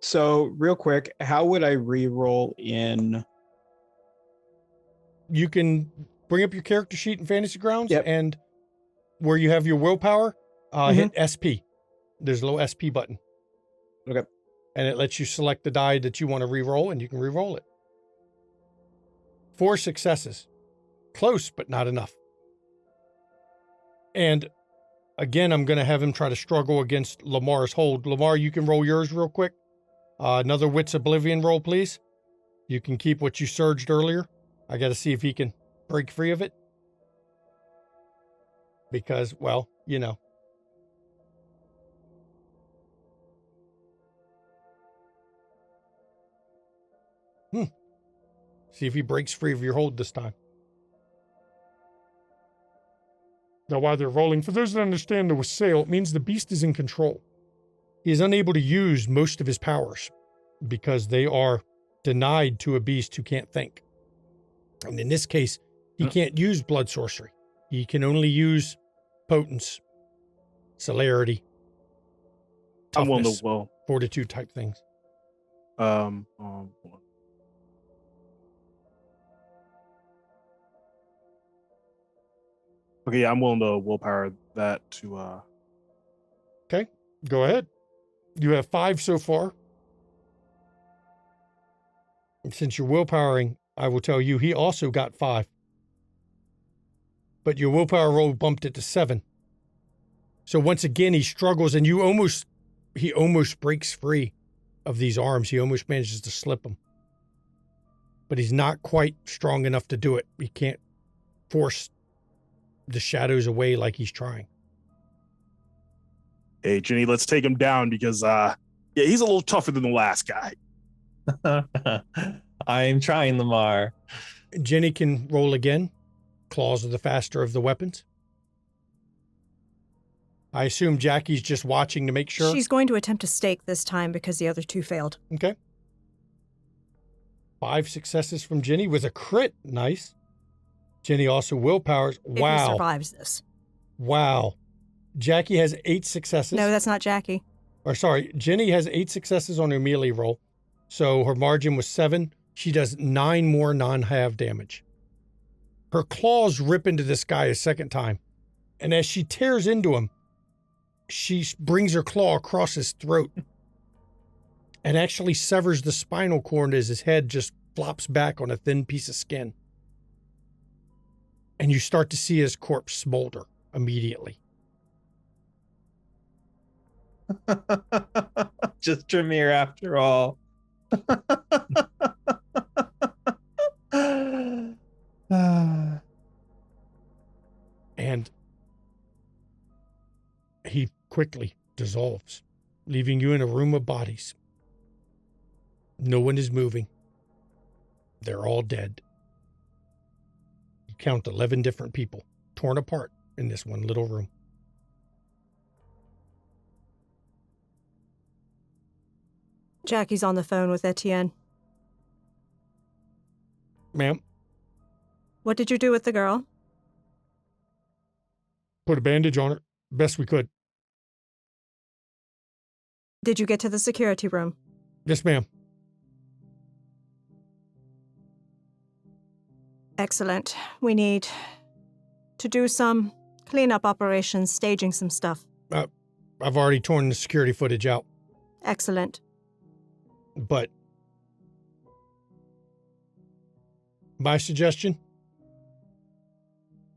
So, real quick, how would I re-roll in? You can bring up your character sheet in Fantasy Grounds, Yep. and where you have your willpower, hit SP. There's a little SP button. Okay. And it lets you select the die that you want to re-roll, and you can re-roll it. 4 successes. Close, but not enough. And again, I'm going to have him try to struggle against Lamar's hold. Lamar, you can roll yours real quick. Another Wits Oblivion roll, please. You can keep what you surged earlier. I got to see if he can break free of it. Because, well, you know. See if he breaks free of your hold this time. Now, while they're rolling, for those that understand the wassail, it means the beast is in control. He is unable to use most of his powers because they are denied to a beast who can't think. And in this case, he can't use blood sorcery. He can only use potence, celerity, I'm willing toughness, to fortitude type things. Okay, yeah, I'm willing to willpower that to Okay, go ahead. You have 5 so far. And since you're willpowering, I will tell you he also got 5. But your willpower roll bumped it to 7. So once again, he struggles, and he almost breaks free of these arms. He almost manages to slip them. But he's not quite strong enough to do it. He can't force the shadows away like he's trying. hey Jenny, let's take him down because yeah, he's a little tougher than the last guy. I'm trying, Lamar. Jenny can roll again. Claws are the faster of the weapons. I assume Jackie's just watching to make sure. She's going to attempt to stake this time because the other 2 failed. Okay. 5 successes from Jenny with a crit. Nice. Jenny also willpowers. If he Wow. survives this. Wow. Jackie has 8 successes. No, that's not Jackie. Or sorry, Jenny has 8 successes on her melee roll. So her margin was 7. She does 9 more non-half damage. Her claws rip into this guy a second time. And as she tears into him, she brings her claw across his throat and actually severs the spinal cord as his head just flops back on a thin piece of skin. And you start to see his corpse smolder immediately. Just Tremere after all. And he quickly dissolves, leaving you in a room of bodies. No one is moving. They're all dead. You count 11 different people torn apart in this one little room. Jackie's on the phone with Etienne. Ma'am, What did you do with the girl? put a bandage on her best we could. Did you get to the security room? Yes, ma'am. Excellent. We need to do some cleanup operations, staging some stuff. I've already torn the security footage out, Excellent. but my suggestion,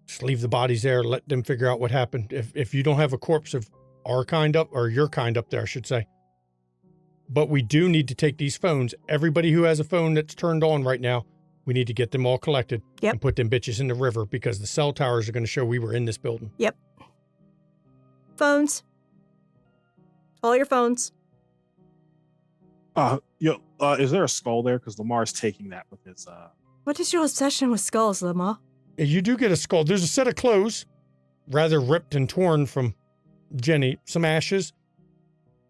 just leave the bodies there, let them figure out what happened. If you don't have a corpse of our kind up, or your kind up there, I should say. But we do need to take these phones. Everybody who has a phone that's turned on right now, we need to get them all collected and put them bitches in the river, because the cell towers are going to show we were in this building. Yep. Phones. All your phones. Is there a skull there? Because Lamar's taking that with his. What is your obsession with skulls, Lamar? You do get a skull. There's a set of clothes, rather ripped and torn from Jenny, some ashes,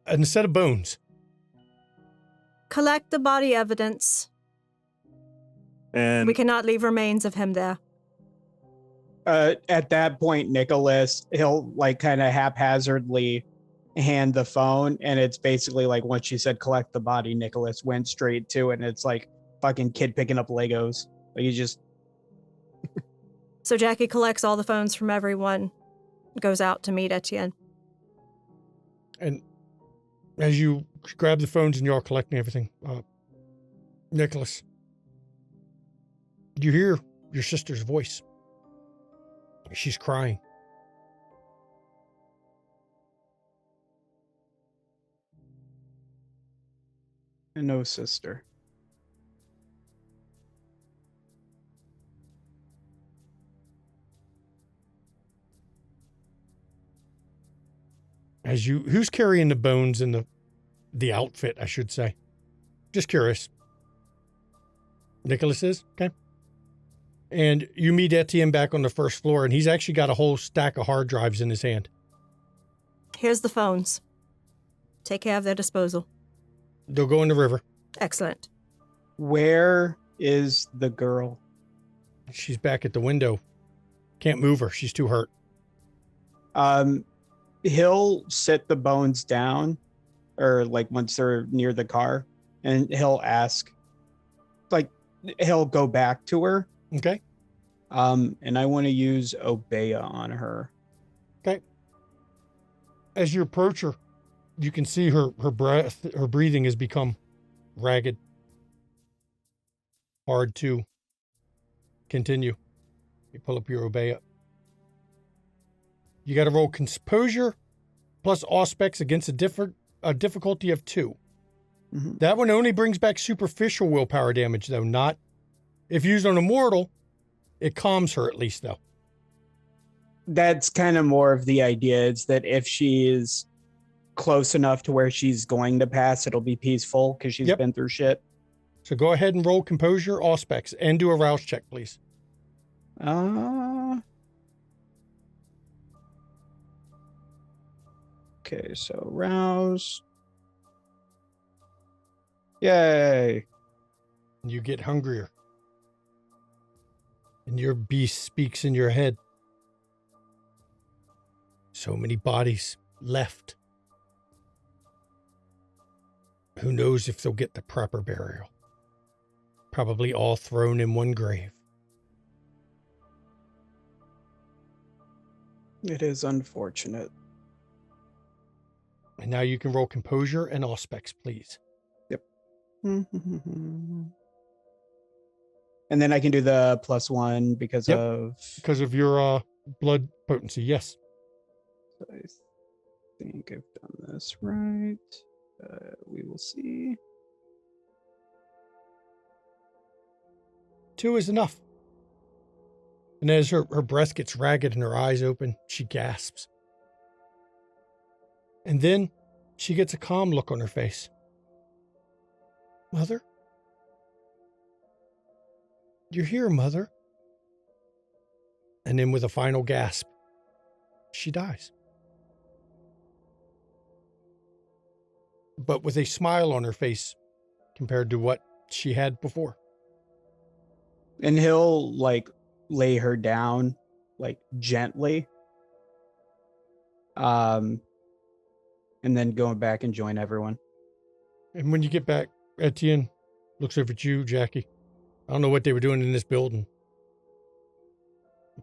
and a set of bones. Collect the body evidence. And We cannot leave remains of him there. At that point, Nicholas, he'll like kind of haphazardly hand the phone, and it's basically like once she said collect the body, Nicholas went straight to it, and it's like fucking kid picking up Legos. Like you just. So Jackie collects all the phones from everyone, goes out to meet Etienne. And as you grab the phones and you're all collecting everything, Nicholas, you hear your sister's voice. She's crying. No, sister. Who's carrying the bones and the outfit, I should say? Just curious. Nicholas is? Okay. And you meet Etienne back on the first floor, and he's actually got a whole stack of hard drives in his hand. Here's the phones. Take care of their disposal. They'll go in the river. Excellent. Where is the girl? She's back at the window. Can't move her. She's too hurt. He'll sit the bones down, or like once they're near the car, and he'll ask, like, he'll go back to her. Okay. And I want to use Obeya on her. Okay. As you approach her, you can see her breathing has become ragged. Hard to continue. You pull up your Obeya. You got to roll composure plus aspects against a difficulty of 2. Mm-hmm. That one only brings back superficial willpower damage, though. Not if used on a mortal. It calms her at least, though. That's kind of more of the idea. It's that if she is close enough to where she's going to pass, it'll be peaceful because she's been through shit. So go ahead and roll composure aspects and do a rouse check, please. Okay, so rouse. Yay. You get hungrier. And your beast speaks in your head. So many bodies left. Who knows if they'll get the proper burial? Probably all thrown in one grave. It is unfortunate. And now you can roll composure and auspex, please. And then I can do the +1 because Yep. of... Because of your blood potency, yes. I think I've done this right. We will see. 2 is enough. And as her breath gets ragged and her eyes open, she gasps. And then she gets a calm look on her face. Mother? You're here, Mother. And then with a final gasp, she dies. But with a smile on her face compared to what she had before. And he'll like lay her down like gently. And then going back and join everyone. And when you get back, Etienne looks over at you, Jackie. I don't know what they were doing in this building,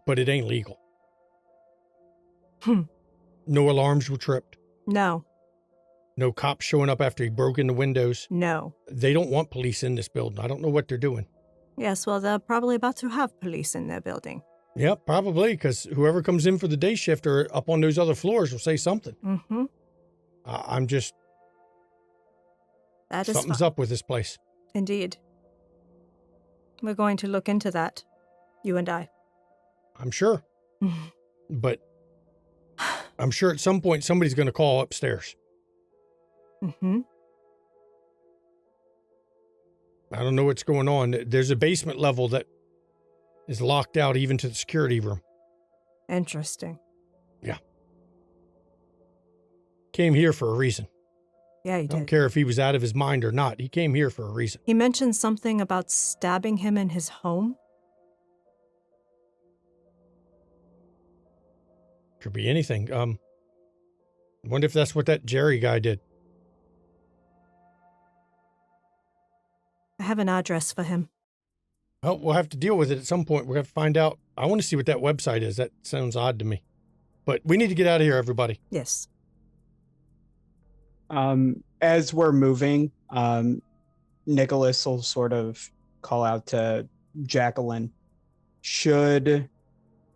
but it ain't legal. No alarms were tripped. No. No cops showing up after he broke in the windows. No. They don't want police in this building. I don't know what they're doing. Yes, well, they're probably about to have police in their building. Yeah, probably, because whoever comes in for the day shift or up on those other floors will say something. Mm-hmm. I'm just... That is something's up with this place. Indeed. We're going to look into that, you and I. I'm sure. But I'm sure at some point somebody's going to call upstairs. Mm-hmm. I don't know what's going on. There's a basement level that is locked out even to the security room. Interesting. Yeah. Came here for a reason. Yeah, he I don't did. care if he was out of his mind or not. He came here for a reason. He mentioned something about stabbing him in his home. Could be anything. Wonder if that's what that Jerry guy did. I have an address for him. Well, we'll have to deal with it at some point. We'll have to find out. I want to see what that website is. That sounds odd to me. But we need to get out of here, everybody. Yes. As we're moving, Nicholas will sort of call out to Jacqueline. Should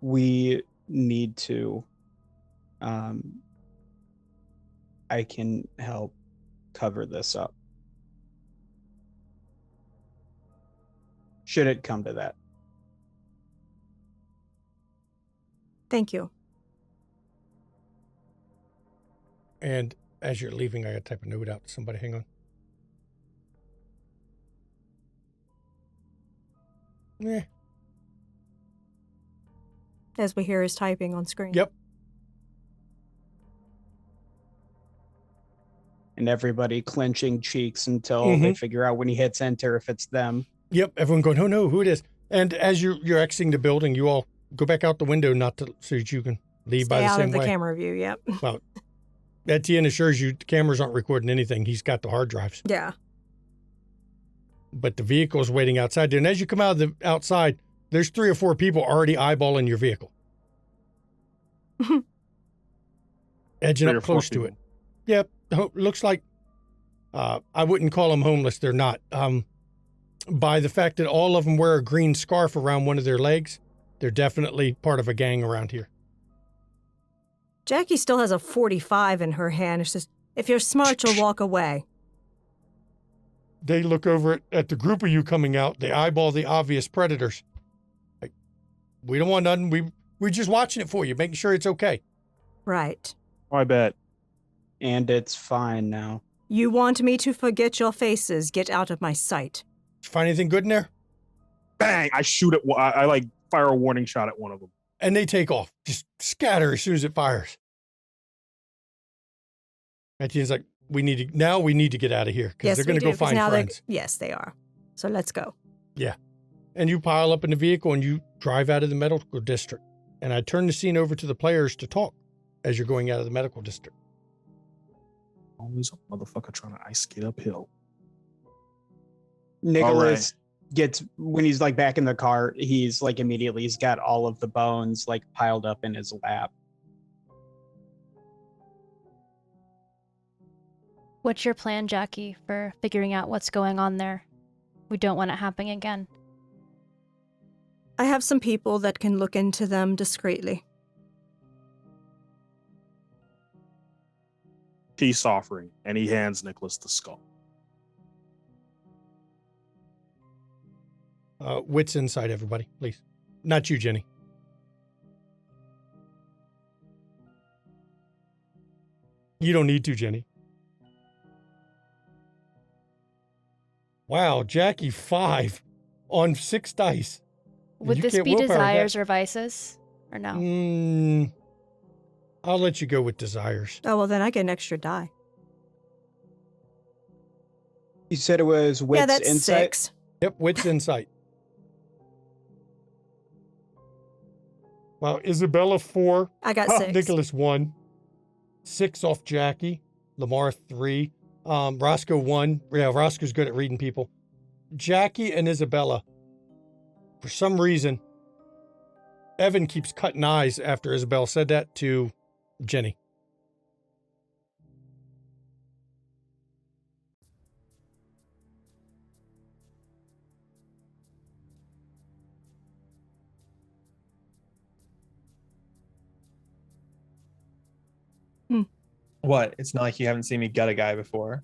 we need to, I can help cover this up. Should it come to that. Thank you. And as you're leaving, I got to type a note out to somebody. Hang on. Yeah. As we hear his typing on screen. Yep. And everybody clenching cheeks until they figure out when he hits enter if it's them. Yep. Everyone going, oh no, who it is. And as you're exiting the building, you all go back out the window so that you can leave Stay by the out same of the way. camera view, yep. Well, Etienne assures you the cameras aren't recording anything. He's got the hard drives. Yeah. But the vehicle's waiting outside there. And as you come out of the outside, there's 3 or 4 people already eyeballing your vehicle. Edging up close to it. Yep. Looks like, I wouldn't call them homeless. They're not. By the fact that all of them wear a green scarf around one of their legs, they're definitely part of a gang around here. Jackie still has a 45 in her hand. It's just, if you're smart, you'll walk away. They look over at the group of you coming out. They eyeball the obvious predators. Like, we don't want nothing. We're just watching it for you, making sure it's okay. Right. I bet. And it's fine now. You want me to forget your faces? Get out of my sight. Did you find anything good in there? Bang! I shoot at. I like fire a warning shot at one of them. And they take off. Just scatter as soon as it fires. Etienne's like, we need to get out of here because they're going to go find friends. Yes, they are. So let's go. Yeah. And you pile up in the vehicle and you drive out of the medical district. And I turn the scene over to the players to talk as you're going out of the medical district. Always a motherfucker trying to ice skate uphill. Nicholas gets, when he's like back in the car, he's like immediately, he's got all of the bones like piled up in his lap. What's your plan, Jackie, for figuring out what's going on there? We don't want it happening again. I have some people that can look into them discreetly. Peace offering, and he hands Nicholas the skull. Wits inside, everybody, please. Not you, Jenny. You don't need to, Jenny. Wow, Jackie, 5 on 6 dice. Would You this can't be willpower that. desires or vices? Or no? I'll let you go with desires. Oh, well, then I get an extra die. You said it was wits yeah, that's insight. 6. Yep, wits insight. Wow, Isabella 4. I got 6. Nicholas 1. 6 off Jackie. Lamar 3. Roscoe 1. Yeah, Roscoe's good at reading people. Jackie and Isabella. For some reason, Evan keeps cutting eyes after Isabel said that to Jenny. What? It's not like you haven't seen me gut a guy before.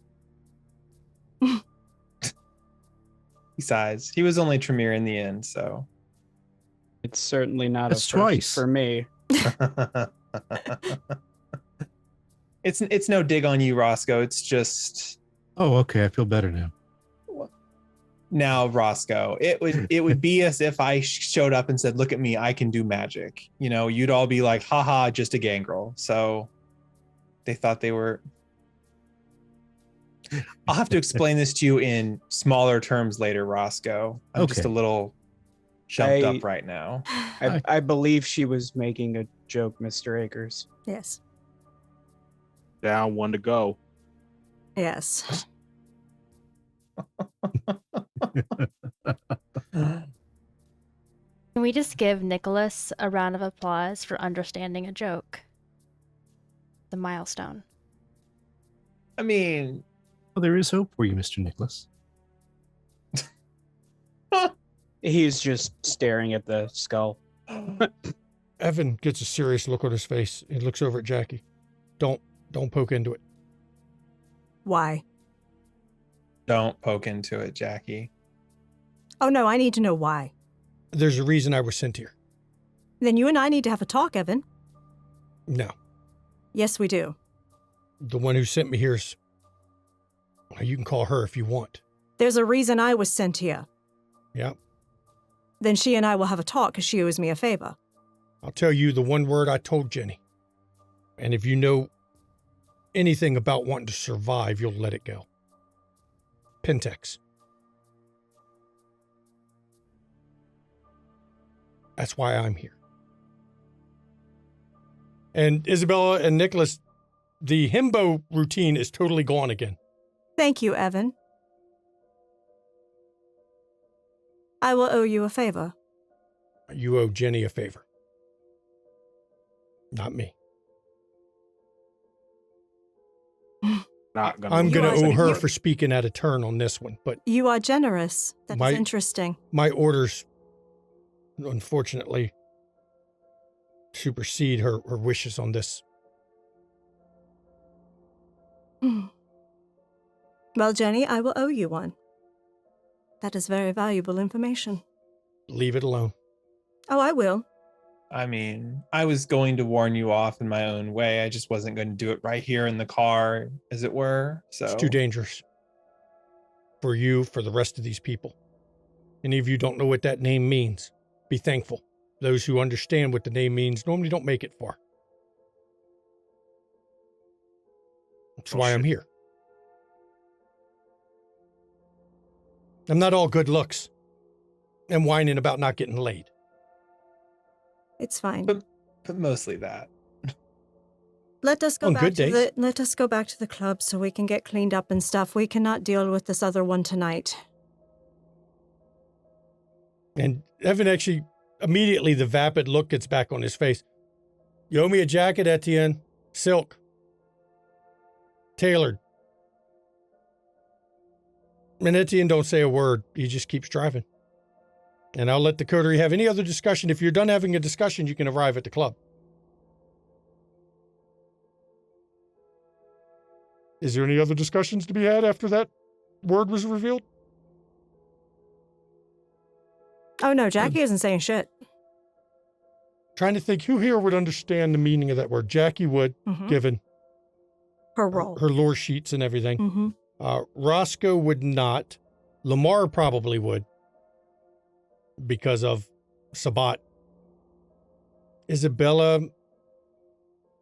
Besides, he was only Tremere in the end, so. It's certainly not That's a first twice. for me. It's no dig on you, Roscoe. It's just Oh, okay. I feel better now. now, Roscoe. It would be as if I showed up and said, "Look at me, I can do magic." You know, you'd all be like, "Haha, just a gangrel." So they thought they were. I'll have to explain this to you in smaller terms later, Roscoe. I'm just Okay. a little jumped I- up right now. I believe she was making a joke, Mr. Akers. Yes. Down 1 to go. Yes. Can we just give Nicholas a round of applause for understanding a joke? The milestone. I mean, Well, there is hope for you, Mr. Nicholas. He's just staring at the skull. Evan gets a serious look on his face. He looks over at Jackie. Don't poke into it. Why? don't poke into it, Jackie. Oh, no, I need to know why. There's a reason I was sent here. Then you and I need to have a talk, Evan. No. Yes, we do. The one who sent me here is... Well, you can call her if you want. There's a reason I was sent here. Yeah. Then she and I will have a talk because she owes me a favor. I'll tell you the one word I told Jenny. And if you know anything about wanting to survive, you'll let it go. Pentex. That's why I'm here. And Isabella and Nicholas, the himbo routine is totally gone again. Thank you, Evan. I will owe you a favor. You owe Jenny a favor. Not me. Not gonna. I'm going to You owe are- her you- for speaking out of turn on this one, but You are generous. That's My- interesting. my orders, unfortunately, supersede her wishes on this. Well, Jenny, I will owe you one. That is very valuable information. Leave it alone. Oh, I will. I mean, I was going to warn you off in my own way. I just wasn't going to do it right here in the car, as it were. So It's too dangerous. For you, for the rest of these people. Any of you don't know what that name means, be thankful. Those who understand what the name means normally don't make it far. That's why I'm here. I'm not all good looks and whining about not getting laid. It's fine. But mostly that. Let us go On back good to days. let us go back to the club so we can get cleaned up and stuff. We cannot deal with this other one tonight. And Evan actually, immediately the vapid look gets back on his face. You owe me a jacket, Etienne. Silk. Tailored. And Etienne don't say a word. He just keeps driving. And I'll let the coterie have any other discussion. If you're done having a discussion, you can arrive at the club. Is there any other discussions to be had after that word was revealed? Oh, no, Jackie isn't saying shit. Trying to think who here would understand the meaning of that word. Jackie would, given Her role. her lore sheets and everything. Mm-hmm. Roscoe would not. Lamar probably would because of Sabat. Isabella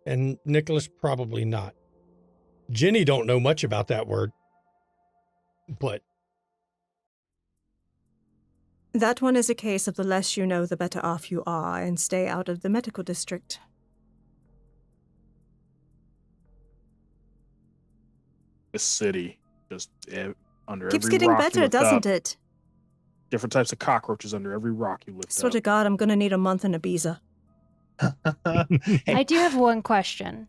and Nicholas probably not. Jenny don't know much about that word, but That one is a case of the less you know, the better off you are, and stay out of the medical district. The city just under Keeps every getting rock you better, lift doesn't up. it? Different types of cockroaches under every rock you lift Swear up. to God, I'm gonna need a month in Ibiza. I do have one question.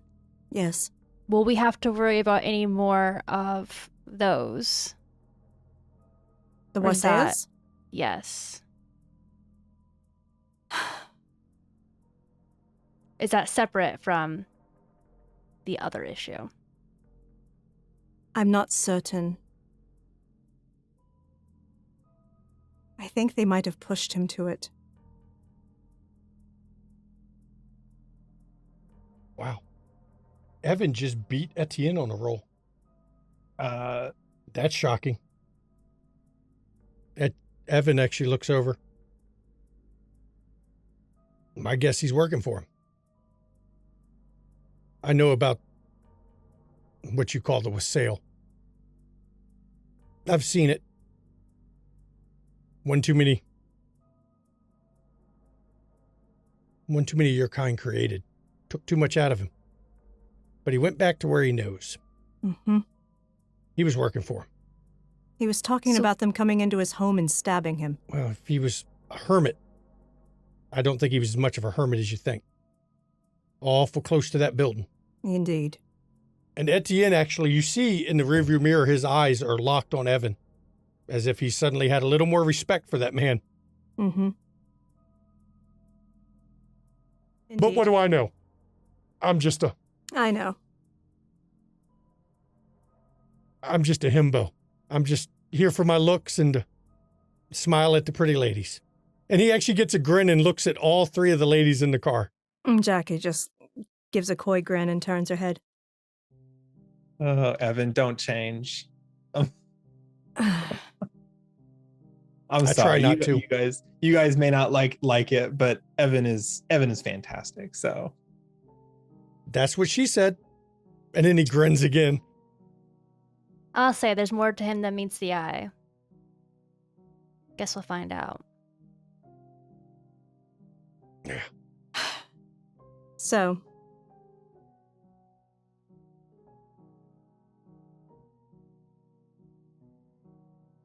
Yes. Will we have to worry about any more of those? The Or is that- Wasayas? Yes. Is that separate from the other issue? I'm not certain. I think they might have pushed him to it. wow. Evan just beat Etienne on a roll. That's shocking. Evan actually looks over. I guess he's working for him. I know about what you call the wassail. I've seen it. One too many of your kind created. Took too much out of him. But he went back to where he knows. Mm-hmm. He was working for him. He was talking about them coming into his home and stabbing him. Well, if he was a hermit, I don't think he was as much of a hermit as you think. Awful close to that building. Indeed. And Etienne, actually, you see in the rearview mirror, his eyes are locked on Evan, as if he suddenly had a little more respect for that man. Mm-hmm. But what do I know? I'm just a I know. himbo. I'm just here for my looks and to smile at the pretty ladies. And he actually gets a grin and looks at all three of the ladies in the car. Jackie just gives a coy grin and turns her head. Oh, Evan, don't change. I'm I sorry. try not to. You guys may not like it, but Evan is fantastic. So That's what she said. And then he grins again. I'll say there's more to him than meets the eye. Guess we'll find out. So,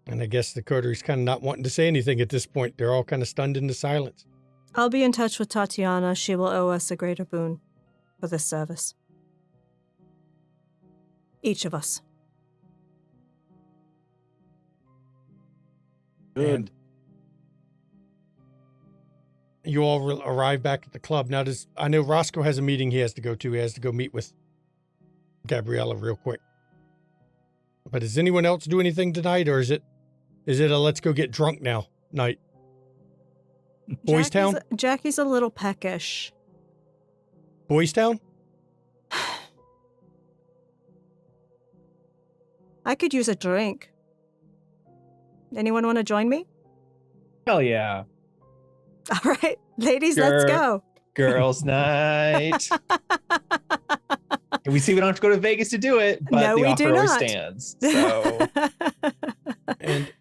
And I guess the coterie's kind of not wanting to say anything at this point. They're all kind of stunned into silence. I'll be in touch with Tatiana. She will owe us a greater boon for this service. Each of us. Good. And you all arrive back at the club. Now, I know Roscoe has a meeting he has to go to. He has to go meet with Gabriella real quick. But does anyone else do anything tonight, or is it a let's go get drunk now night? Boys Town? Jackie's a little peckish. Boys Town? I could use a drink. Anyone want to join me? hell yeah, All right, ladies, let's go. girls' night. And we see we don't have to go to Vegas to do it, but No, the we offer do always not. stands. So And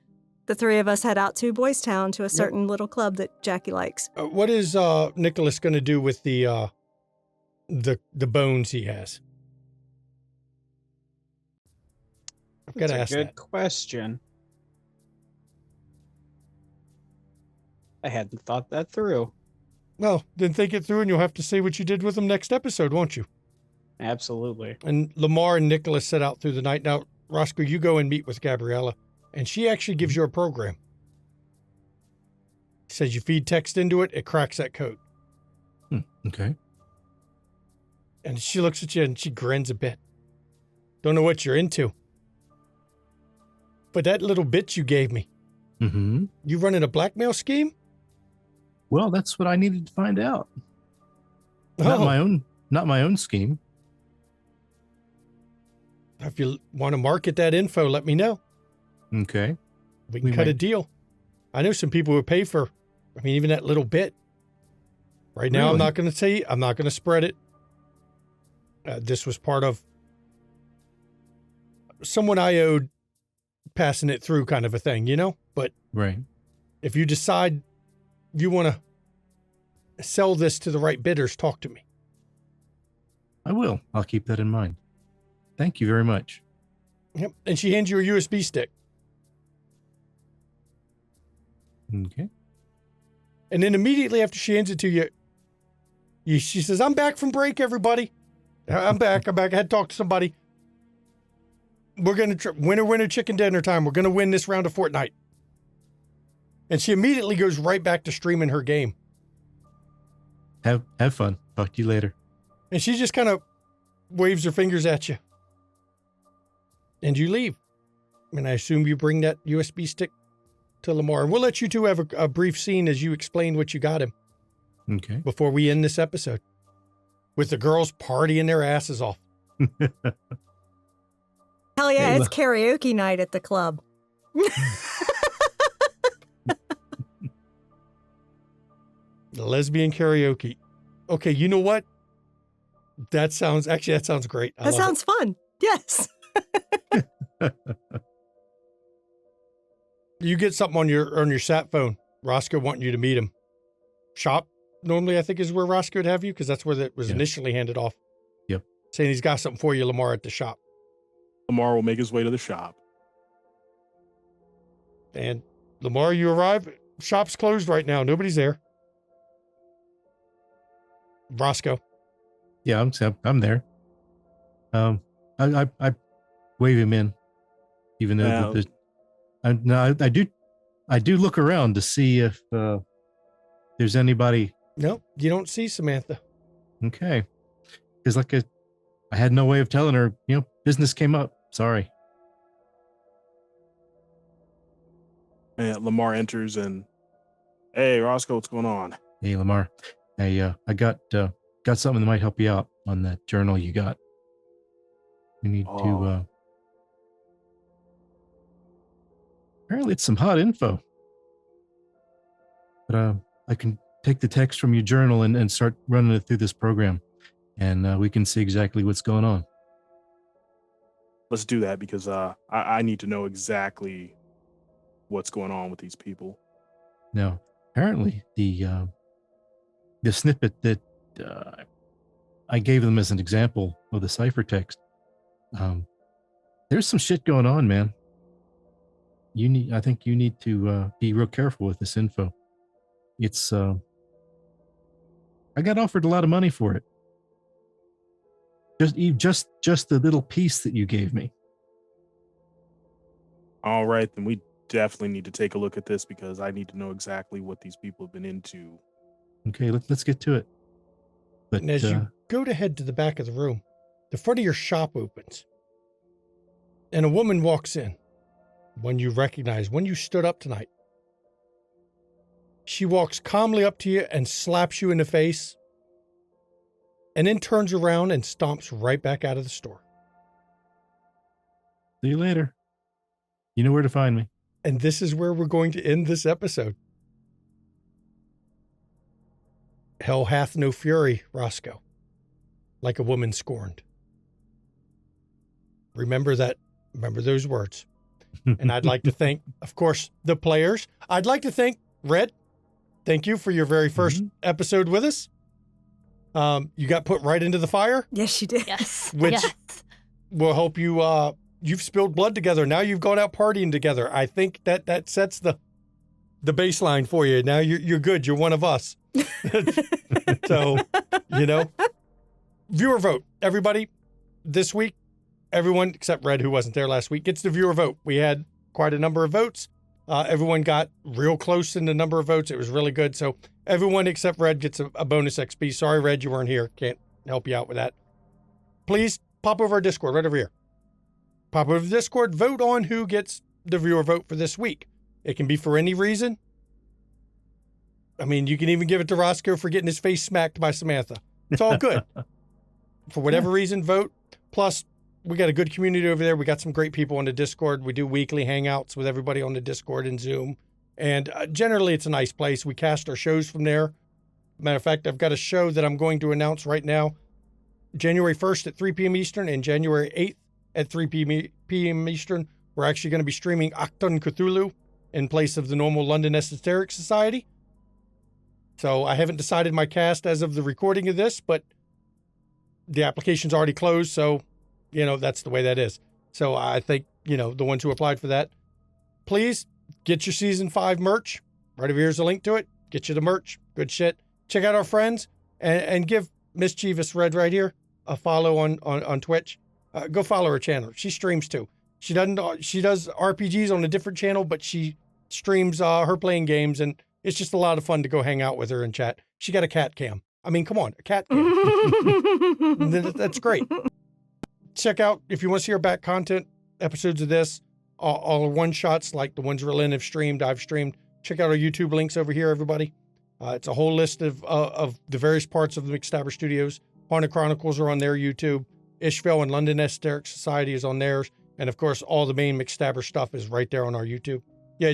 The three of us head out to Boys Town to a certain little club that Jackie likes. what is Nicholas going to do with the bones he has? I've got That's to a ask good that. question. I hadn't thought that through. Well, then think it through, and you'll have to say what you did with them next episode, won't you? Absolutely. And Lamar and Nicholas set out through the night. Now, Roscoe, you go and meet with Gabriella. And she actually gives you a program. Says you feed text into it, it cracks that code. Okay. And she looks at you and she grins a bit. Don't know what you're into. But that little bit you gave me, Mm-hmm. you running a blackmail scheme? Well, that's what I needed to find out. Oh. Not my own scheme. If you want to market that info, let me know. Okay. We can We cut a might. deal. I know some people would pay for, even that little bit. Right now, I'm Really? not going to say, I'm not going to spread it. This was part of someone I owed passing it through kind of a thing, But Right. if you decide you want to sell this to the right bidders, talk to me. I will. I'll keep that in mind. Thank you very much. Yep. And she hands you a USB stick. Okay. And then immediately after she hands it to you, she says, I'm back from break, everybody. I'm back. I had to talk to somebody. We're going to winner chicken dinner time. We're going to win this round of Fortnite. And she immediately goes right back to streaming her game. Have fun. Talk to you later. And she just kind of waves her fingers at you. And you leave. And I assume you bring that USB stick to Lamar. And we'll let you two have a brief scene as you explain what you got him Okay. before we end this episode. With the girls partying their asses off. Hell yeah, Hey, it's karaoke night at the club. Lesbian karaoke. Okay, you know what? That sounds great. I That love sounds fun. Yes. You get something on your sat phone. Roscoe wanting you to meet him. Shop, normally I think is where Roscoe would have you because that's where it was Yeah. initially handed off. Yep. Saying he's got something for you, Lamar, at the shop. Lamar will make his way to the shop. And Lamar, you arrive. Shop's closed right now. Nobody's there. Roscoe. Yeah, I'm there. I wave him in, even though I do look around to see if there's anybody. No, you don't see Samantha. Okay, because I had no way of telling her. Business came up. Sorry. And Lamar enters and, hey, Roscoe, what's going on? Hey, Lamar. I got something that might help you out on that journal you got. We need to. Apparently, it's some hot info. But I can take the text from your journal and start running it through this program, and we can see exactly what's going on. Let's do that because I need to know exactly what's going on with these people. Now, apparently, the snippet that I gave them as an example of the ciphertext, there's some shit going on, man. I think you need to be real careful with this info. It's I got offered a lot of money for it. Just the little piece that you gave me. All right, then we definitely need to take a look at this because I need to know exactly what these people have been into. Okay, let's get to it. But And as you go to head to the back of the room, the front of your shop opens. And a woman walks in. One you recognize, when you stood up tonight. She walks calmly up to you and slaps you in the face. And then turns around and stomps right back out of the store. see you later. You know where to find me. And this is where we're going to end this episode. Hell hath no fury, Roscoe, like a woman scorned. Remember those words. And I'd like to thank, of course, the players. I'd like to thank Red. Thank you for your very first episode with us. You got put right into the fire, Yes, you did. Yes. which yes. will help you. You've spilled blood together. Now you've gone out partying together. I think that sets the baseline for you. Now you're good. You're one of us. So, viewer vote. Everybody this week, everyone except Red, who wasn't there last week, gets the viewer vote. We had quite a number of votes. Everyone got real close in the number of votes. It was really good. So everyone except Red gets a bonus XP. Sorry, Red, you weren't here. Can't help you out with that. Please pop over our Discord right over here. Pop over to Discord. Vote on who gets the viewer vote for this week. It can be for any reason. I mean, you can even give it to Roscoe for getting his face smacked by Samantha. It's all good. For whatever reason, vote. Plus, we got a good community over there. We got some great people on the Discord. We do weekly hangouts with everybody on the Discord and Zoom. And generally, it's a nice place. We cast our shows from there. Matter of fact, I've got a show that I'm going to announce right now. January 1st at 3 p.m. Eastern and January 8th at 3 p.m. Eastern. We're actually going to be streaming Octon Cthulhu in place of the normal London Esoteric Society. So I haven't decided my cast as of the recording of this, but the application's already closed. So, that's the way that is. So I think, the ones who applied for that, please get your season 5 merch. Right over here's a link to it. Get you the merch. Good shit. Check out our friends and give Mischievous Red right here a follow on Twitch. Go follow her channel. She streams too. She does RPGs on a different channel, but she streams her playing games, and it's just a lot of fun to go hang out with her and chat. She got a cat cam. I mean, come on, a cat cam. That's great. Check out, if you want to see our back content, episodes of this, all one-shots like the ones Relin have streamed, I've streamed. Check out our YouTube links over here, everybody. It's a whole list of the various parts of the McStabber Studios. Haunted Chronicles are on their YouTube. Ishville and London Esoteric Society is on theirs. And, of course, all the main McStabber stuff is right there on our YouTube. Yeah,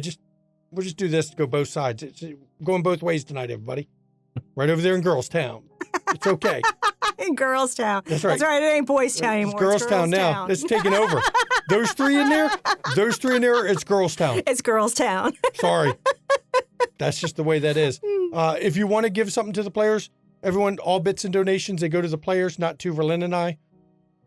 we'll just do this to go both sides. It's going both ways tonight, everybody. Right over there in Girls Town. It's okay. In Girls Town. That's right. That's right. It ain't Boys Town anymore. It's Girls Town now. It's taking over. Those three in there, it's Girls Town. It's Girls Town. Sorry. That's just the way that is. If you want to give something to the players, everyone, all bits and donations, they go to the players, not to Verlin and I.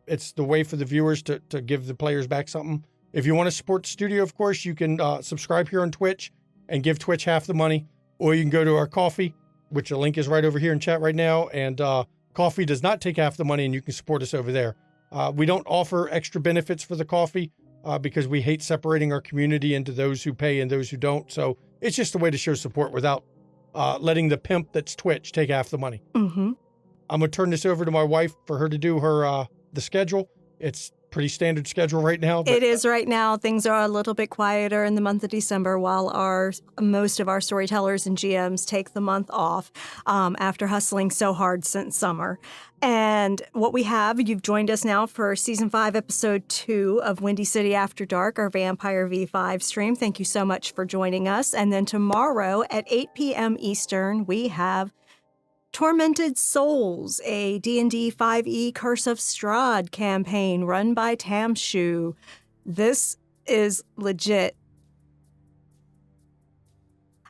It's the way for the viewers to give the players back something. If you want to support the studio, of course, you can subscribe here on Twitch and give Twitch half the money, or you can go to our KoFi, which the link is right over here in chat right now. And KoFi does not take half the money, and you can support us over there. We don't offer extra benefits for the KoFi because we hate separating our community into those who pay and those who don't. So it's just a way to show support without letting the pimp that's Twitch take half the money. Mm-hmm. I'm going to turn this over to my wife for her to do her the schedule. It's pretty standard schedule right now. But, it is right now. Things are a little bit quieter in the month of December while most of our storytellers and GMs take the month off after hustling so hard since summer. And what we have, you've joined us now for Season 5, Episode 2 of Windy City After Dark, our Vampire V5 stream. Thank you so much for joining us. And then tomorrow at 8 p.m. Eastern, we have Tormented Souls, a D&D 5e Curse of Strahd campaign run by Tamshu. This is legit.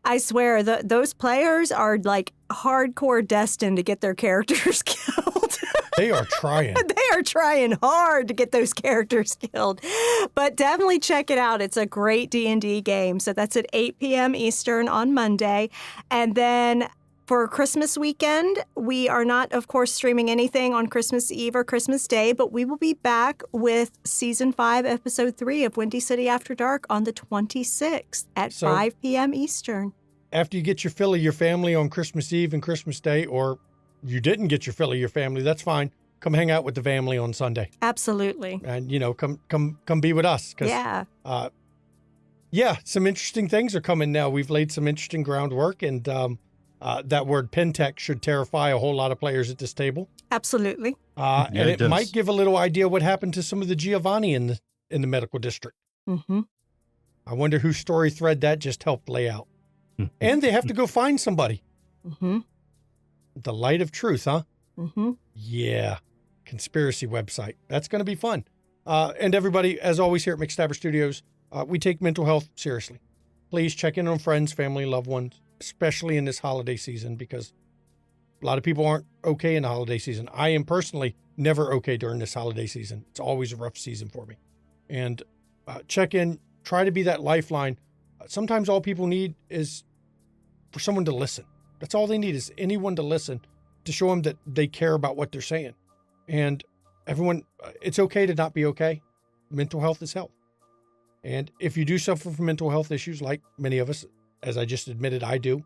I swear, those players are like hardcore destined to get their characters killed. They are trying. They are trying hard to get those characters killed. But definitely check it out. It's a great D&D game. So that's at 8 p.m. Eastern on Monday. And then for Christmas weekend, we are not, of course, streaming anything on Christmas Eve or Christmas Day, but we will be back with Season 5, Episode 3 of Windy City After Dark on the 26th at 5 p.m. Eastern. After you get your fill of your family on Christmas Eve and Christmas Day, or you didn't get your fill of your family, that's fine. Come hang out with the family on Sunday. Absolutely. And, come be with us. Yeah. Some interesting things are coming now. We've laid some interesting groundwork, and that word Pentech should terrify a whole lot of players at this table. Absolutely. And it might give a little idea what happened to some of the Giovanni in the medical district. Mm-hmm. I wonder whose story thread that just helped lay out. And they have to go find somebody. Mm-hmm. The light of truth, huh? Mm-hmm. Yeah. Conspiracy website. That's going to be fun. And everybody, as always here at McStabber Studios, we take mental health seriously. Please check in on friends, family, loved ones, especially in this holiday season, because a lot of people aren't okay in the holiday season. I am personally never okay during this holiday season. It's always a rough season for me. And check in, try to be that lifeline. Sometimes all people need is for someone to listen. That's all they need, is anyone to listen, to show them that they care about what they're saying. And everyone, it's okay to not be okay. Mental health is health. And if you do suffer from mental health issues, like many of us, as I just admitted I do,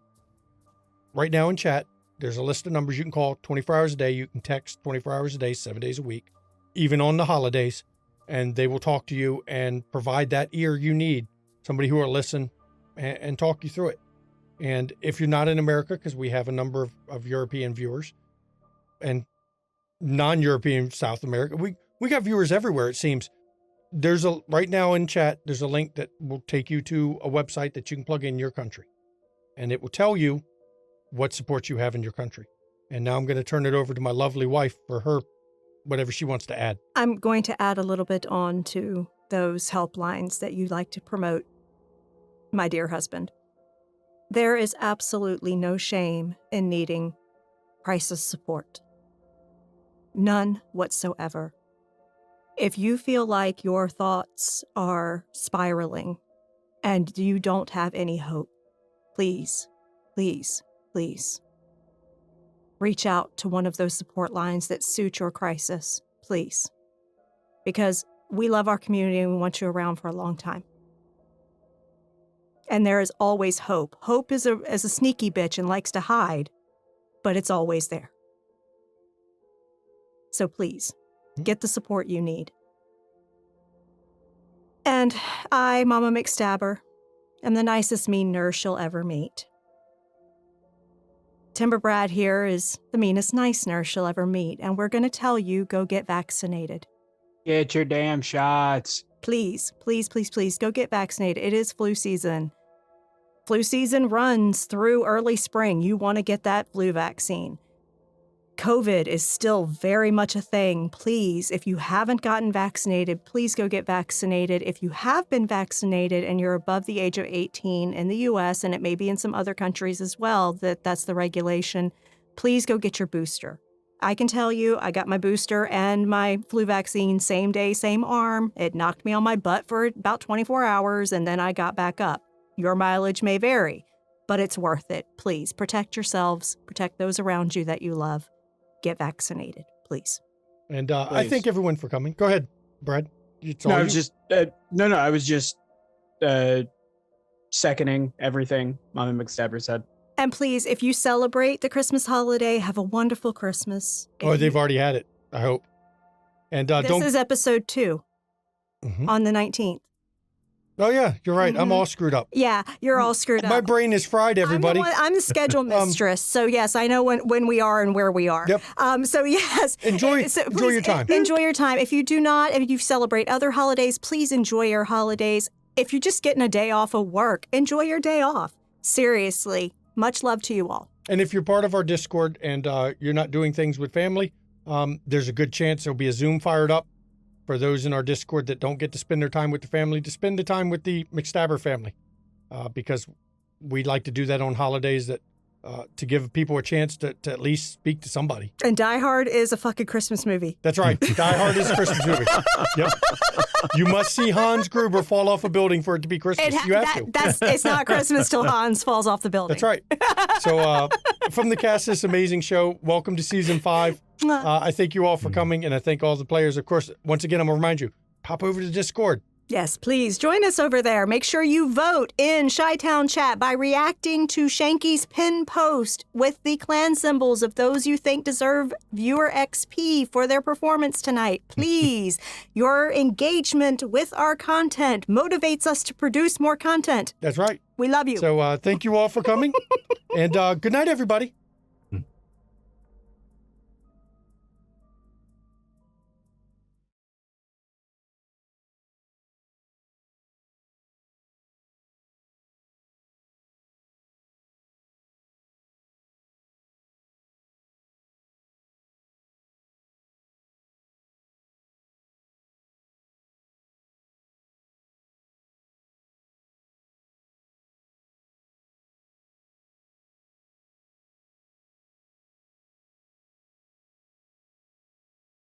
right now in chat, there's a list of numbers you can call 24 hours a day. You can text 24 hours a day, 7 days a week, even on the holidays, and they will talk to you and provide that ear you need, somebody who will listen and talk you through it. And if you're not in America, because we have a number of European viewers and non-European South America, we got viewers everywhere, it seems. Right now in chat, there's a link that will take you to a website that you can plug in your country, and it will tell you what support you have in your country. And now I'm going to turn it over to my lovely wife for her, whatever she wants to add. I'm going to add a little bit on to those helplines that you like to promote, my dear husband. There is absolutely no shame in needing crisis support. None whatsoever. If you feel like your thoughts are spiraling and you don't have any hope, please, please, please reach out to one of those support lines that suit your crisis, please. Because we love our community and we want you around for a long time. And there is always hope. Hope is a sneaky bitch and likes to hide, but it's always there. So please, get the support you need. And I, Mama McStabber, am the nicest mean nurse you'll ever meet. Timber Brad here is the meanest nice nurse you'll ever meet, and we're going to tell you, go get vaccinated. Get your damn shots. Please, please, please, please, go get vaccinated. It is flu season. Flu season runs through early spring. You want to get that flu vaccine. COVID is still very much a thing. Please, if you haven't gotten vaccinated, please go get vaccinated. If you have been vaccinated and you're above the age of 18 in the US, and it may be in some other countries as well, that's the regulation, please go get your booster. I can tell you, I got my booster and my flu vaccine same day, same arm. It knocked me on my butt for about 24 hours, and then I got back up. Your mileage may vary, but it's worth it. Please protect yourselves, protect those around you that you love. Get vaccinated, please. And I thank everyone for coming. Go ahead, Brad. I was just seconding everything Mama McStabber said. And please, if you celebrate the Christmas holiday, have a wonderful Christmas. They've already had it, I hope. And this is episode 2 on the 19th. Oh, yeah, you're right. I'm all screwed up. Yeah, you're all screwed up. My brain is fried, everybody. I'm the schedule mistress, so yes, I know when we are and where we are. Yep. So yes. Enjoy your time. Enjoy your time. If you celebrate other holidays, please enjoy your holidays. If you're just getting a day off of work, enjoy your day off. Seriously, much love to you all. And if you're part of our Discord and you're not doing things with family, there's a good chance there'll be a Zoom fired up for those in our Discord that don't get to spend their time with the family, to spend the time with the McStabber family, because we like to do that on holidays, that to give people a chance to at least speak to somebody. And Die Hard is a fucking Christmas movie. That's right. Die Hard is a Christmas movie. Yep. You must see Hans Gruber fall off a building for it to be Christmas. You have to. It's not Christmas till Hans falls off the building. That's right. So from the cast of this amazing show, welcome to season 5. I thank you all for coming, and I thank all the players. Of course, once again, I'm going to remind you, pop over to Discord. Yes, please join us over there. Make sure you vote in Chi-Town chat by reacting to Shanky's pin post with the clan symbols of those you think deserve viewer XP for their performance tonight. Please, your engagement with our content motivates us to produce more content. That's right. We love you. So thank you all for coming, and good night, everybody.